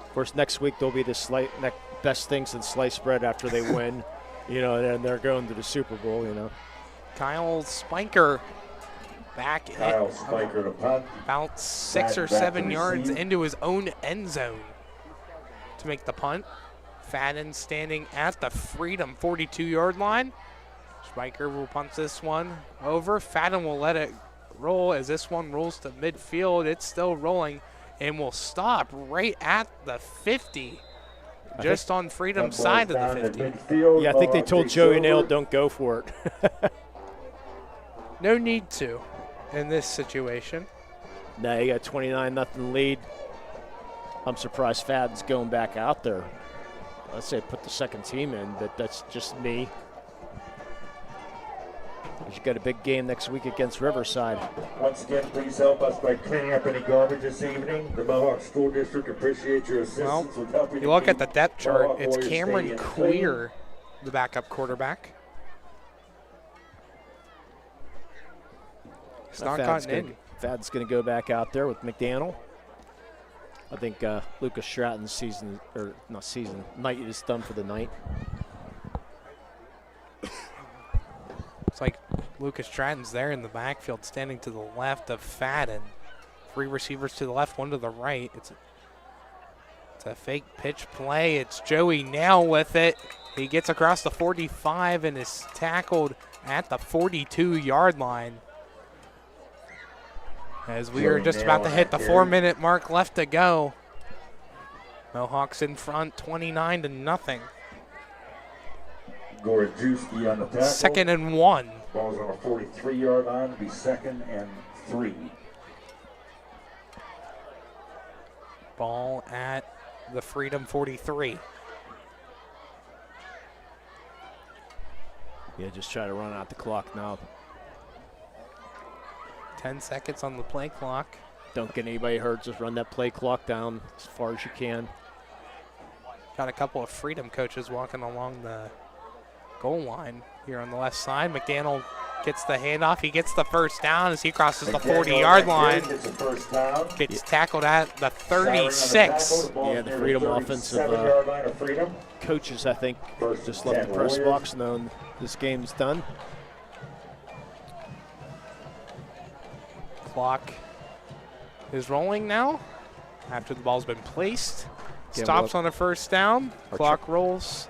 Of course, next week there'll be the best thing since sliced bread after they win, and they're going to the Super Bowl, Kyle Spiker back to punt. About 6 or 7 yards into his own end zone to make the punt. Fadden standing at the Freedom 42-yard line. Spiker will punt this one over. Fadden will let it roll as this one rolls to midfield. It's still rolling and will stop right at the 50. Just on Freedom's side of the 50. Yeah, I think they told Joey Nail don't go for it. No need to in this situation. Now you got 29-0 lead. I'm surprised Fadden's going back out there. Let's say put the second team in, but that's just me. You got a big game next week against Riverside. Once again, please help us by cleaning up any garbage this evening. The Mohawk School District appreciates your assistance with helping. You look at the depth chart, it's Cameron Queer, the backup quarterback. It's not gotten in. Fad's going to go back out there with McDaniel. I think Lucas Stratton's night is done for the night. It's like Lucas Stratton's there in the backfield, standing to the left of Fadden. 3 receivers to the left, 1 to the right. It's a fake pitch play. It's Joey Nail with it. He gets across the 45 and is tackled at the 42-yard line. As we are just about to hit the 4-minute mark left to go. Mohawks in front, 29-0. Gorajewski on the tackle. 2nd and 1. Ball's on a 43-yard line. It'll be 2nd and 3. Ball at the Freedom 43. Yeah, just try to run out the clock now. 10 seconds on the play clock. Don't get anybody hurt. Just run that play clock down as far as you can. Got a couple of Freedom coaches walking along the goal line here on the left side. McDaniel gets the handoff. He gets the first down as he crosses the 40-yard line. Gets tackled at the 36. Yeah, the Freedom offensive coaches, I think, just left the press box knowing this game's done. Clock is rolling now after the ball's been placed. Yeah, Stops on a first down. Clock rolls.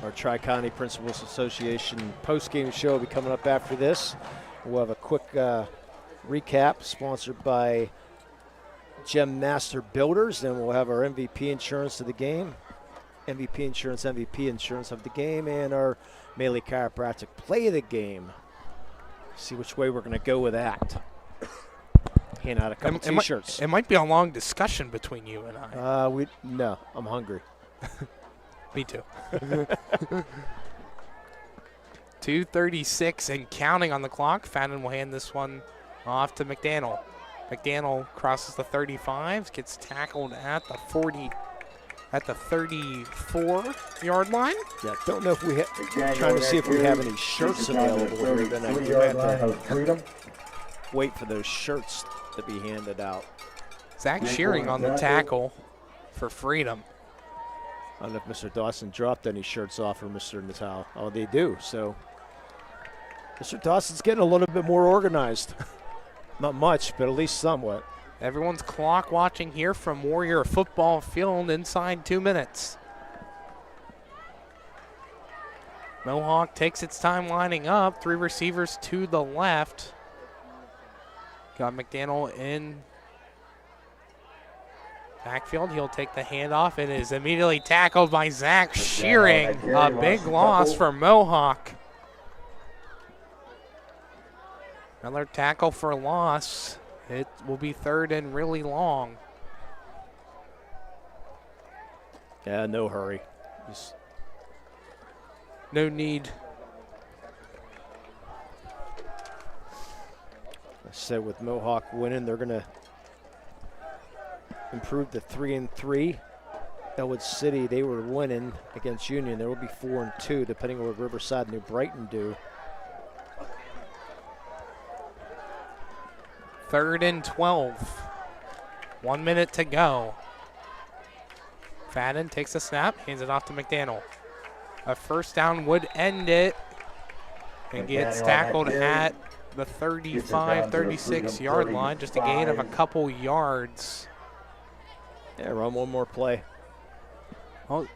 Our Tri-County Principals Association post-game show will be coming up after this. We'll have a quick recap sponsored by Gem Master Builders. Then we'll have our MVP insurance of the game, MVP insurance of the game, and our Melee Chiropractic play of the game. See which way we're going to go with that. Hand out a couple T-shirts. It might be a long discussion between you and I. No, I'm hungry. Me too. 2:36 and counting on the clock. Fadden will hand this one off to McDaniel. McDaniel crosses the 35, gets tackled at the 40, at the 34-yard line. Yeah, don't know if we trying to see if we have any shirts available here. Then I have to wait for those shirts to be handed out. Zach Shearing on the tackle for Freedom. I don't know if Mr. Dawson dropped any shirts off for Mr. Natal. Oh, they do. So Mr. Dawson's getting a little bit more organized. Not much, but at least somewhat. Everyone's clock watching here from Warrior Football Field inside 2 minutes. Mohawk takes its time lining up. 3 receivers to the left. Got McDaniel in backfield. He'll take the handoff and is immediately tackled by Zach Shearing. A big loss for Mohawk. Another tackle for loss. It will be 3rd and really long. Yeah, no hurry. Just no need. I said with Mohawk winning, they're going to improve to 3-3. Elwood City, they were winning against Union. They will be 4-2, depending on what Riverside and New Brighton do. 3rd and 12. 1 minute to go. Fadden takes a snap, hands it off to McDaniel. A first down would end it. And gets tackled at the 35, 36-yard line. Just a gain of a couple yards. Yeah, run one more play. Well,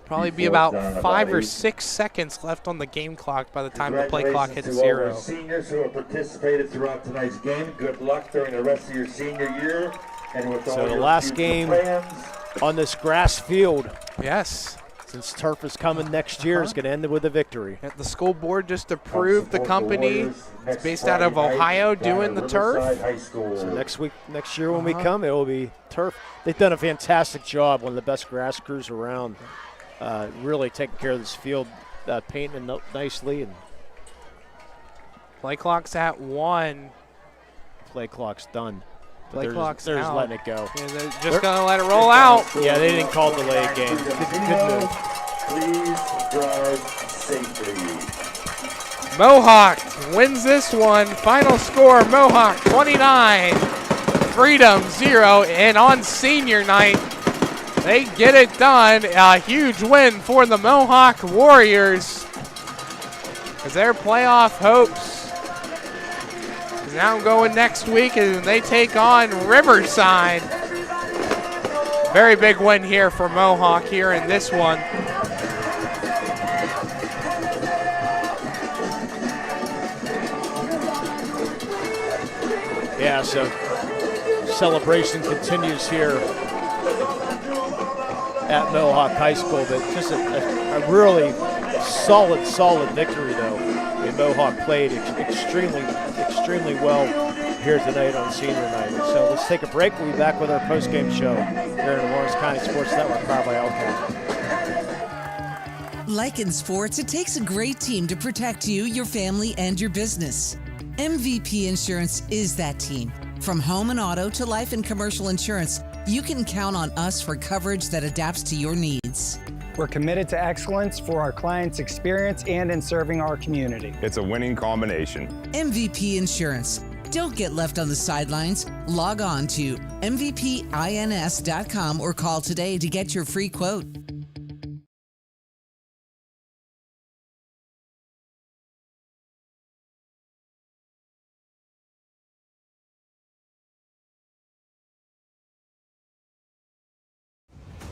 probably be about 5 or 6 seconds left on the game clock by the time the play clock hits 0. Seniors who have participated throughout tonight's game, good luck during the rest of your senior year. And with so the last game on this grass field. Yes. Since turf is coming next year, is going to end with a victory. The school board just approved the company. It's based out of Ohio doing the turf. So next year when we come, it will be turf. They've done a fantastic job, one of the best grass crews around. Really taking care of this field, painting it nicely. And play clock's at 1. Play clock's done. Play clock's they're just out. letting it go. Yeah, they're just going to let it roll out. Yeah, they didn't call delay game. Good move. Please drive safely. Mohawk wins this one. Final score, Mohawk 29, Freedom 0. And on senior night, they get it done. A huge win for the Mohawk Warriors, as their playoff hopes is now going next week, and they take on Riverside. Very big win here for Mohawk here in this one. Yeah, so celebration continues here at Mohawk High School, but just a really solid victory, though. And Mohawk played extremely well here tonight on senior night. So let's take a break. We'll be back with our post-game show here in the Lawrence County Sports Network, powered by LCAT. Like in sports, it takes a great team to protect you, your family, and your business. MVP Insurance is that team. From home and auto to life and commercial insurance, you can count on us for coverage that adapts to your needs. We're committed to excellence for our clients' experience and in serving our community. It's a winning combination. MVP Insurance. Don't get left on the sidelines. Log on to mvpins.com or call today to get your free quote.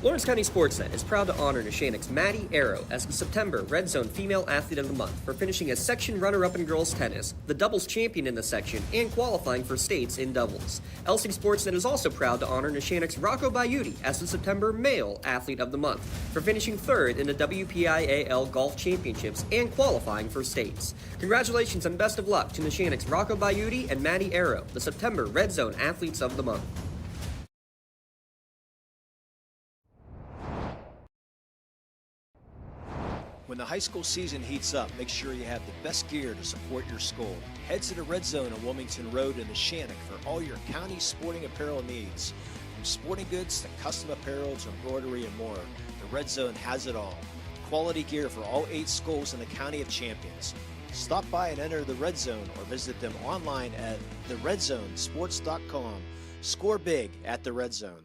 Lawrence County SportsNet is proud to honor Neshannock's Maddie Arrow as the September Red Zone Female Athlete of the Month for finishing as section runner-up in girls tennis, the doubles champion in the section, and qualifying for states in doubles. LC SportsNet is also proud to honor Neshannock's Rocco Baiuti as the September Male Athlete of the Month for finishing third in the WPIAL Golf Championships and qualifying for states. Congratulations and best of luck to Neshannock's Rocco Baiuti and Maddie Arrow, the September Red Zone Athletes of the Month. When the high school season heats up, make sure you have the best gear to support your school. Head to the Red Zone on Wilmington Road in Neshannock for all your county sporting apparel needs. From sporting goods to custom apparel to embroidery and more, the Red Zone has it all. Quality gear for all 8 schools in the County of Champions. Stop by and enter the Red Zone or visit them online at theredzonesports.com. Score big at the Red Zone.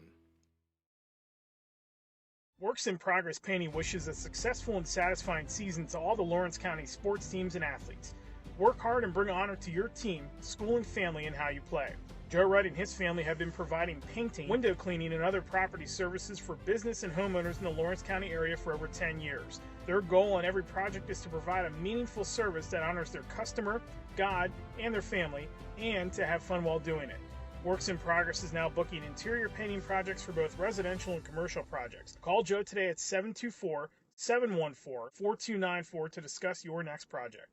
Works in Progress Painting wishes a successful and satisfying season to all the Lawrence County sports teams and athletes. Work hard and bring honor to your team, school, and family in how you play. Joe Wright and his family have been providing painting, window cleaning, and other property services for business and homeowners in the Lawrence County area for over 10 years. Their goal on every project is to provide a meaningful service that honors their customer, God, and their family, and to have fun while doing it. Works in Progress is now booking interior painting projects for both residential and commercial projects. Call Joe today at 724-714-4294 to discuss your next project.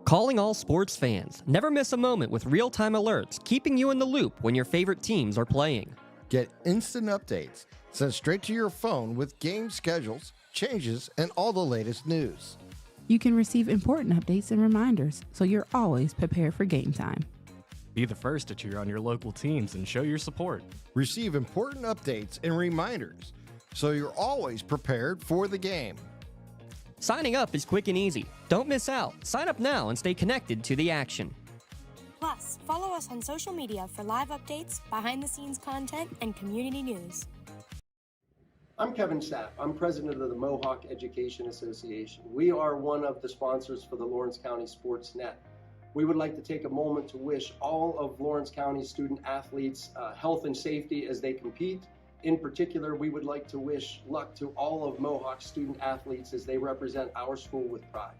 Calling all sports fans. Never miss a moment with real-time alerts, keeping you in the loop when your favorite teams are playing. Get instant updates sent straight to your phone with game schedules, changes, and all the latest news. You can receive important updates and reminders, so you're always prepared for game time. Be the first to cheer on your local teams and show your support. Receive important updates and reminders, so you're always prepared for the game. Signing up is quick and easy. Don't miss out. Sign up now and stay connected to the action. Plus, follow us on social media for live updates, behind-the-scenes content, and community news. I'm Kevin Stapp. I'm president of the Mohawk Education Association. We are one of the sponsors for the Lawrence County SportsNet. We would like to take a moment to wish all of Lawrence County student athletes health and safety as they compete. In particular, we would like to wish luck to all of Mohawk student athletes as they represent our school with pride.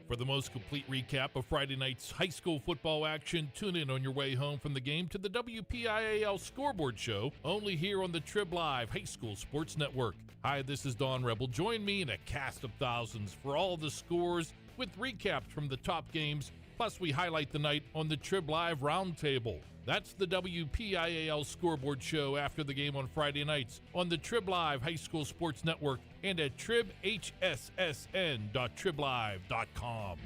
For the most complete recap of Friday night's high school football action, tune in on your way home from the game to the WPIAL Scoreboard Show, only here on the Trib Live High School Sports Network. Hi, this is Don Rebel. Join me in a cast of thousands for all the scores with recaps from the top games, plus we highlight the night on the Trib Live Roundtable. That's the WPIAL Scoreboard Show after the game on Friday nights on the Trib Live High School Sports Network and at tribhssn.triblive.com.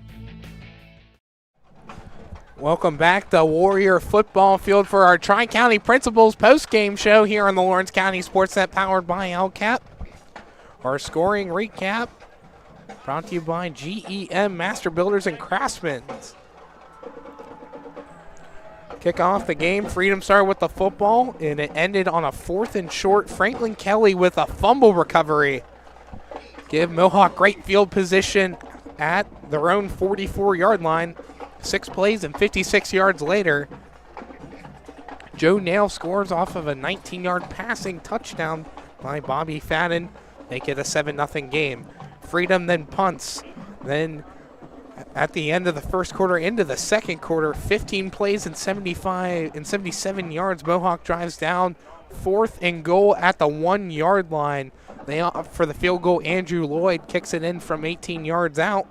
Welcome back to Warrior Football Field for our Tri-County Principals post-game show here on the Lawrence County SportsNet powered by LCAP. Our scoring recap brought to you by GEM Master Builders and Craftsmen. Kick off the game, Freedom started with the football, and it ended on a 4th and short. Franklin Kelly with a fumble recovery. Give Mohawk great field position at their own 44-yard line. 6 plays and 56 yards later, Joe Nail scores off of a 19-yard passing touchdown by Bobby Fadden, make it a 7-0 game. Freedom then punts. Then at the end of the first quarter into the second quarter, 15 plays and 77 yards. Mohawk drives down, 4th and goal at the 1-yard line. They opt for the field goal. Andrew Lloyd kicks it in from 18 yards out.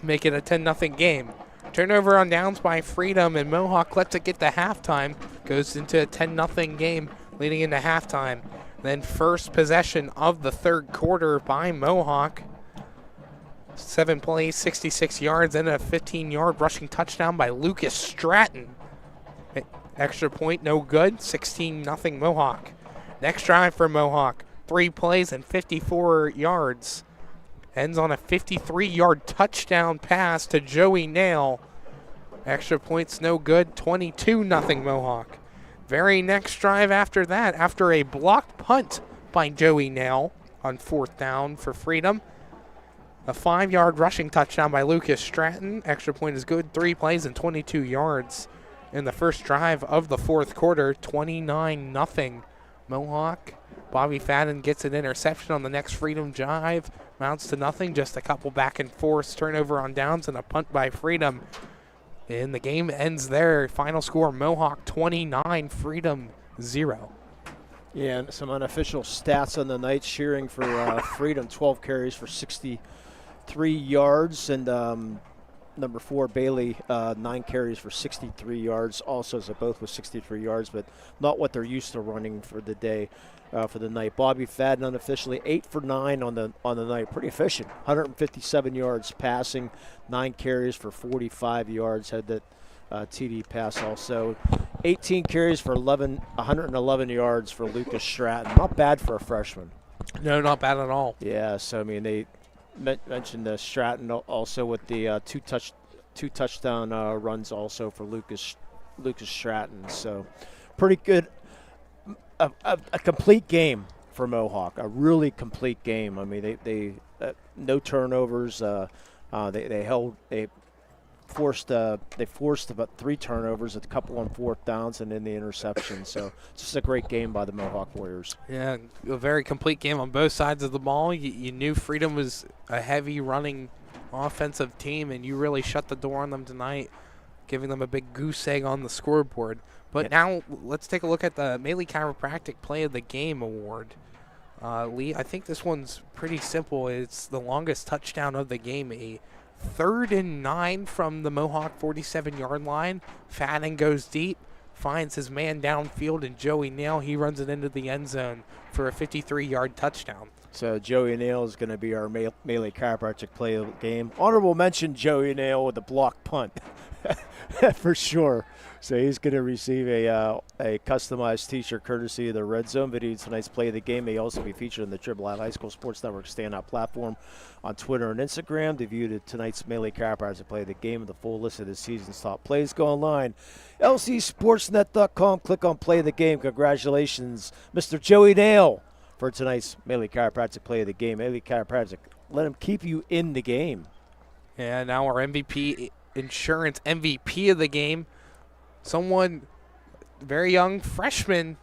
Make it a 10-0 game. Turnover on downs by Freedom, and Mohawk lets it get to halftime. Goes into a 10-0 game leading into halftime. Then first possession of the third quarter by Mohawk. 7 plays, 66 yards, and a 15-yard rushing touchdown by Lucas Stratton. Extra point, no good. 16-0 Mohawk. Next drive for Mohawk. 3 plays and 54 yards. Ends on a 53-yard touchdown pass to Joey Nail. Extra points, no good. 22-0 Mohawk. Very next drive after that, after a blocked punt by Joey Nail on 4th down for Freedom. A 5-yard rushing touchdown by Lucas Stratton. Extra point is good. 3 plays and 22 yards in the first drive of the fourth quarter. 29-0 Mohawk. Bobby Fadden gets an interception on the next Freedom drive. Mounts to nothing. Just a couple back and forth. Turnover on downs and a punt by Freedom. And the game ends there. Final score, Mohawk 29, Freedom 0. Yeah, and some unofficial stats on the night. Shearing for Freedom, 12 carries for 63 yards. And number 4, Bailey, 9 carries for 63 yards. Also, so both with 63 yards, but not what they're used to running for the day, for the night. Bobby Fadden unofficially 8 for 9 on the night. Pretty efficient. 157 yards passing, 9 carries for 45 yards. Had that TD pass also. 18 carries for 111 yards for Lucas Stratton. Not bad for a freshman. No, not bad at all. Yeah, so I mean they mentioned Stratton also with the two touchdown runs also for Lucas Stratton. So pretty good. A complete game for Mohawk. A really complete game. I mean they no turnovers. They forced about 3 turnovers, a couple on 4th downs, and then the interception. So it's just a great game by the Mohawk Warriors. Yeah, a very complete game on both sides of the ball. You knew Freedom was a heavy running offensive team, and you really shut the door on them tonight, giving them a big goose egg on the scoreboard. But now let's take a look at the Maley Chiropractic Play of the Game award. Lee, I think this one's pretty simple. It's the longest touchdown of the game, a 3rd and 9 from the Mohawk 47-yard line. Fadden goes deep, finds his man downfield, and Joey Nail, he runs it into the end zone for a 53-yard touchdown. So Joey Nail is going to be our Maley Chiropractic Play of the Game. Honorable mention, Joey Nail with the block punt. For sure. So he's going to receive a customized T-shirt courtesy of the Red Zone video. Tonight's Play of the Game may also be featured in the Triple Live High School Sports Network standout platform on Twitter and Instagram. To view tonight's Maley Chiropractic Play of the Game and the full list of the season's top plays, go online. lcsportsnet.com. Click on Play of the Game. Congratulations, Mr. Joey Nail, for tonight's Maley Chiropractic Play of the Game. Maley Chiropractic, let him keep you in the game. And now our MVP Insurance MVP of the game. Someone very young, freshman,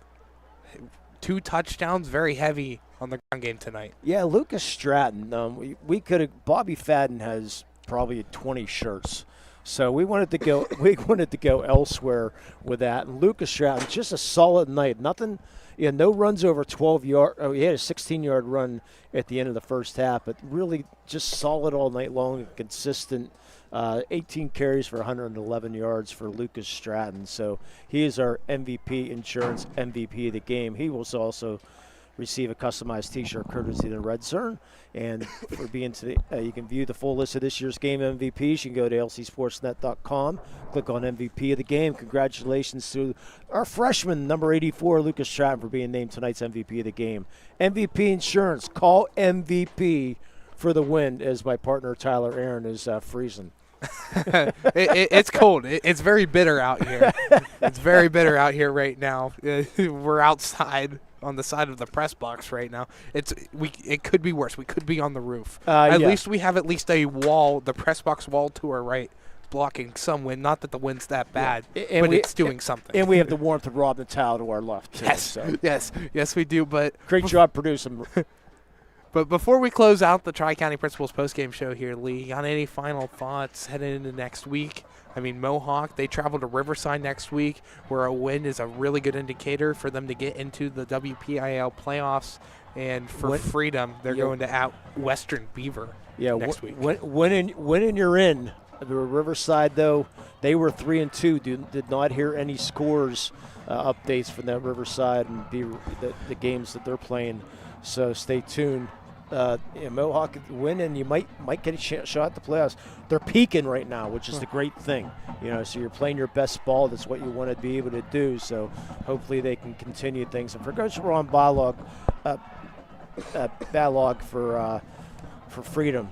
2 touchdowns, very heavy on the ground game tonight. Yeah, Lucas Stratton. We could have. Bobby Fadden has probably 20 shirts, so we wanted to go. We wanted to go elsewhere with that. And Lucas Stratton, just a solid night. Nothing. Yeah, no runs over 12 yards. Oh, he had a 16-yard run at the end of the first half, but really just solid all night long, consistent. 18 carries for 111 yards for Lucas Stratton. So he is our MVP Insurance MVP of the game. He will also receive a customized T-shirt courtesy of the Red Zone. And for being today, you can view the full list of this year's game MVPs. You can go to lcsportsnet.com, click on MVP of the game. Congratulations to our freshman, number 84, Lucas Stratton, for being named tonight's MVP of the game. MVP Insurance, call MVP for the win, as my partner Tyler Aaron is freezing. It's cold. It's very bitter out here. It's very bitter out here right now. We're outside on the side of the press box right now. It could be worse. We could be on the roof. At least we have a wall, the press box wall to our right. blocking some wind. Not that the wind's that bad, And but it's doing something. And we have the warmth of Rob Natal to our left, too. Yes, so. yes, we do. But great job producing. But before we close out the Tri-County Principals postgame show here, Lee, got any final thoughts heading into next week? I mean, Mohawk, they travel to Riverside next week, where a win is a really good indicator for them to get into the WPIAL playoffs. And for Freedom, they're going to out Western Beaver next week. When you're in. The Riverside, though, they were 3-2. Did not hear any scores updates from that Riverside and the games that they're playing. So stay tuned. Mohawk win, and you might get a shot at the playoffs. They're peaking right now, which is the great thing. So you're playing your best ball. That's what you want to be able to do. So hopefully they can continue things. And for Coach Ron Balog for Freedom,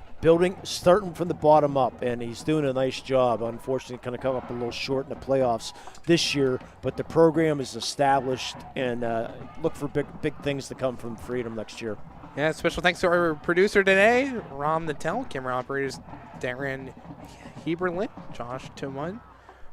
starting from the bottom up, and he's doing a nice job. Unfortunately, kind of come up a little short in the playoffs this year, but the program is established, and look for big things to come from Freedom next year. Yeah, special thanks to our producer today, Ram Natel, camera operators Darren Heberlin, Josh Tumon,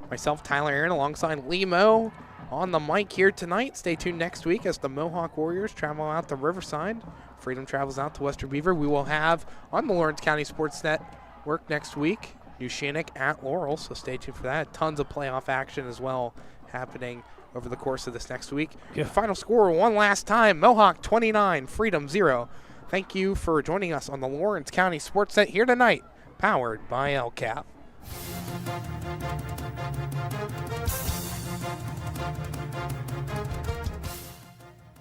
myself, Tyler Aaron, alongside Lee Moe on the mic here tonight. Stay tuned next week as the Mohawk Warriors travel out to Riverside. Freedom travels out to Western Beaver. We will have on the Lawrence County SportsNet work next week, Ushannock at Laurel, so stay tuned for that. Tons of playoff action as well happening over the course of this next week. The final score one last time, Mohawk 29, Freedom 0. Thank you for joining us on the Lawrence County SportsNet here tonight, powered by LCAP.